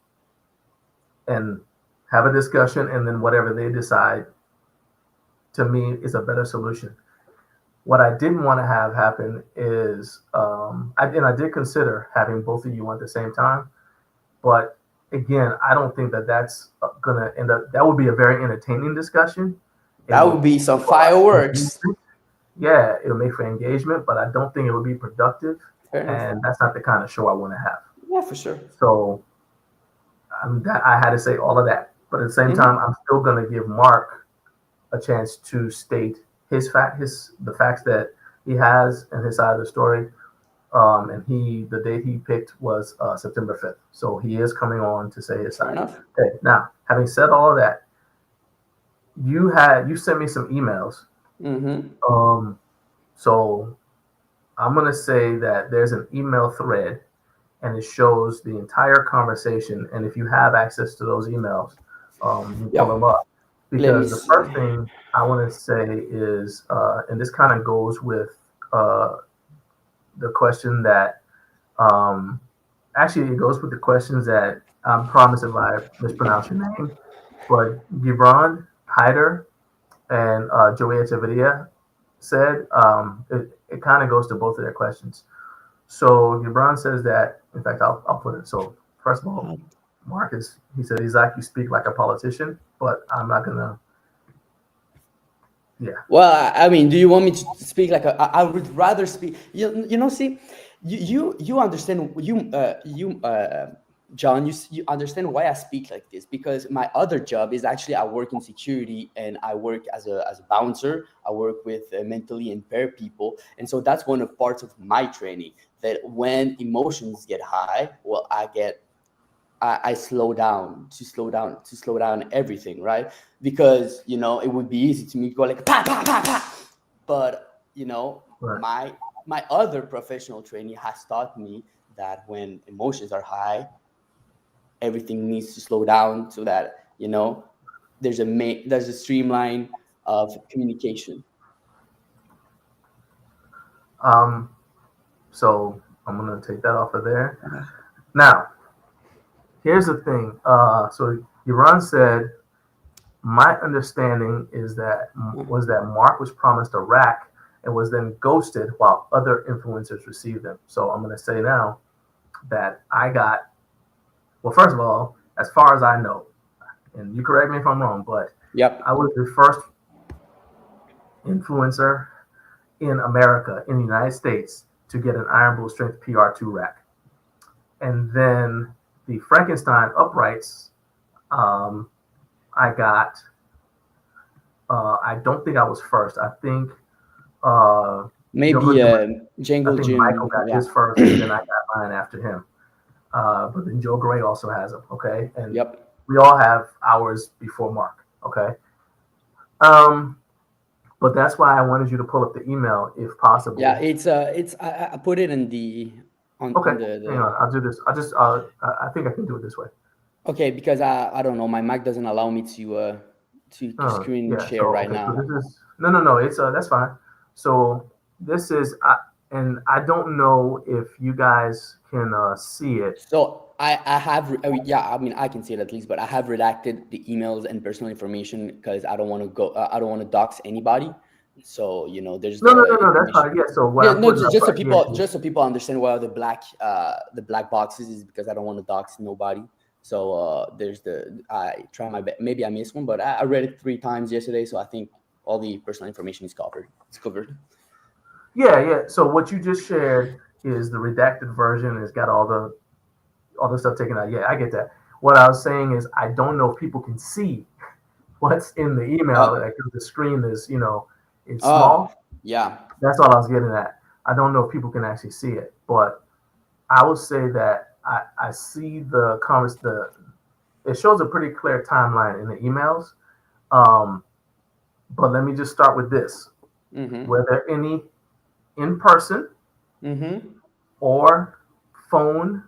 and have a discussion, and then whatever they decide, to me, is a better solution. What I didn't want to have happen is, I did consider having both of you at the same time, but again, I don't think that that's going to end up, that would be a very entertaining discussion. That would be some fireworks. Yeah, it'll make for engagement, but I don't think it would be productive. And that's not the kind of show I want to have. Yeah, for sure. So I had to say all of that. But at the same time, I'm still going to give Mark a chance to state the facts that he has and his side of the story. And the date he picked was September 5th. So he is coming on to say his side. Okay, now, having said all of that, you sent me some emails. So I'm going to say that there's an email thread and it shows the entire conversation. And if you have access to those emails, you pull them up. Because the first thing I want to say is, and this kind of goes with the question that, actually it goes with the questions that I promise if I mispronounce your name, but Gibran Hyder and Joey Echeverria said, it kind of goes to both of their questions. So Gibran says that, in fact, I'll put it. So first of all, Marcus, he said, Isaac, you speak like a politician, but I'm not going to. Yeah. Well, I mean, do you want me to speak like I would rather speak, see, you understand, John, you understand why I speak like this, because my other job is actually I work in security and I work as a bouncer. I work with mentally impaired people. And so that's one of parts of my training, that when emotions get high, well, I slow down to slow down everything, right? Because, you know, it would be easy to me to go like, pa, pa, pa, pa. But, you know, Right. my other professional training has taught me that when emotions are high, everything needs to slow down so that, you know, there's a streamline of communication. So I'm gonna take that off of there. Now, here's the thing. So Yaron said, my understanding is that Mark was promised a rack and was then ghosted while other influencers received them. So I'm gonna say now that I got, well, first of all, as far as I know, and you correct me if I'm wrong, but I was the first influencer in America, in the United States, to get an Iron Bull Strength PR2 rack. And then the Frankenstein Uprights, I got, I don't think I was first. I think maybe Django Jim. Michael got his first, and then I got mine after him. But then Joe Gray also has them, okay? And we all have ours before Mark, okay? But that's why I wanted you to pull up the email if possible. Yeah, it's I put it in the okay. Hang on, I'll do this. I think I can do it this way. Okay, because I don't know, my Mac doesn't allow me to screen share right now. So this is no. It's that's fine. So this is and I don't know if you guys can see it. So I have I mean I can see it at least, but I have redacted the emails and personal information because I don't want to I don't want to dox anybody. So you know, there's no, that's fine. Yeah. So just so people understand why the black boxes is because I don't want to dox nobody. So there's I try my best. Maybe I missed one, but I read it 3 times yesterday, so I think all the personal information is covered. It's covered. Yeah. So what you just shared is the redacted version. It's got all the stuff taken out. Yeah, I get that. What I was saying is I don't know if people can see what's in the email. Like the screen is, you know, it's small. Yeah. That's all I was getting at. I don't know if people can actually see it, but I would say that I see it shows a pretty clear timeline in the emails. But let me just start with this. Mm-hmm. Were there any in-person or phone,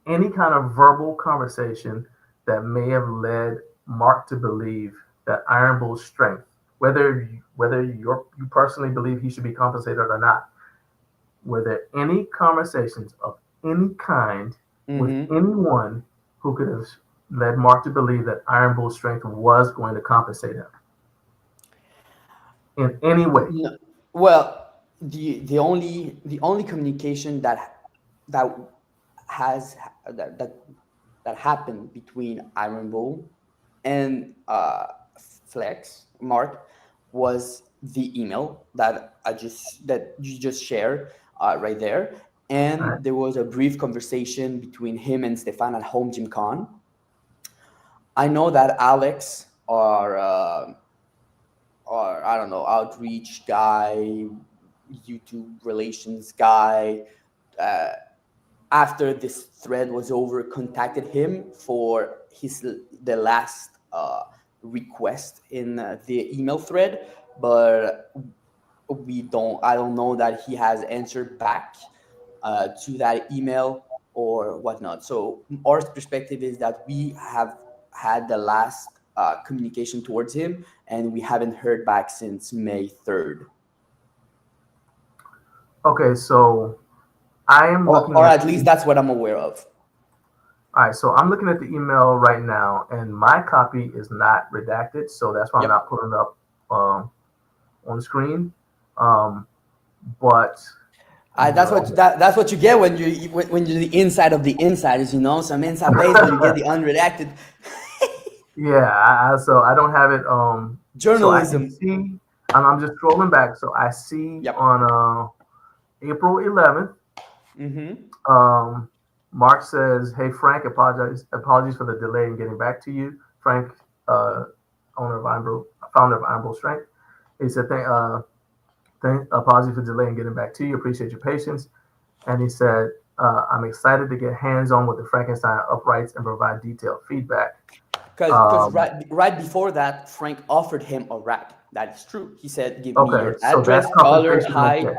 any kind of verbal conversation that may have led Mark to believe that Iron Bull's strength, whether you personally believe he should be compensated or not, were there any conversations of any kind with anyone who could have led Mark to believe that Iron Bull's strength was going to compensate him in any way? No. Well, the only communication that happened between Iron Bull and Flex Mark was the email that you just shared right there, and there was a brief conversation between him and Stefan at Home Gym Con. I know that Alex or I don't know, outreach guy, YouTube relations guy, after this thread was over, contacted him for the last request in the email thread, but I don't know that he has answered back to that email or whatnot. So our perspective is that we have had the last communication towards him, and we haven't heard back since May 3rd. Okay, so I am looking or at least that's what I'm aware of. All right, so I'm looking at the email right now, and my copy is not redacted, so that's why I'm not putting it up on the screen. But that's what you get when you're the inside of the insiders, you know, some inside baseball, you get the unredacted. Yeah, so I don't have it. Journalism. So I see, I'm just scrolling back, so I see on April 11th. Mark says, "Hey Frank, apologies for the delay in getting back to you." Frank, founder of Unveiling Strength. He said, apologies for delay in getting back to you. Appreciate your patience. And he said, I'm excited to get hands-on with the Frankenstein Uprights and provide detailed feedback. Because right before that, Frank offered him a rack. That is true. He said, "Give me your address, color, height." Okay.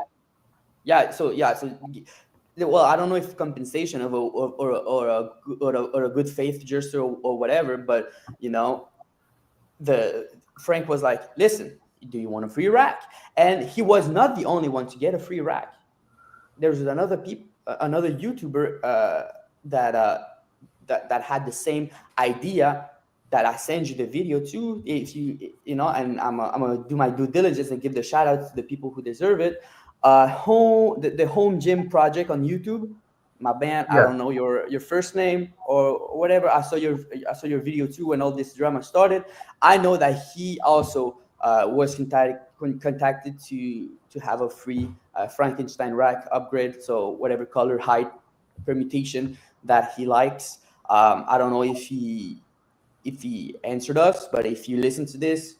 Yeah. So well, I don't know if compensation or a good faith gesture or whatever, but Frank was like, "Listen, do you want a free rack?" And he was not the only one to get a free rack. There's another YouTuber that had the same idea that I send you the video to. If and I'm gonna do my due diligence and give the shout out to the people who deserve it. The home gym project on YouTube. My band, I don't know your first name or whatever. I saw your video too when all this drama started. I know that he also was contacted to have a free Frankenstein rack upgrade. So whatever color, height, permutation that he likes. I don't know if he answered us, but if you listen to this,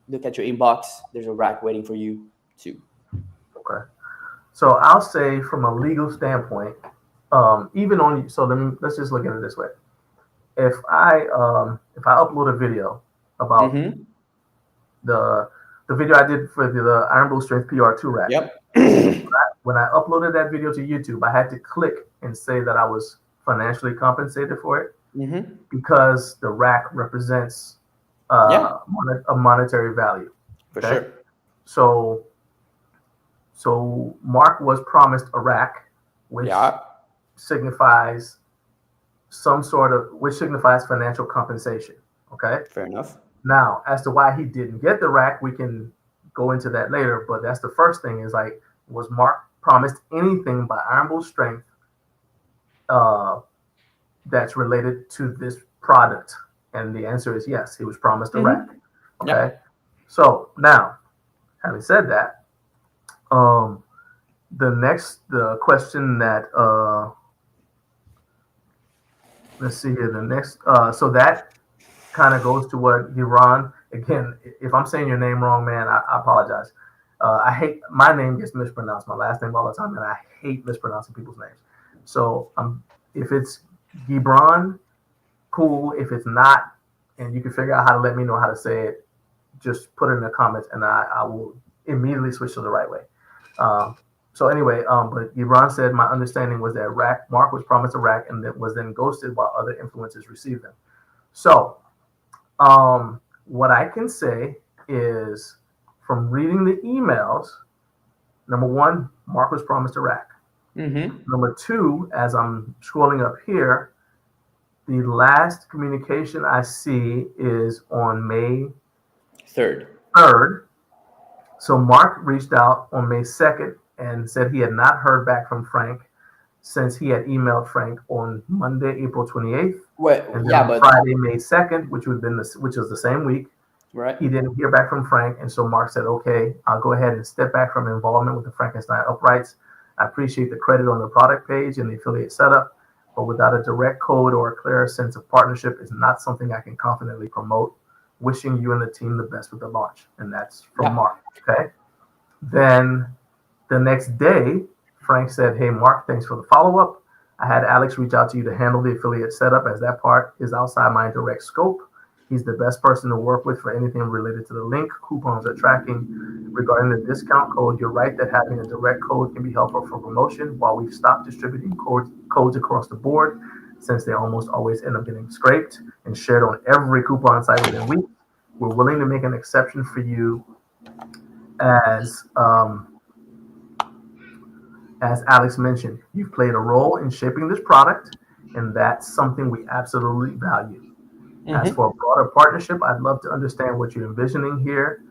look at your inbox. There's a rack waiting for you too. Okay. So I'll say from a legal standpoint, let's just look at it this way. If I upload a video about the video I did for the Iron Strength PR2 rack. Yep. When I uploaded that video to YouTube, I had to click and say that I was financially compensated for it because the rack represents a monetary value. For sure. So Mark was promised a rack, which signifies financial compensation. Okay. Fair enough. Now, as to why he didn't get the rack, we can go into that later. But that's the first thing is like, was Mark promised anything by Iron Strength that's related to this product? And the answer is yes. He was promised a rack. Okay. Yep. So now, having said that, the question that let's see here. The next, so that kind of goes to what Iran. Again, if I'm saying your name wrong, man, I apologize. I hate my name gets mispronounced, my last name all the time, and I hate mispronouncing people's names. So if it's Gibran, cool. If it's not, and you can figure out how to let me know how to say it, just put it in the comments, and I will immediately switch to the right way. So anyway, but Gibran said my understanding was that Mark was promised a rack and that was then ghosted while other influencers received them. So what I can say is from reading the emails, number one, Mark was promised a rack. Number two, as I'm scrolling up here, the last communication I see is on May 3rd. So Mark reached out on May 2nd and said he had not heard back from Frank since he had emailed Frank on Monday, April 28th. Friday, May 2nd, which was the same week. Right. He didn't hear back from Frank, and so Mark said, "Okay, I'll go ahead and step back from involvement with the Frankenstein Uprights. I appreciate the credit on the product page and the affiliate setup, but without a direct code or a clear sense of partnership is not something I can confidently promote. Wishing you and the team the best with the launch." And that's from Mark. Okay. Then the next day, Frank said, "Hey, Mark, thanks for the follow-up. I had Alex reach out to you to handle the affiliate setup as that part is outside my direct scope. He's the best person to work with for anything related to the link, coupons, or tracking. Regarding the discount code, you're right that having a direct code can be helpful for promotion. While we've stopped distributing codes across the board, since they almost always end up getting scraped and shared on every coupon site within weeks, we're willing to make an exception for you as Alex mentioned. You've played a role in shaping this product, and that's something we absolutely value. As for a broader partnership, I'd love to understand what you're envisioning here.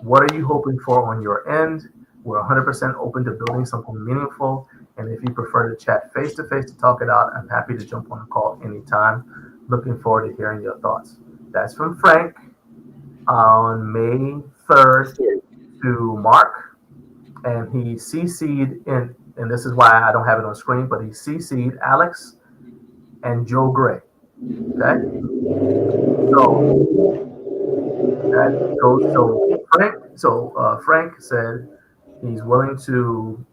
What are you hoping for on your end? We're 100% open to building something meaningful. And if you prefer to chat face-to-face to talk it out, I'm happy to jump on a call anytime. Looking forward to hearing your thoughts." That's from Frank on May 3rd to Mark. And he CC'd and this is why I don't have it on screen, but he CC'd Alex and Joe Gray. Okay, so that goes. Frank said he's willing to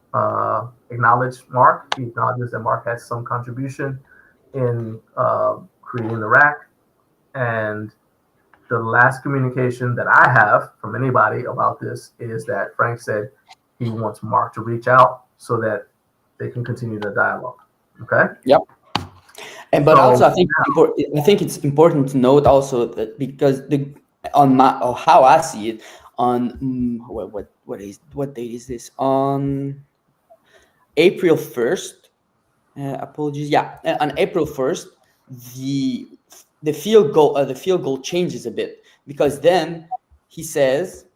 acknowledge Mark. He acknowledges that Mark had some contribution in creating the rack. And the last communication that I have from anybody about this is that Frank said he wants Mark to reach out so that they can continue the dialogue. Okay. Yep. And but also, I think it's important to note also that because or how I see it on what date is this? On April 1st. Apologies. Yeah, on April 1st, the field goal changes a bit, because then he says,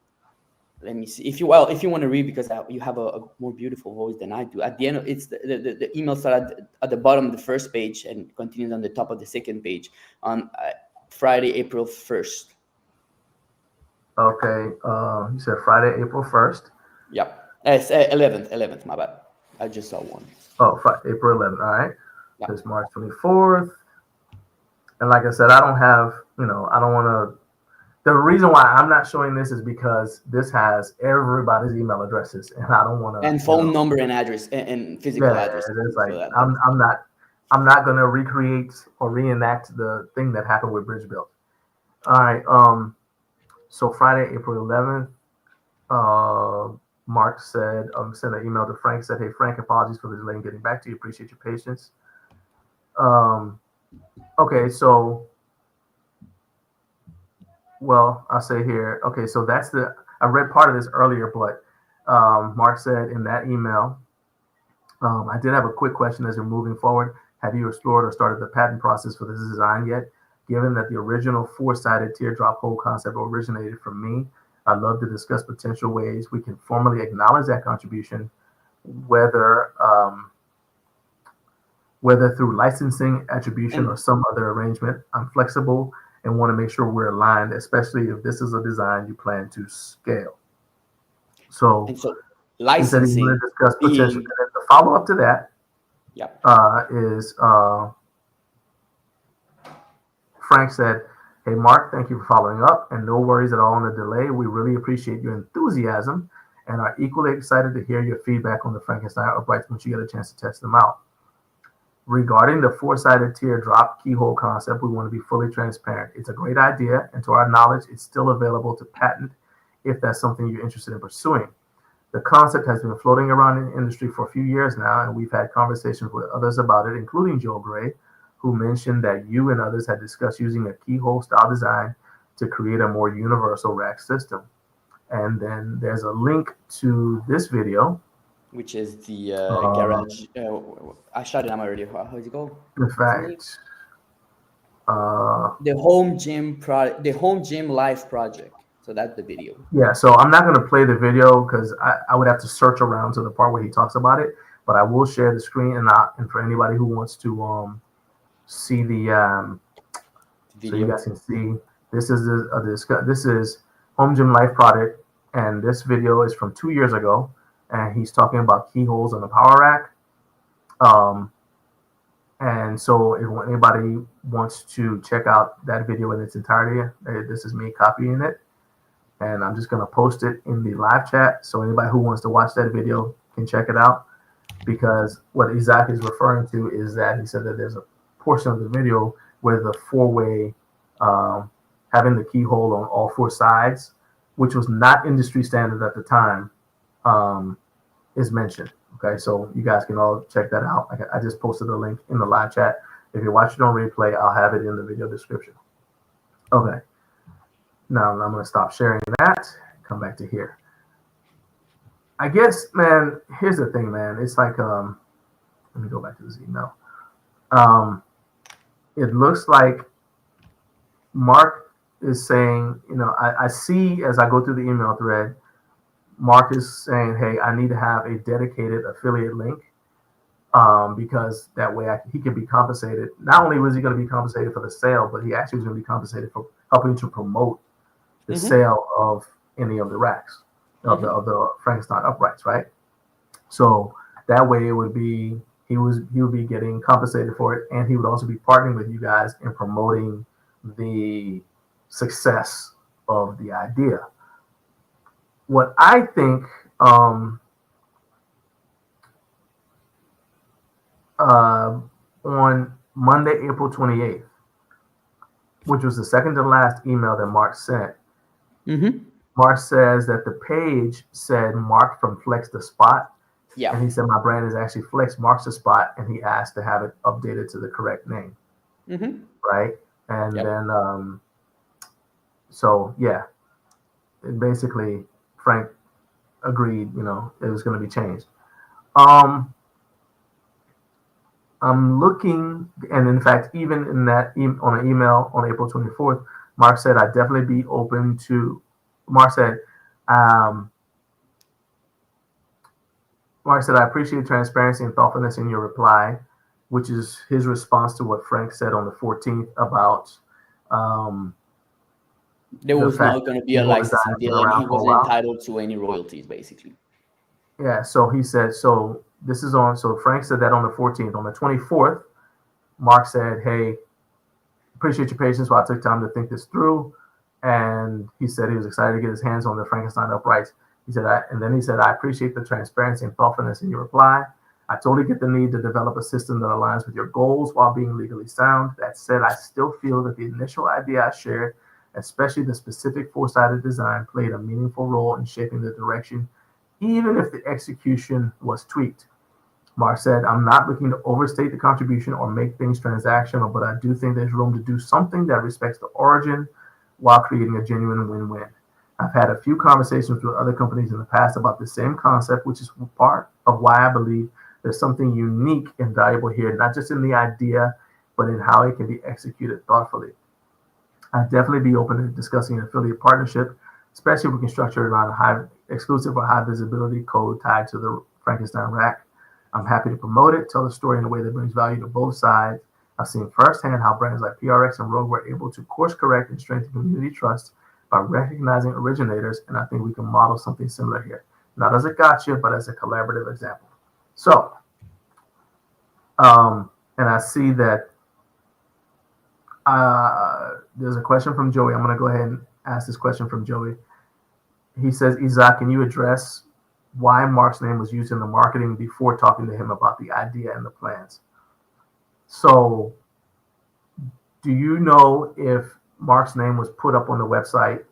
let me see, if you want to read, because you have a more beautiful voice than I do. At the end, it's the email started at the bottom of the first page and continues on the top of the second page on Friday, April 1st. Okay, you said Friday, April 1st. Yep, it's 11th. My bad. I just saw one. Oh, April 11th. All right. Yep. It's March 24th. And like I said, I don't have, I don't want to. The reason why I'm not showing this is because this has everybody's email addresses, and I don't want to. And phone number and address and physical address. It's like I'm not going to recreate or reenact the thing that happened with Bridge Build. All right. So Friday, April 11th, Mark said, sent an email to Frank, said, "Hey, Frank, apologies for the delay in getting back to you. Appreciate your patience." Okay, so, well, I'll say here, okay, so I read part of this earlier, but Mark said in that email, I did have a quick question as you're moving forward. Have you explored or started the patent process for this design yet? Given that the original four-sided teardrop hole concept originated from me, I'd love to discuss potential ways we can formally acknowledge that contribution, whether through licensing, attribution, or some other arrangement. I'm flexible and want to make sure we're aligned, especially if this is a design you plan to scale. So licensing, he said to discuss potential. The follow-up to that is Frank said, "Hey, Mark, thank you for following up, and no worries at all on the delay. We really appreciate your enthusiasm and are equally excited to hear your feedback on the Frankenstein Uprights once you get a chance to test them out. Regarding the four-sided teardrop keyhole concept, we want to be fully transparent. It's a great idea, and to our knowledge, it's still available to patent if that's something you're interested in pursuing. The concept has been floating around in the industry for a few years now, and we've had conversations with others about it, including Joe Gray, who mentioned that you and others had discussed using a keyhole-style design to create a more universal rack system." And then there's a link to this video, which is the garage. I shot it. I'm already. How's it go? In fact, the home gym product, the home gym life project. So that's the video. Yeah. So I'm not going to play the video because I would have to search around to the part where he talks about it. But I will share the screen, and for anybody who wants to see the video, so you guys can see. This is home gym life project, and this video is from 2 years ago. And he's talking about keyholes on the power rack. And so if anybody wants to check out that video in its entirety, this is me copying it. And I'm just going to post it in the live chat. So anybody who wants to watch that video can check it out. Because what Isaac is referring to is that he said that there's a portion of the video where the four-way, having the keyhole on all four sides, which was not industry standard at the time, is mentioned. Okay, so you guys can all check that out. I just posted a link in the live chat. If you're watching on replay, I'll have it in the video description. Okay, now I'm going to stop sharing that. Come back to here. I guess, man, here's the thing, man. It's like, let me go back to this email. It looks like Mark is saying, I see as I go through the email thread, Mark is saying, "Hey, I need to have a dedicated affiliate link because that way he can be compensated. Not only was he going to be compensated for the sale, but he actually was going to be compensated for helping to promote the sale of any of the racks of the Frankenstein Uprights, right? So That way, it would be he would be getting compensated for it, and he would also be partnering with you guys in promoting the success of the idea. What I think on Monday, April 28th, which was the second to last email that Mark sent, Mark says that the page said Mark from Flex the Spot. Yeah. And he said my brand is actually Flex Marks the Spot, and he asked to have it updated to the correct name. Right? And then so yeah. And basically Frank agreed, it was going to be changed. I'm looking, and in fact, even in that on an email on April 24th, Mark said I'd definitely be open to. Mark said, I appreciate transparency and thoughtfulness in your reply, which is his response to what Frank said on the 14th about there was not going to be a licensing deal, and he wasn't entitled to any royalties, basically. Yeah, so he said, so Frank said that on the 14th. On the 24th, Mark said, hey, appreciate your patience while I took time to think this through. And he said he was excited to get his hands on the Frankenstein Uprights. He said, I appreciate the transparency and thoughtfulness in your reply. I totally get the need to develop a system that aligns with your goals while being legally sound. That said, I still feel that the initial idea I shared, especially the specific four-sided design, played a meaningful role in shaping the direction, even if the execution was tweaked. Mark said, I'm not looking to overstate the contribution or make things transactional, but I do think there's room to do something that respects the origin while creating a genuine win-win. I've had a few conversations with other companies in the past about the same concept, which is part of why I believe there's something unique and valuable here, not just in the idea, but in how it can be executed thoughtfully. I'd definitely be open to discussing an affiliate partnership, especially if we can structure it around a high exclusive or high visibility code tied to the Frankenstein rack. I'm happy to promote it, tell the story in a way that brings value to both sides. I've seen firsthand how brands like PRX and Rogue were able to course correct and strengthen community trust by recognizing originators, and I think we can model something similar here. Not as a gotcha, but as a collaborative example. So, and I see that there's a question from Joey. I'm going to go ahead and ask this question from Joey. He says, Isaac, can you address why Mark's name was used in the marketing before talking to him about the idea and the plans? So, do you know if Mark's name was put up on the website?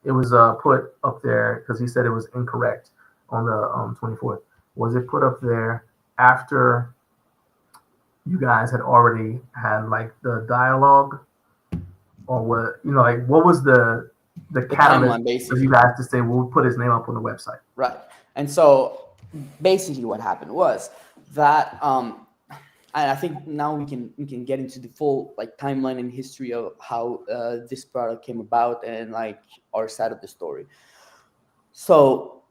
It was put up there because he said it was incorrect on the 24th. Was it put up there after you guys had already had like the dialogue, or what? What was the catalyst for you guys to say we'll put his name up on the website? Right. And so basically what happened was that and I think now we can get into the full timeline and history of how this product came about and our side of the story. So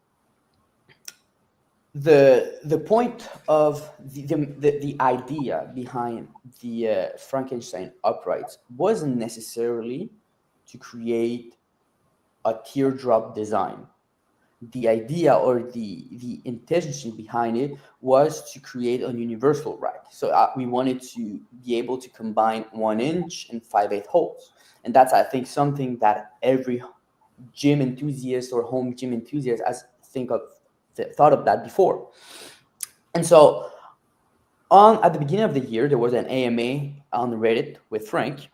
the point of the idea behind the Frankenstein Uprights wasn't necessarily to create a teardrop design. The idea or the intention behind it was to create a universal rack. So we wanted to be able to combine 1 inch and 5/8 holes. And that's, I think, something that every gym enthusiast or home gym enthusiast has thought of that before. And so at the beginning of the year, there was an AMA on Reddit with Frank.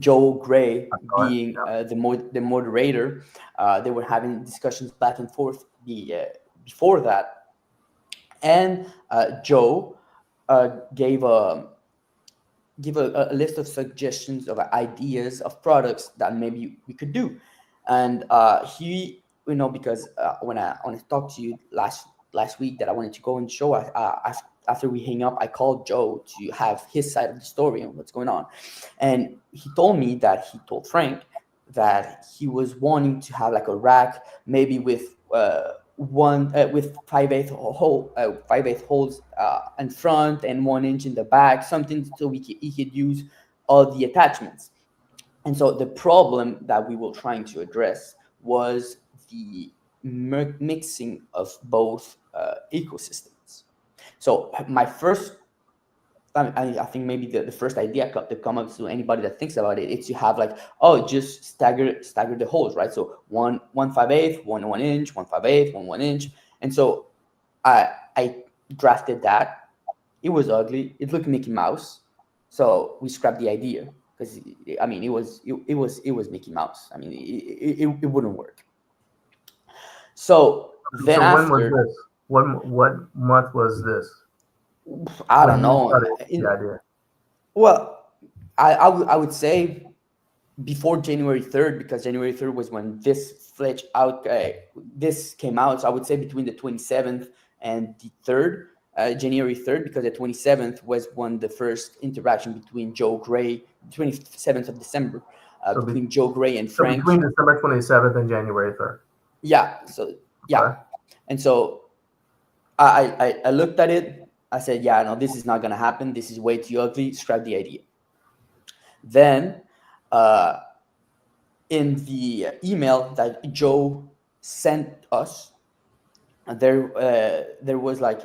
Joe Gray being the moderator. They were having discussions back and forth before that. And Joe gave a list of suggestions of ideas of products that maybe we could do. And he, because when I talked to you last week that I wanted to go and show, after we hang up, I called Joe to have his side of the story and what's going on. And he told me that he told Frank that he was wanting to have a rack, maybe with with 5/8 holes in front and 1 inch in the back, something so he could use all the attachments. And so the problem that we were trying to address was the mixing of both ecosystems. So my first, I think maybe the first idea that comes up to anybody that thinks about it, it's to have like, oh, just stagger the holes, right? So 1/5/8, 1 inch, 1/5/8, 1 inch. And so I drafted that. It was ugly. It looked Mickey Mouse. So we scrapped the idea because I mean it was Mickey Mouse. I mean it wouldn't work. So then when was this? What month was this? I don't know. The idea. Well, I would say before January 3rd, because January 3rd was when this this came out. So I would say between the 27th and the 3rd, January 3rd, because the 27th was when the first interaction between Joe Gray, 27th of December, between Joe Gray and Frank. Between December 27th and January 3rd. Yeah. So yeah, okay. And so I looked at it. I said, yeah, no, this is not going to happen. This is way too ugly. Scrap the idea. Then in the email that Joe sent us, there was like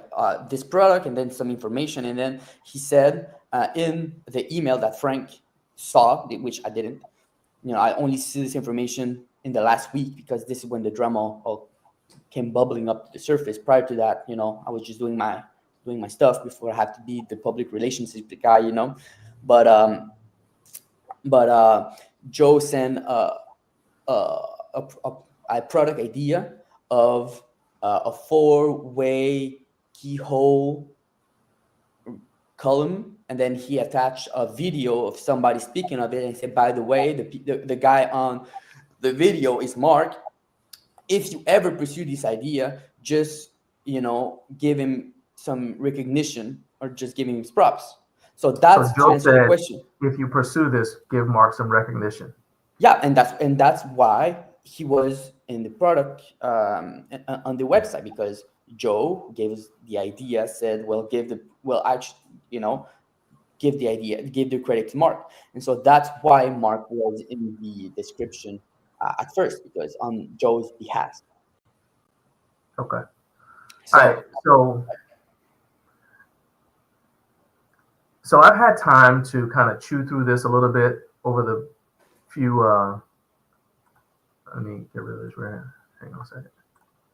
this product and then some information. And then he said in the email that Frank saw, which I didn't, I only see this information in the last week because this is when the drama all came bubbling up to the surface. Prior to that, I was just doing my stuff before I had to be the public relations guy, But Joe sent a product idea of a 4-way keyhole column, and then he attached a video of somebody speaking of it and said, by the way, the guy on the video is Mark. If you ever pursue this idea, just give him some recognition or just giving him props. So that's Joe said, the question. If you pursue this, give Mark some recognition. Yeah, and that's why he was in the product on the website, because Joe gave us the idea, said, give the credit to Mark. And so that's why Mark was in the description at first, because on Joe's behalf. Okay. All right. So I've had time to kind of chew through this a little bit over the few. Let me get rid of this. Hang on a second.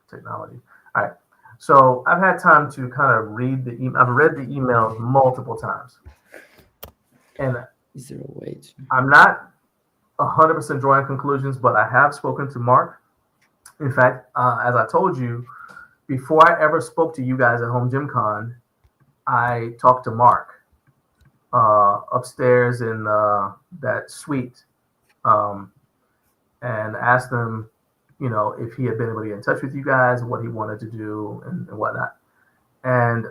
Technology. All right. So I've had time to kind of read the email. I've read the email multiple times, and is there a way to? I'm not 100% drawing conclusions, but I have spoken to Mark. In fact, as I told you, before I ever spoke to you guys at Home Gym Con, I talked to Mark upstairs in that suite, and asked him, if he had been able to get in touch with you guys, what he wanted to do and whatnot. And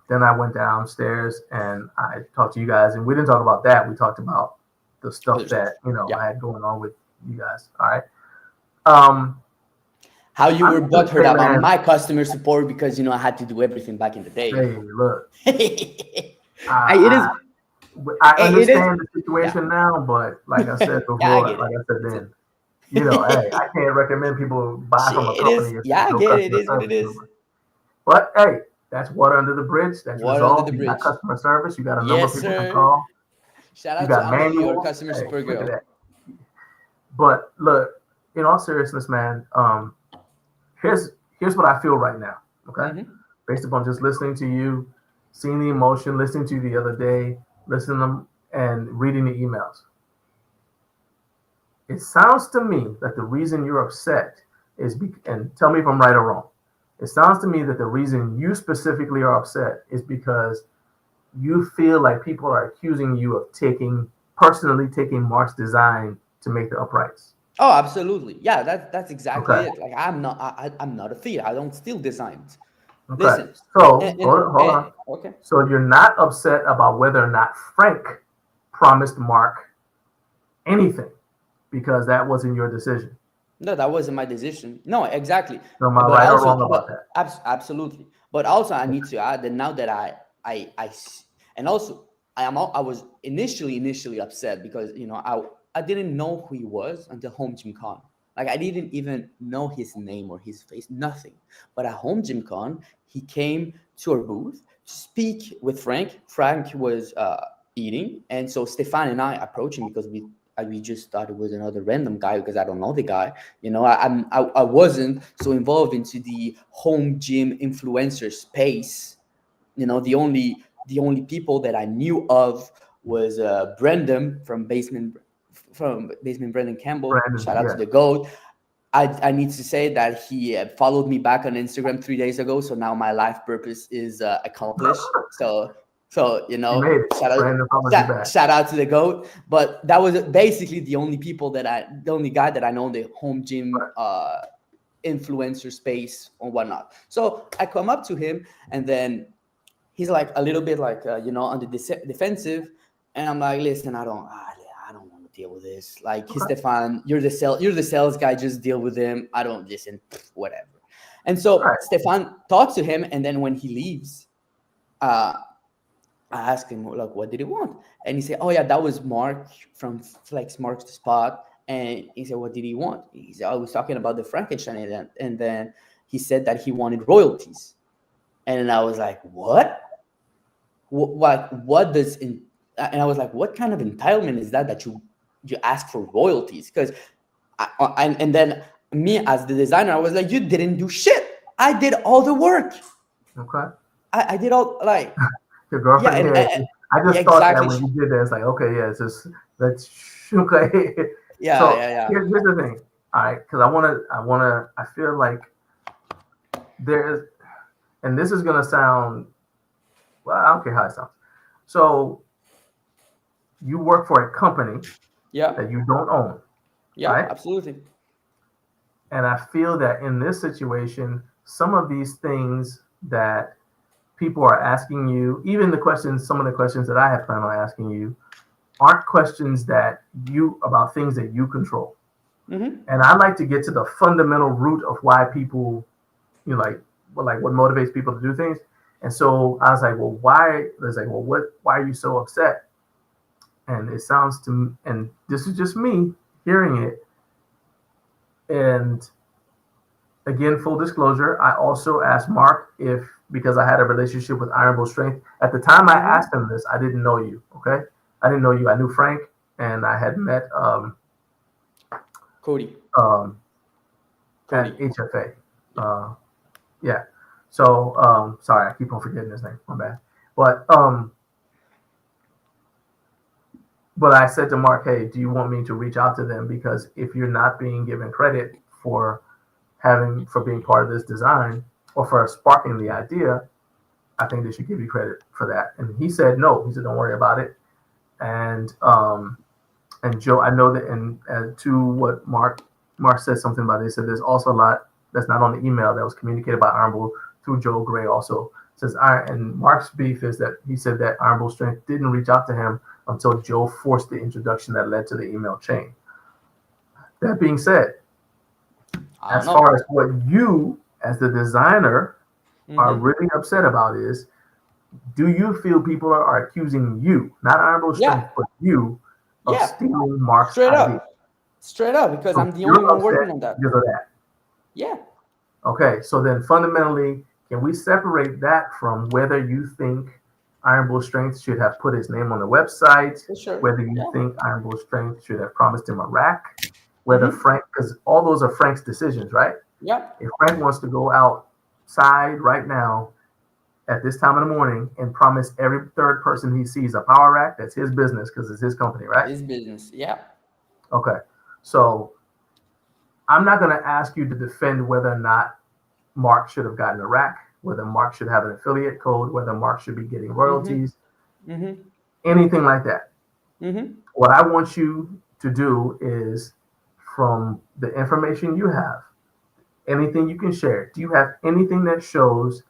then I went downstairs and I talked to you guys, and we didn't talk about that. We talked about the stuff that, I had going on with you guys. All right. How you were butthurt about my customer support because, I had to do everything back in the day. Hey, look. I understand the situation now, but like I said before, like I said then, hey, I can't recommend people buy from a company. I get it. It is what it is. But hey, that's water under the bridge. That's water resolved. under the bridge. You got customer service. You got a number of people to call. Shout out to your customer support girl. But look, in all seriousness, man, here's what I feel right now. Okay, based upon just listening to you, seeing the emotion, listening to you the other day, listening to them, and reading the emails. It sounds to me that the reason you're upset is, and tell me if I'm right or wrong. It sounds to me that the reason you specifically are upset is because you feel like people are accusing you of personally taking Mark's design to make the uprights. Oh, absolutely. Yeah, that's exactly it. Like I'm not a thief. I don't steal designs. Okay. Listen. So hold on. Okay. So you're not upset about whether or not Frank promised Mark anything, because that wasn't your decision. No, that wasn't my decision. No, exactly. So am I right or wrong about that? Absolutely. But also, I need to add that now that I was initially upset because I didn't know who he was until Home Gym Con. Like I didn't even know his name or his face, nothing. But at Home Gym Con, he came to our booth to speak with Frank. Frank was eating, and so Stefan and I approached him because we just thought it was another random guy because I don't know the guy. You know, I wasn't so involved into the home gym influencer space. You know, the only people that I knew of was Brendan from Basement Brendan Campbell. Brandon, Shout out yeah. to the GOAT. I need to say that he followed me back on Instagram 3 days ago, so now my life purpose is accomplished. So you know, shout out to the GOAT. But that was basically the only guy that I know in the home gym influencer space or whatnot. So I come up to him, and then he's like a little bit like you know, on the defensive, and I'm like, listen, I don't want to deal with this. Like, Stefan, you're the sales guy. Just deal with him. I don't listen, whatever. And so Stefan talks to him, and then when he leaves, I asked him, like, what did he want? And he said, oh yeah, that was Mark from Flex Marks the Spot. And he said, what did he want? He said, I was talking about the Frankenstein event, and then he said that he wanted royalties. And I was like, what? What does? And I was like, what kind of entitlement is that you ask for royalties? Because, and then me as the designer, I was like, you didn't do shit. I did all the work. Okay. I did all, like. Your girlfriend. Yeah, I just thought that when you did that, it's like, okay, yeah, it's just let's okay. Yeah, so yeah. Here's the thing, all right, because I feel like there's, and this is gonna sound, well, I don't care how it sounds. So you work for a company, that you don't own. Yeah, right? Absolutely. And I feel that in this situation, some of these things that people are asking you, even some of the questions that I have planned on asking you, aren't questions about things that you control. Mm-hmm. And I like to get to the fundamental root of why people, you know, like what motivates people to do things. And so I was like, well, why? Why are you so upset? And it sounds to me, and this is just me hearing it. And again, full disclosure, I also asked Mark because I had a relationship with Iron Bull Strength. At the time I asked him this, I didn't know you, okay? I didn't know you. I knew Frank, and I had met Cody. At HFA. Yeah. So sorry, I keep on forgetting his name. My bad. But I said to Mark, hey, do you want me to reach out to them? Because if you're not being given credit for being part of this design or for sparking the idea, I think they should give you credit for that. And he said no. He said, don't worry about it. And Joe, I know that, and to what Mark said something about it. He said there's also a lot that's not on the email that was communicated by Iron Bull through Joe Gray also. Says and Mark's beef is that he said that Iron Bull Strength didn't reach out to him until Joe forced the introduction that led to the email chain. That being said, as far as what you as the designer are really upset about is, do you feel people are accusing you, not Iron Bull Strength, but you, of stealing Mark's idea? Straight up, because I'm the only one working on that. Because of that. Yeah. Okay, so then fundamentally, can we separate that from whether you think Iron Bull Strength should have put his name on the website, whether you think Iron Bull Strength should have promised him a rack, whether Frank, because all those are Frank's decisions, right? Yeah. If Frank wants to go outside right now at this time in the morning and promise every third person he sees a power rack, that's his business because it's his company, right? His business, yeah. Okay, so I'm not going to ask you to defend whether or not Mark should have gotten a rack, whether Mark should have an affiliate code, whether Mark should be getting royalties, anything like that. What I want you to do is, from the information you have, anything you can share, do you have anything that shows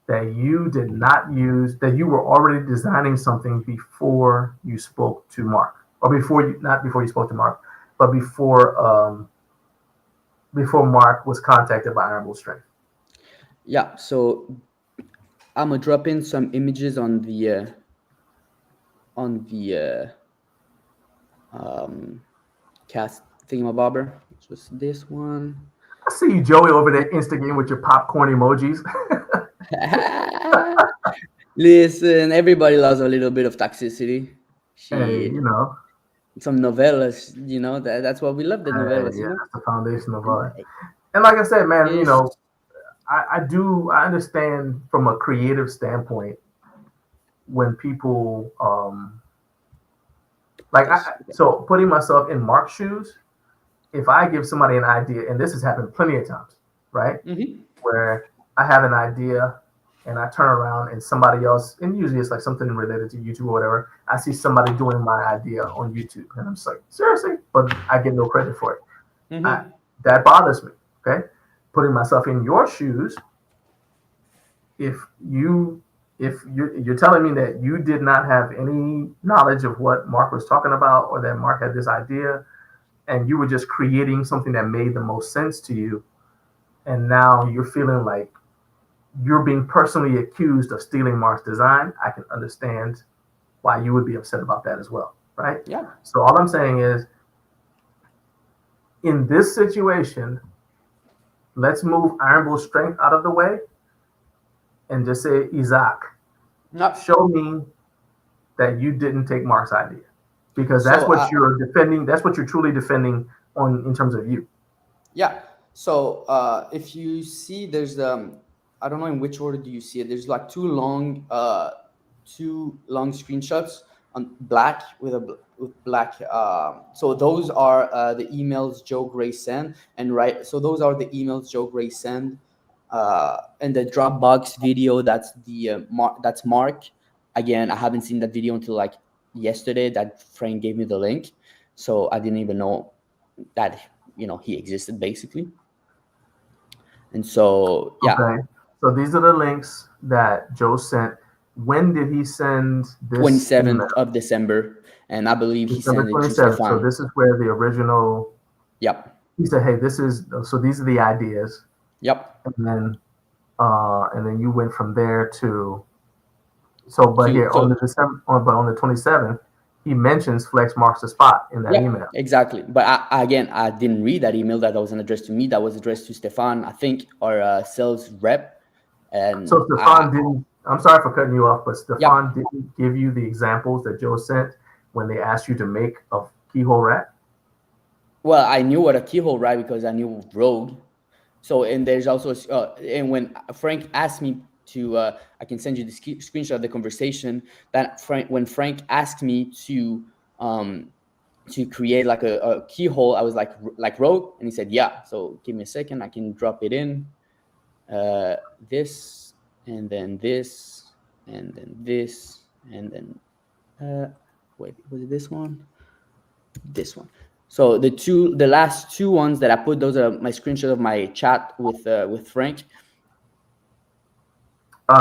that you did not use, that you were already designing something before you spoke to Mark, or not before you spoke to Mark, but before Mark was contacted by Iron Bull Strength? Yeah, so I'm gonna drop in some images on the cast thingamabobber, which was this one. I see you, Joey, over there Instagram with your popcorn emojis. Listen, everybody loves a little bit of toxicity. Hey, you know. Some novellas, you know, that's what we love, the novellas, Yeah, you know? that's the foundation of art. And like I said, man, Yes. you know, I understand from a creative standpoint when people so putting myself in Mark's shoes, if I give somebody an idea, and this has happened plenty of times, right? Mm-hmm. Where I have an idea and I turn around and somebody else, and usually it's like something related to YouTube or whatever, I see somebody doing my idea on YouTube and I'm just like, seriously? But I get no credit for it. Mm-hmm. That bothers me, okay? Putting myself in your shoes, if you're telling me that you did not have any knowledge of what Mark was talking about or that Mark had this idea and you were just creating something that made the most sense to you, and now you're feeling like you're being personally accused of stealing Mark's design, I can understand why you would be upset about that as well, right? Yeah. So all I'm saying is, in this situation, let's move Iron Bull Strength out of the way and just say, Isaac, show me that you didn't take Mark's idea. Because that's what you're defending. That's what you're truly defending in terms of you. Yeah. So if you see, there's I don't know in which order do you see it. There's like two long screenshots on black with black. So those are the emails Joe Gray sent, and so those are the emails Joe Gray sent. And the Dropbox video, that's that's Mark. Again, I haven't seen that video until like yesterday that Frank gave me the link, so I didn't even know that he existed basically. And so Okay. So these are the links that Joe sent. When did he send this? 27th email? of December, and I believe December he sent it to 27th. Stefan. So this is where the original. Yep. He said, "Hey, these are the ideas." Yep. And then you went from there to. So, but on the 27th, he mentions Flex marks the spot in that email. Exactly. But I didn't read that email that wasn't addressed to me. That was addressed to Stefan, I think, our sales rep. And so Stefan didn't. I'm sorry for cutting you off, but Stefan didn't give you the examples that Joe sent when they asked you to make a keyhole rack. Well, I knew what a keyhole rack because I knew Rogue. So, and there's also and when Frank asked me to, I can send you the screenshot of the conversation that when Frank asked me to create like a keyhole, I was like Rogue, and he said, yeah. So give me a second, I can drop it in. This, and then this, and then this, and then wait, was it this one? This one. So the last two ones that I put, those are my screenshot of my chat with Frank.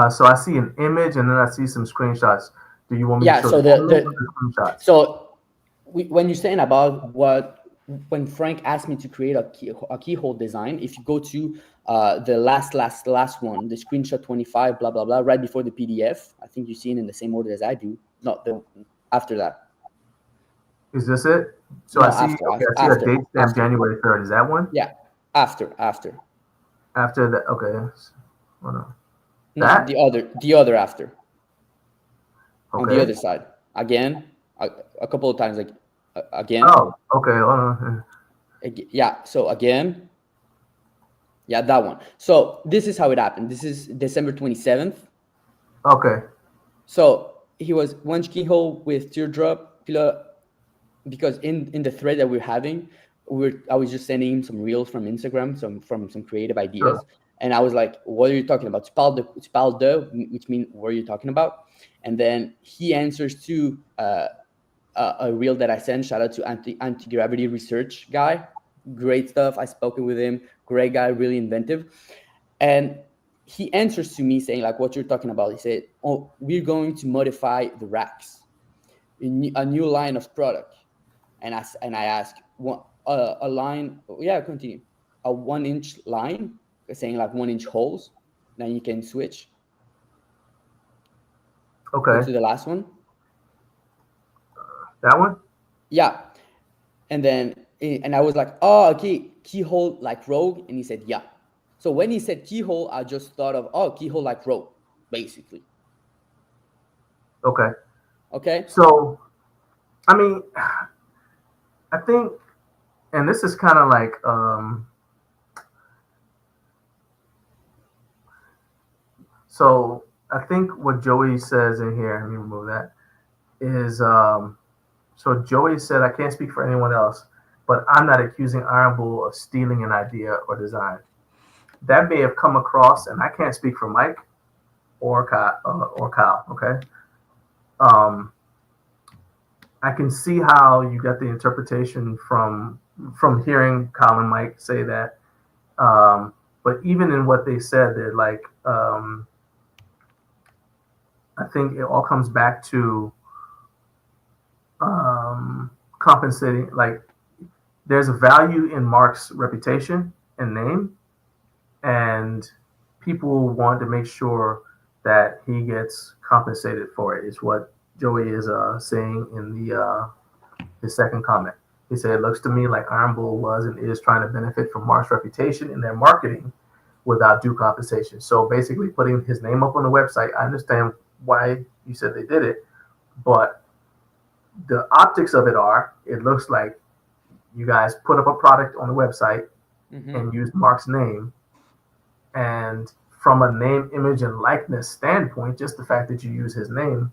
So I see an image and then I see some screenshots. Do you want me to show so the screenshots? So when you're saying about when Frank asked me to create a keyhole design, if you go to the last one, the screenshot 25, blah, blah, blah, right before the PDF, I think you see it in the same order as I do. No, after that. Is this it? So no, I see a date stamp January 3rd. Is that one? Yeah, after. After that, okay. Hold on. No, the other after. Okay. On the other side. Again, a couple of times, like again. Oh, okay. Hold on. Yeah, so again. Yeah, that one. So this is how it happened. This is December 27th. Okay. So he was one keyhole with teardrop pillar, because in the thread that we're having, I was just sending him some reels from Instagram, from some creative ideas. Sure. And I was like, what are you talking about? Spal de, which means what are you talking about? And then he answers to a reel that I sent. Shout out to anti-gravity research guy. Great stuff. I spoken with him. Great guy, really inventive. And he answers to me saying, like, what you're talking about. He said, oh, we're going to modify the racks. A new line of product. And I asked, a line, continue. A 1-inch line, saying like 1-inch holes. Then you can switch. Okay. Go to the last one. That one? Yeah. And then And I was like, oh, okay, keyhole like rogue. And he said, yeah. So when he said keyhole, I just thought of, oh, keyhole like rogue, basically. Okay. Okay. So, I mean, I think, and this is kind of like, so I think what Joey says in here, let me remove that, is, so Joey said, I can't speak for anyone else, but I'm not accusing Iron Bull of stealing an idea or design. That may have come across, and I can't speak for Mike or Kyle, okay? I can see how you got the interpretation from hearing Kyle and Mike say that. But even in what they said, they're like, I think it all comes back to compensating. Like, there's a value in Mark's reputation and name, and people want to make sure that he gets compensated for it. Is what Joey is saying in the his second comment. He said, it looks to me like Iron Bull was and is trying to benefit from Mark's reputation in their marketing without due compensation. So basically putting his name up on the website, I understand why you said they did it, but the optics of it are, it looks like you guys put up a product on the website and used Mark's name. And from a name, image, and likeness standpoint, just the fact that you use his name,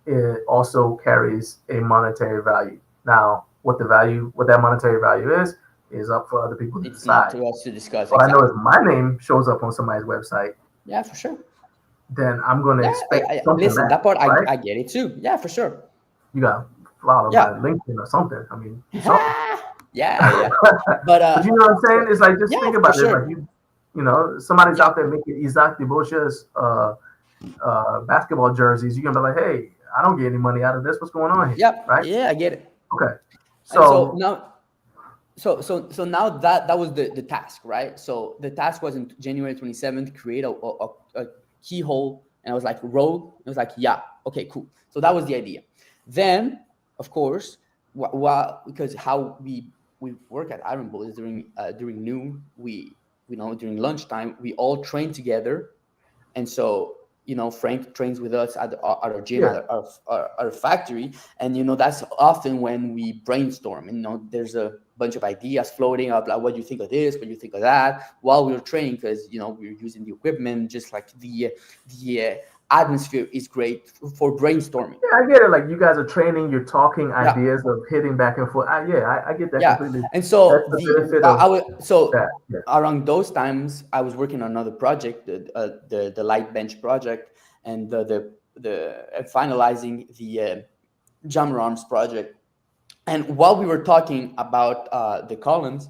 it also carries a monetary value. Now, what that monetary value is up for other people to decide. Not to us to discuss. But I know if my name shows up on somebody's website, yeah, for sure, then I'm going to expect something. Listen, back, that part right? I get it too. Yeah, for sure. You got to follow my LinkedIn or something. I mean, something. yeah. But you know what I'm saying? It's like, just think about it. Sure. Like you know, somebody's out there making Isaac Tibocha's basketball jerseys. You're gonna be like, hey, I don't get any money out of this. What's going on here? Yep. Right? Yeah, I get it. Okay. So now, so now that was the task, right? So the task was in January 27th, create a keyhole, and I was like, rogue. It was like, yeah, okay, cool. So that was the idea. Then, of course, because how we work at Iron Bull is during noon, during lunchtime, we all train together, and so Frank trains with us at our gym, at our factory, and that's often when we brainstorm. And there's a bunch of ideas floating up, like, what do you think of this? What do you think of that? While we were training, because we're using the equipment, just like the atmosphere is great for brainstorming. Yeah, I get it. Like, you guys are training, you're talking ideas of hitting back and forth. I get that completely. And so that. Around those times, I was working on another project, the light bench project, and the finalizing the jammer arms project. And while we were talking about the columns,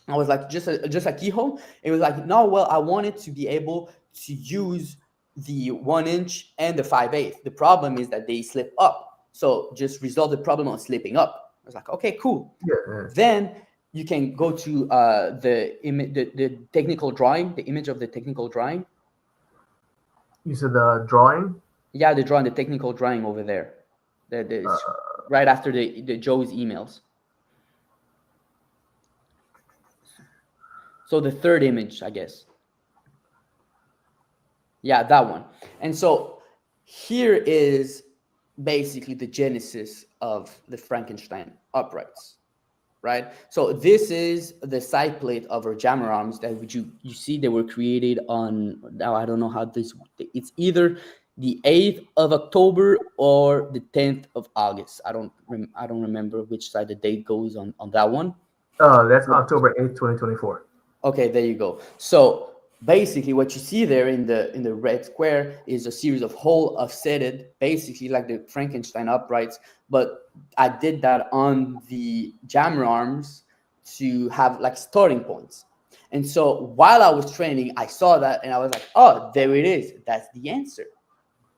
I was like, just a keyhole. It was like, no, well, I wanted to be able to use the 1 inch and the 5/8. The problem is that they slip up. So just resolve the problem on slipping up. I was like, okay, cool. Yeah. Then you can go to the technical drawing, the image of the technical drawing. You said the drawing? Yeah, the drawing, the technical drawing over there. Right after the Joe's emails. So the third image, I guess. Yeah, that one. And so here is basically the genesis of the Frankenstein Uprights, right? So this is the side plate of our jammer arms that you see they were created on, now I don't know how this, it's either the 8th of October or the 10th of August. I don't remember which side the date goes on that one. That's October 8th, 2024. Okay, there you go. So basically, what you see there in the red square is a series of hole offsetted, basically like the Frankenstein Uprights. But I did that on the jammer arms to have like starting points. And so while I was training, I saw that and I was like, oh, there it is. That's the answer.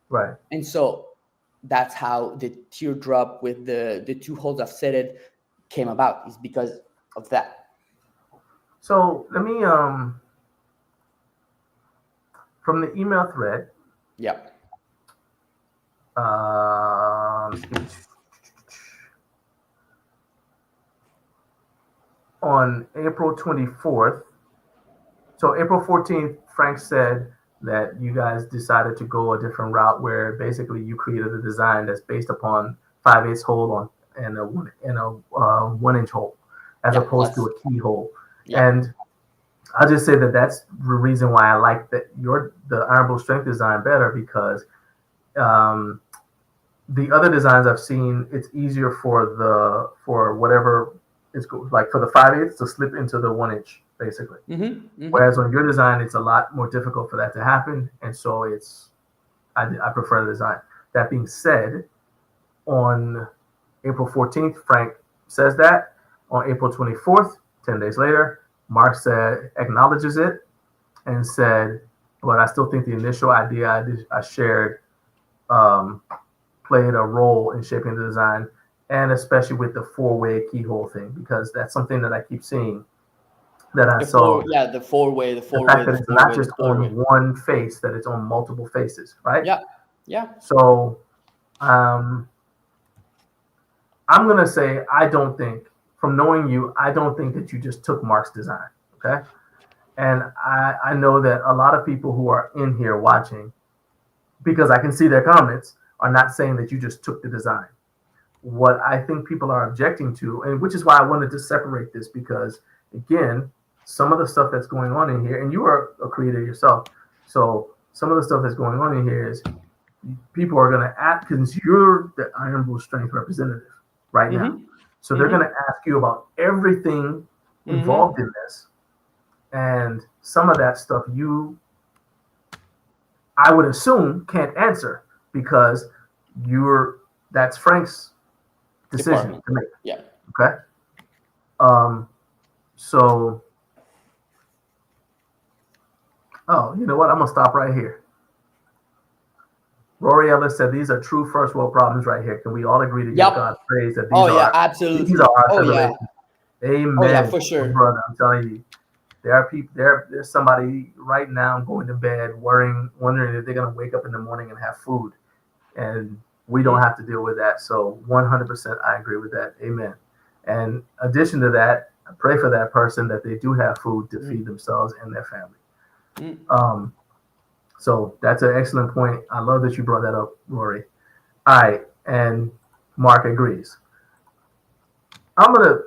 Right. And so that's how the teardrop with the two holes offsetted came about, is because of that. So let me from the email thread. Yeah. on April 24th. So April 14th, Frank said that you guys decided to go a different route where basically you created a design that's based upon 5/8 hole on and a 1-inch hole as opposed to a keyhole. Yeah. And I'll just say that that's the reason why I like the Iron Bull Strength design better, because the other designs I've seen, it's easier for whatever it's like for the 5/8 to slip into the 1-inch basically. Whereas on your design, it's a lot more difficult for that to happen, and so I prefer the design. That being said, on April 14th, Frank says that. On April 24th, 10 days later, Mark acknowledges it and said, but I still think the initial idea I shared played a role in shaping the design, and especially with the 4-way keyhole thing, because that's something that I keep seeing that I saw. The four-way. The fact that it's not just on one face, that it's on multiple faces, right? Yeah. So I'm going to say, from knowing you, I don't think that you just took Mark's design, okay? And I know that a lot of people who are in here watching, because I can see their comments, are not saying that you just took the design. What I think people are objecting to, and which is why I wanted to separate this, because, again, some of the stuff that's going on in here, and you are a creator yourself, so some of the stuff that's going on in here is people are going to ask, because you're the Iron Bull Strength representative right now. So they're going to ask you about everything involved in this. And some of that stuff I would assume, can't answer, because that's Frank's decision to make. Yeah. Okay. So, you know what? I'm going to stop right here. Rory Ellis said, these are true first world problems right here. Can we all agree to give God praise that absolutely. These are our tribulations? Amen. Oh, yeah, for sure. Brother, I'm telling you, there are people, there's somebody right now going to bed wondering if they're going to wake up in the morning and have food. And we don't have to deal with that. So 100% I agree with that. Amen. And in addition to that, I pray for that person that they do have food to feed themselves and their family. So that's an excellent point. I love that you brought that up, Rory. All right. And Mark agrees. I'm going to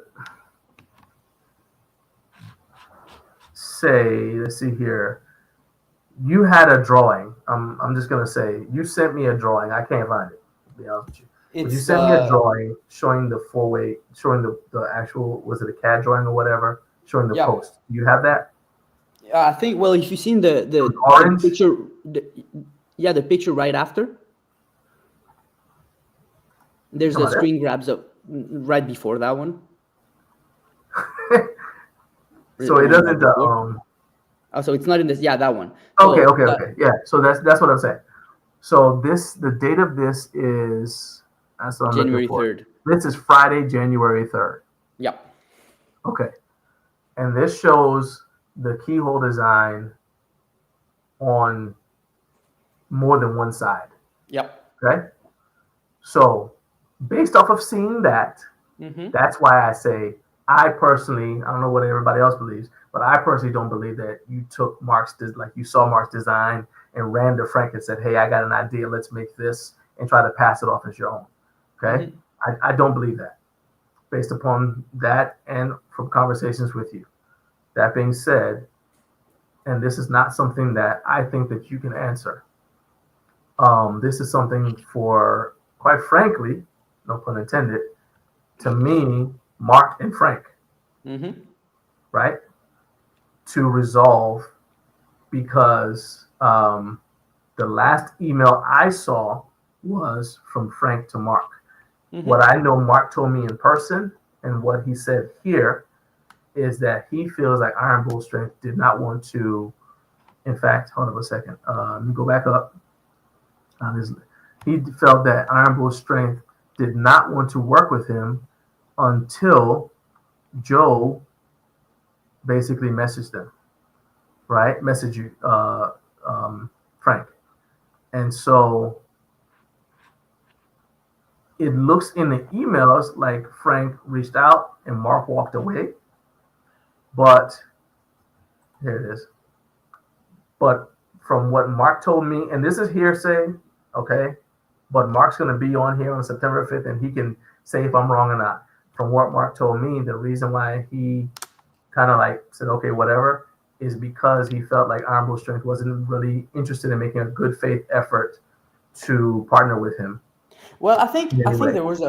say, let's see here. You had a drawing. I'm just going to say, you sent me a drawing. I can't find it, to be honest with you. But you sent me a drawing showing the 4-way, showing the actual, was it a CAD drawing or whatever, showing the post. You have that? I think, well, if you've seen the orange picture, the picture right after, there's a screen grabs up right before that one. So it doesn't. So it's not in this. Yeah, that one. Okay. Yeah. So that's what I'm saying. So the date of this is January 3rd. This is Friday, January 3rd. Yep. Okay. And this shows the keyhole design on more than one side. Yep. Okay. So based off of seeing that, that's why I say, I personally, I don't know what everybody else believes, but I personally don't believe that you took you saw Mark's design and ran to Frank and said, hey, I got an idea, let's make this, and try to pass it off as your own. Okay. I don't believe that, based upon that and from conversations with you. That being said, and this is not something that I think that you can answer. This is something for, quite frankly, no pun intended, to me, Mark and Frank, right, to resolve, because the last email I saw was from Frank to Mark. What I know Mark told me in person and what he said here is that he feels like Iron Bull Strength did not want to, in fact, hold on a second, let me go back up. He felt that Iron Bull Strength did not want to work with him until Joe basically messaged them, right? Message you, Frank. And so it looks in the emails like Frank reached out and Mark walked away. But here it is. But from what Mark told me, and this is hearsay, okay? But Mark's going to be on here on September 5th, and he can say if I'm wrong or not. From what Mark told me, the reason why he kind of like said, okay, whatever, is because he felt like Iron Bull Strength wasn't really interested in making a good faith effort to partner with him. Well, I think there was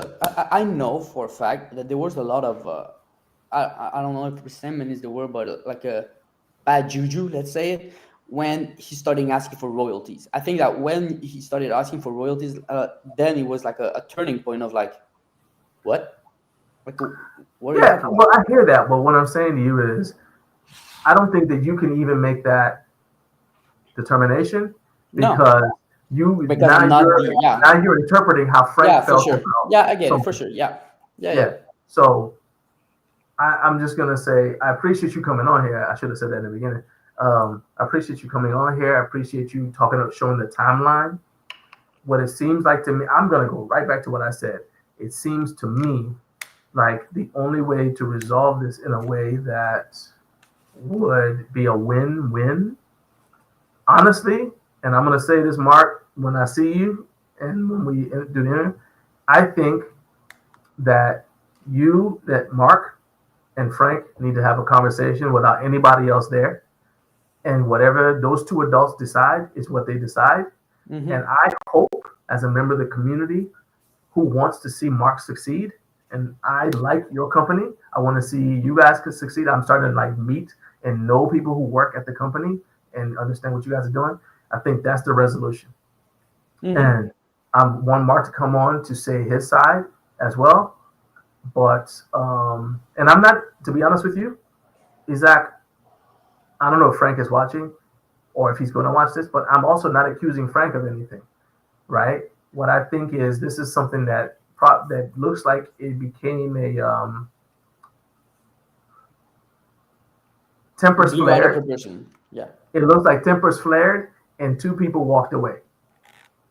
I know for a fact that there was a lot of I don't know if resentment is the word, but like a bad juju, let's say it, when he started asking for royalties. I think that when he started asking for royalties, then it was like a turning point of like, what? Like, what are you talking about? Well, I hear that, but what I'm saying to you is, I don't think that you can even make that determination because now you're interpreting how Frank felt. For sure. Yeah, I get it for sure. Yeah. So I'm just gonna say I appreciate you coming on here. I should have said that in the beginning. I appreciate you coming on here. I appreciate you showing the timeline. What it seems like to me, I'm gonna go right back to what I said. It seems to me like the only way to resolve this in a way that would be a win-win, honestly, and I'm going to say this, Mark, when I see you and when we do the interview, I think that Mark and Frank need to have a conversation without anybody else there. And whatever those two adults decide is what they decide. Mm-hmm. And I hope, as a member of the community who wants to see Mark succeed, and I like your company, I want to see you guys can succeed. I'm starting to like meet and know people who work at the company and understand what you guys are doing. I think that's the resolution. Mm-hmm. And I want Mark to come on to say his side as well. But, and I'm not, to be honest with you, Isaac, I don't know if Frank is watching or if he's going to watch this, but I'm also not accusing Frank of anything, right? What I think is this is something that looks like it became a tempers flared. Yeah, it looks like tempers flared, and two people walked away.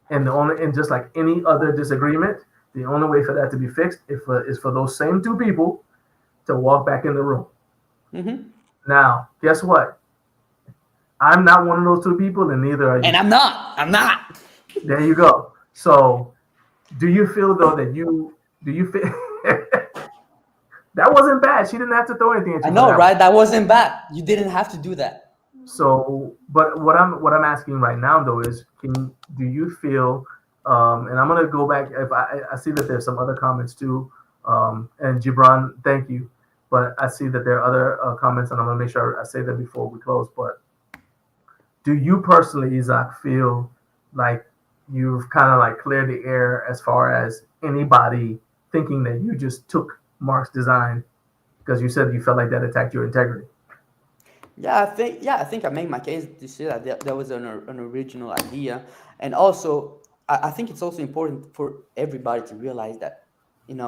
And just like any other disagreement, the only way for that to be fixed is for those same two people to walk back in the room. Mm-hmm. Now, guess what? I'm not one of those two people, and neither are you. And I'm not. There you go. So, do you feel though that do you feel that wasn't bad? She didn't have to throw anything at you. I know, right? That wasn't bad. You didn't have to do that. So, but what I'm asking right now though is, do you feel? And I'm gonna go back. If I see that there's some other comments too, and Gibran, thank you. But I see that there are other comments, and I'm gonna make sure I say that before we close. But do you personally, Isaac, feel like you've kind of like cleared the air as far as anybody thinking that you just took Mark's design because you said you felt like that attacked your integrity? I think I made my case to say that that was an original idea. And also, I think it's also important for everybody to realize that, and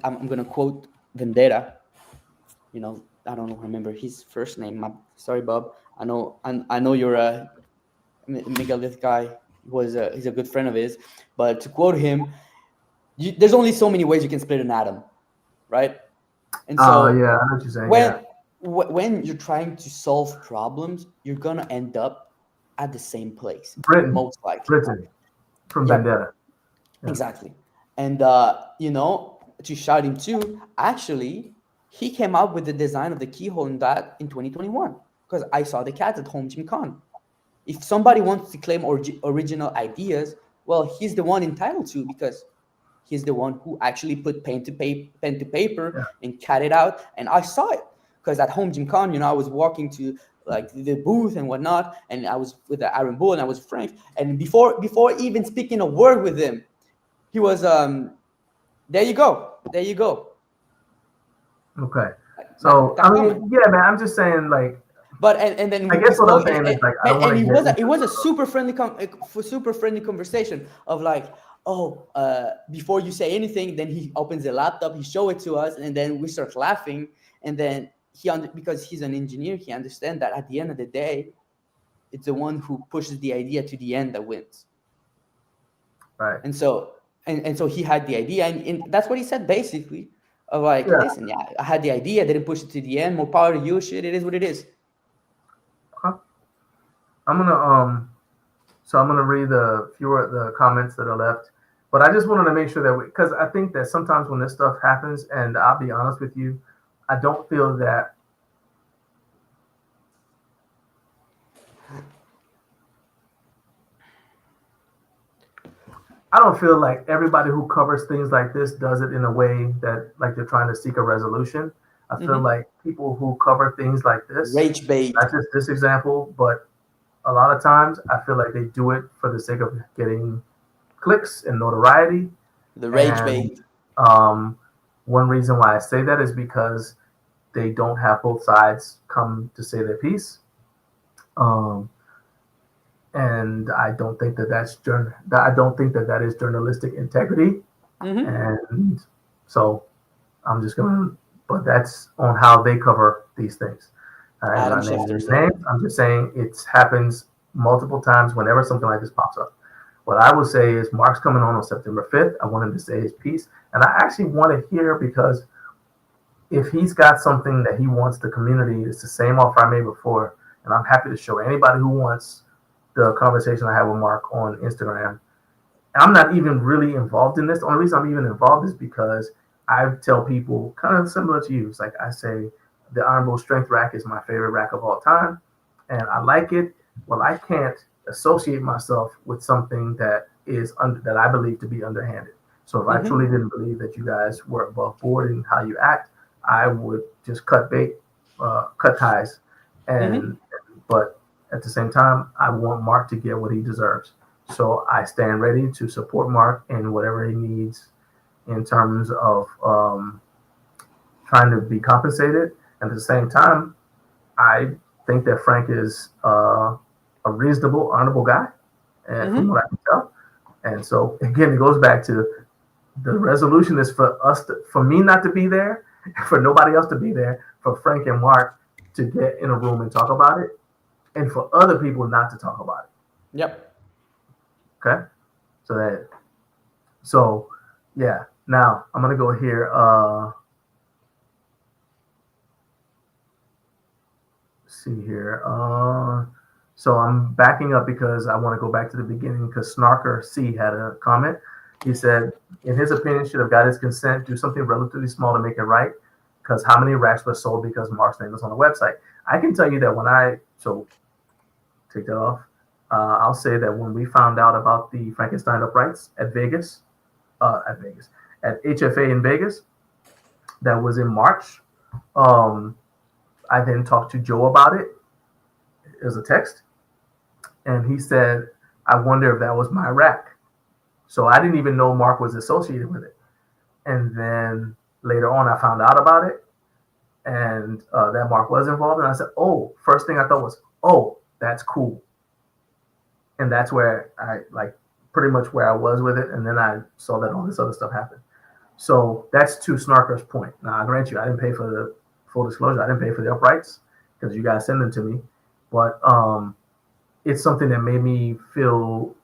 I'm going to quote Vendetta, I don't remember his first name. Sorry, Bob. I know you're a megalith guy. He's a good friend of his, but to quote him, there's only so many ways you can split an atom, right? And so, I know what you're saying. When you're trying to solve problems, you're gonna end up at the same place, most likely. Britain, from Vendetta. Yeah. Exactly, and to shout him too. Actually, he came up with the design of the keyhole in 2021 because I saw the cat at Home Gym Con. If somebody wants to claim original ideas, well, he's the one entitled to, because he's the one who actually put pen to paper and cut it out. And I saw it because at Home Gym Con, I was walking to like the booth and whatnot, and I was with the Iron Bull and I was Frank. And before even speaking a word with him, he was there you go. Okay. So man, I'm just saying like. But and then I guess what I'm saying is like, it was a super friendly conversation of like, before you say anything, then he opens the laptop, he show it to us, and then we start laughing, and then because he's an engineer, he understands that at the end of the day, it's the one who pushes the idea to the end that wins. Right. And so he had the idea, and that's what he said basically. of like, listen, yeah, I had the idea, I didn't push it to the end. More power to you. Shit, it is what it is. I'm gonna read the comments that are left, but I just wanted to make sure that because I think that sometimes when this stuff happens, and I'll be honest with you, I don't feel that. I don't feel like everybody who covers things like this does it in a way that like they're trying to seek a resolution. I feel like people who cover things like this, rage bait, not just this example, but a lot of times I feel like they do it for the sake of getting clicks and notoriety. The rage bait. One reason why I say that is because they don't have both sides come to say their piece. And I don't think that that is journalistic integrity. And so I'm just but that's on how they cover these things. I'm just saying it happens multiple times whenever something like this pops up. What I will say is Mark's coming on September 5th. I want him to say his piece. And I actually want to hear, because if he's got something that he wants the community, it's the same offer I made before. And I'm happy to show anybody who wants the conversation I had with Mark on Instagram. I'm not even really involved in this. The only reason I'm even involved is because I tell people kind of similar to you. It's like I say, the Iron Bull Strength Rack is my favorite rack of all time, and I like it. Well, I can't associate myself with something that is that I believe to be underhanded. So if I truly didn't believe that you guys were above board in how you act, I would just cut ties. And but at the same time, I want Mark to get what he deserves. So I stand ready to support Mark in whatever he needs in terms of trying to be compensated. And at the same time, I think that Frank is a reasonable, honorable guy, and from what I can tell. And so again, it goes back to the resolution is for me not to be there, for nobody else to be there, for Frank and Mark to get in a room and talk about it, and for other people not to talk about it. Yep. Okay. So yeah. Now I'm gonna go here. See here. So I'm backing up because I want to go back to the beginning because Snarker C had a comment. He said, in his opinion, should have got his consent, do something relatively small to make it right. Because how many racks were sold because Mark's name was on the website? I can tell you that take that off. I'll say that when we found out about the Frankenstein Uprights at HFA in Vegas, that was in March. I then talked to Joe about it. It was a text. And he said, I wonder if that was my rack. So I didn't even know Mark was associated with it. And then later on, I found out about it and that Mark was involved. And I said, first thing I thought was, that's cool. And that's where pretty much where I was with it. And then I saw that all this other stuff happened. So that's to Snarker's point. Now, I grant you, I didn't pay for the full disclosure. I didn't pay for the uprights because you guys send them to me. But it's something that made me feel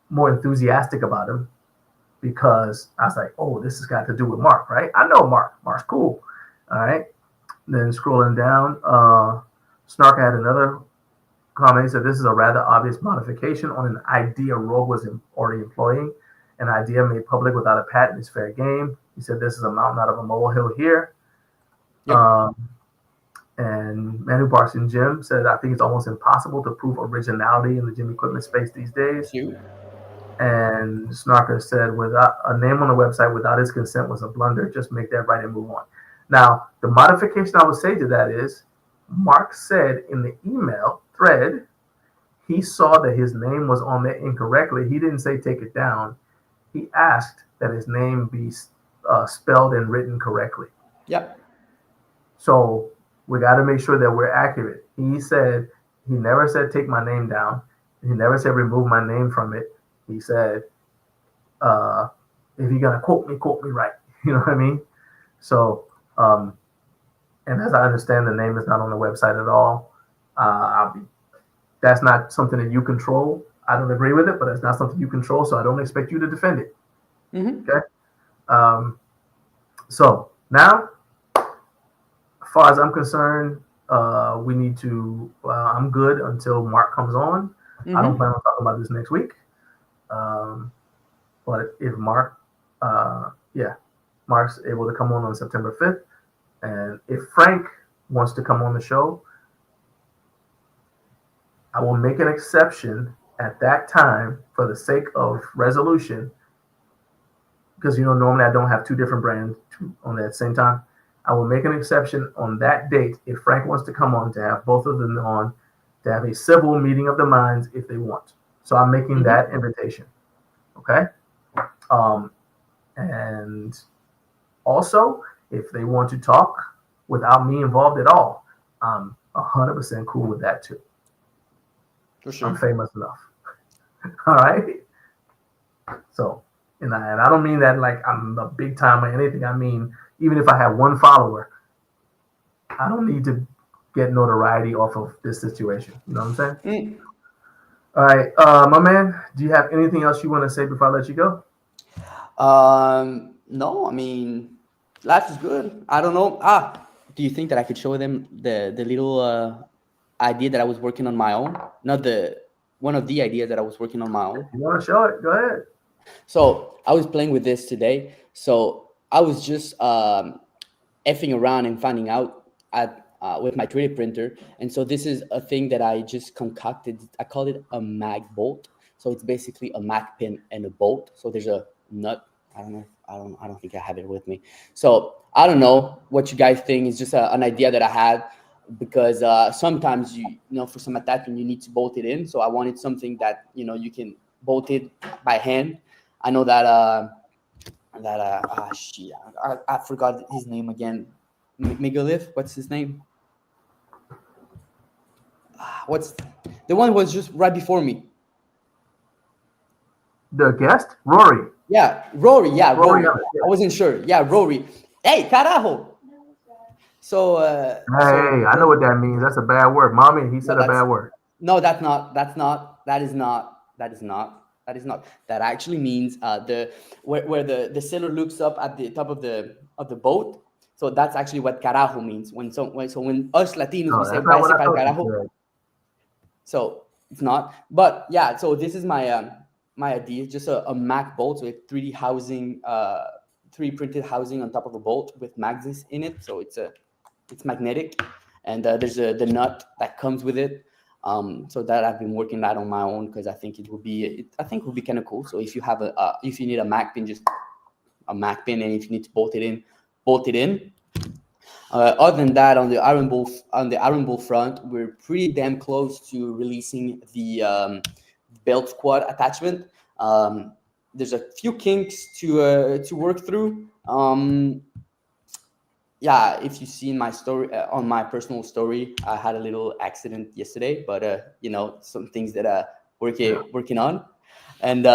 more enthusiastic about him because I was like, this has got to do with Mark, right? I know Mark. Mark's cool. All right. Then scrolling down, Snark had another comment. He said, this is a rather obvious modification on an idea Rogue was already employing. An idea made public without a patent is fair game. He said, this is a mountain out of a molehill here. Yep. And Manu Barson Jim said, I think it's almost impossible to prove originality in the gym equipment space these days. And Snarker said, without a name on the website without his consent was a blunder. Just make that right and move on. Now, the modification I would say to that is, Mark said in the email thread, he saw that his name was on there incorrectly. He didn't say take it down. He asked that his name be spelled and written correctly. Yep. So we got to make sure that we're accurate. He never said take my name down. He never said remove my name from it. He said, if you're going to quote me right. You know what I mean? So, and as I understand, the name is not on the website at all. That's not something that you control. I don't agree with it, but it's not something you control, so I don't expect you to defend it. Okay? So Now, as far as I'm concerned, we need to. I'm good until Mark comes on. I don't plan on talking about this next week. But if Mark, Mark's able to come on September 5th, and if Frank wants to come on the show, I will make an exception at that time for the sake of resolution, because normally I don't have two different brands on at the same time. I will make an exception on that date if Frank wants to come on, to have both of them on, to have a civil meeting of the minds if they want. So I'm making that invitation. Okay. And also, if they want to talk without me involved at all, I'm 100% cool with that too. For sure. I'm famous enough. All right. So, and I don't mean that like I'm a big time or anything. I mean, even if I have one follower, I don't need to get notoriety off of this situation. You know what I'm saying? All right, my man, do you have anything else you want to say before I let you go? No, I mean, life is good. I don't know. Do you think that I could show them the little idea that I was working on my own? Not one of the ideas that I was working on my own. You want to show it? Go ahead. So I was playing with this today. So I was just effing around and finding out with my 3D printer. And so this is a thing that I just concocted. I call it a mag bolt. So it's basically a mag pin and a bolt. So there's a nut. I don't think I have it with me. So I don't know what you guys think. It's just an idea that I had, because sometimes for some attachment you need to bolt it in. So I wanted something that you can bolt it by hand. I know that I forgot his name again. Megalith, what's his name? What's the one who was just right before me? The guest? Rory. Yeah, Rory. Yeah, Rory. Yeah. I wasn't sure. Yeah, Rory. Hey, carajo. So. I know what that means. That's a bad word, mommy. He said a bad word. No, that's not. That is not. That actually means where the sailor looks up at the top of the boat. So that's actually what carajo means. When us Latinos we say "Váyase pa'l carajo." So it's not. But yeah, so this is my idea. Just a mag bolt, so it's 3D housing, 3D printed housing on top of a bolt with mags in it. So it's magnetic, and there's the nut that comes with it. So that I've been working that on my own, because I think it would be kind of cool. So if you have if you need a mag pin, just a mag pin, and if you need to bolt it in. Other than that, on the Iron Bull front, we're pretty damn close to releasing the belt squad attachment. There's a few kinks to work through. Yeah, if you see in my story, on my personal story, I had a little accident yesterday, but some things that working on, and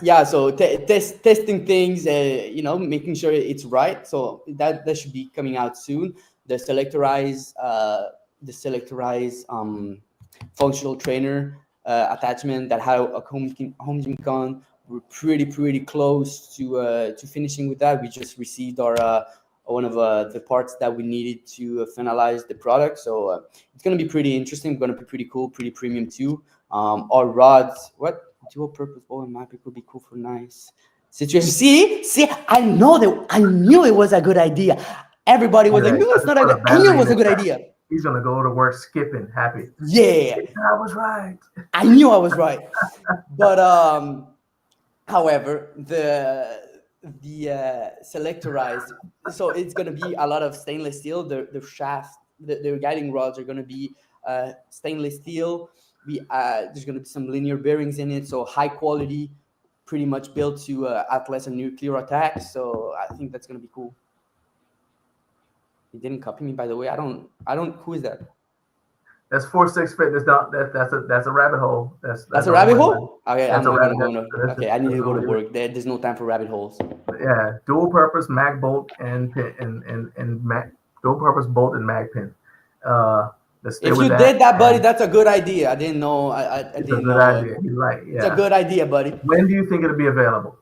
yeah, so testing things, making sure it's right. So that should be coming out soon. The selectorized functional trainer attachment that had a home gym con. We're pretty close to finishing with that. We just received our one of the parts that we needed to finalize the product. So it's going to be pretty interesting. Going to be pretty cool, pretty premium too. Our rods, dual purpose bowl and map, it could be cool for nice situation. See, I knew it was a good idea. Everybody was like, no, it's not a good. I knew it was a good idea. He's gonna go to work skipping, happy. Yeah, I was right. I knew I was right. But however, the selectorized, so it's gonna be a lot of stainless steel. The shaft, the guiding rods are gonna be stainless steel. There's gonna be some linear bearings in it, so high quality, pretty much built to outlast a nuclear attack. So I think that's gonna be cool. He didn't copy me, by the way. I don't. Who is that? That's 4-6 fit. That's a rabbit hole. That's a rabbit hole. Okay, I'm not gonna go. Okay, I need to go to work. There's no time for rabbit holes. Yeah, dual purpose mag bolt and pin and mag, dual purpose bolt and mag pin. If you did that, buddy, that's a good idea. I didn't know. I didn't know. Idea. You're right. Yeah. It's a good idea, buddy. When do you think it'll be available?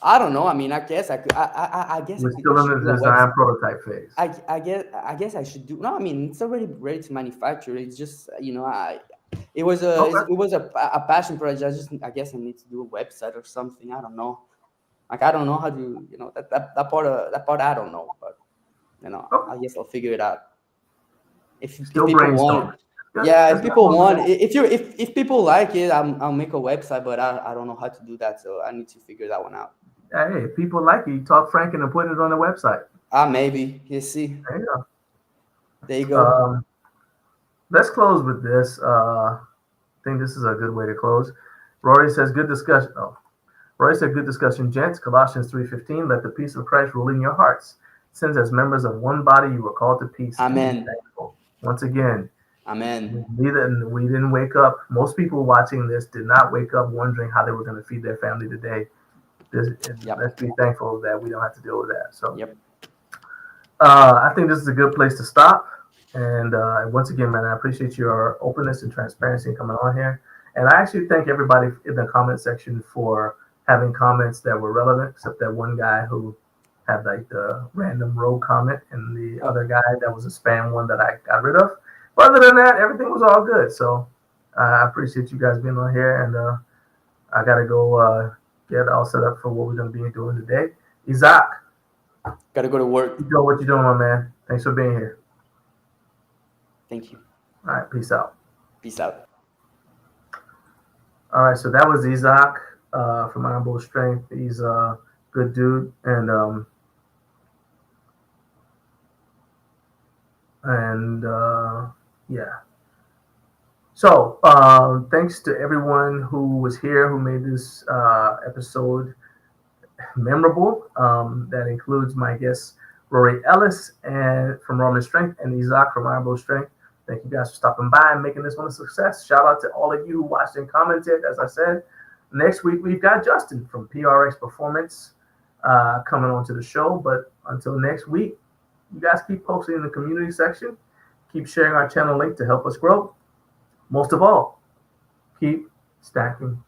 I don't know. I mean, I guess I could. I guess We're I still should in do the a design website. prototype phase. I guess I should do. No, I mean it's already ready to manufacture. It's just it was a passion project. I guess I need to do a website or something. I don't know. Like I don't know how to that part I don't know, but I guess I'll figure it out. If people want it. Yeah, if people want if people like it, I'll make a website, but I don't know how to do that, so I need to figure that one out. Hey, if people like it, you talk Franken and put it on the website. Maybe. You see. There you go. There you go. Let's close with this. I think this is a good way to close. Rory says, good discussion. Oh, Rory said, good discussion, gents. Colossians 3:15, let the peace of Christ rule in your hearts. Since as members of one body, you were called to peace. Amen. Once again, amen. We didn't wake up. Most people watching this did not wake up wondering how they were going to feed their family today. Let's be thankful that we don't have to deal with that. So, I think this is a good place to stop. And once again, man, I appreciate your openness and transparency coming on here. And I actually thank everybody in the comment section for having comments that were relevant, except that one guy who had like the random rogue comment and the other guy that was a spam one that I got rid of. But other than that, everything was all good. So I appreciate you guys being on here. And I got to go get all set up for what we're going to be doing today. Isaac. Got to go to work. You know what you're doing, my man. Thanks for being here. Thank you. All right. Peace out. Peace out. All right. So that was Isaac from Unveiling Strength. He's a good dude. And yeah. So thanks to everyone who was here, who made this episode memorable. That includes my guests, Rory Ellis and from Rorman Strength and Isaac from Unveiling Strength. Thank you guys for stopping by and making this one a success. Shout out to all of you who watched and commented. As I said, next week we've got Justin from PRX Performance coming onto the show. But until next week, you guys keep posting in the community section. Keep sharing our channel link to help us grow. Most of all, keep stacking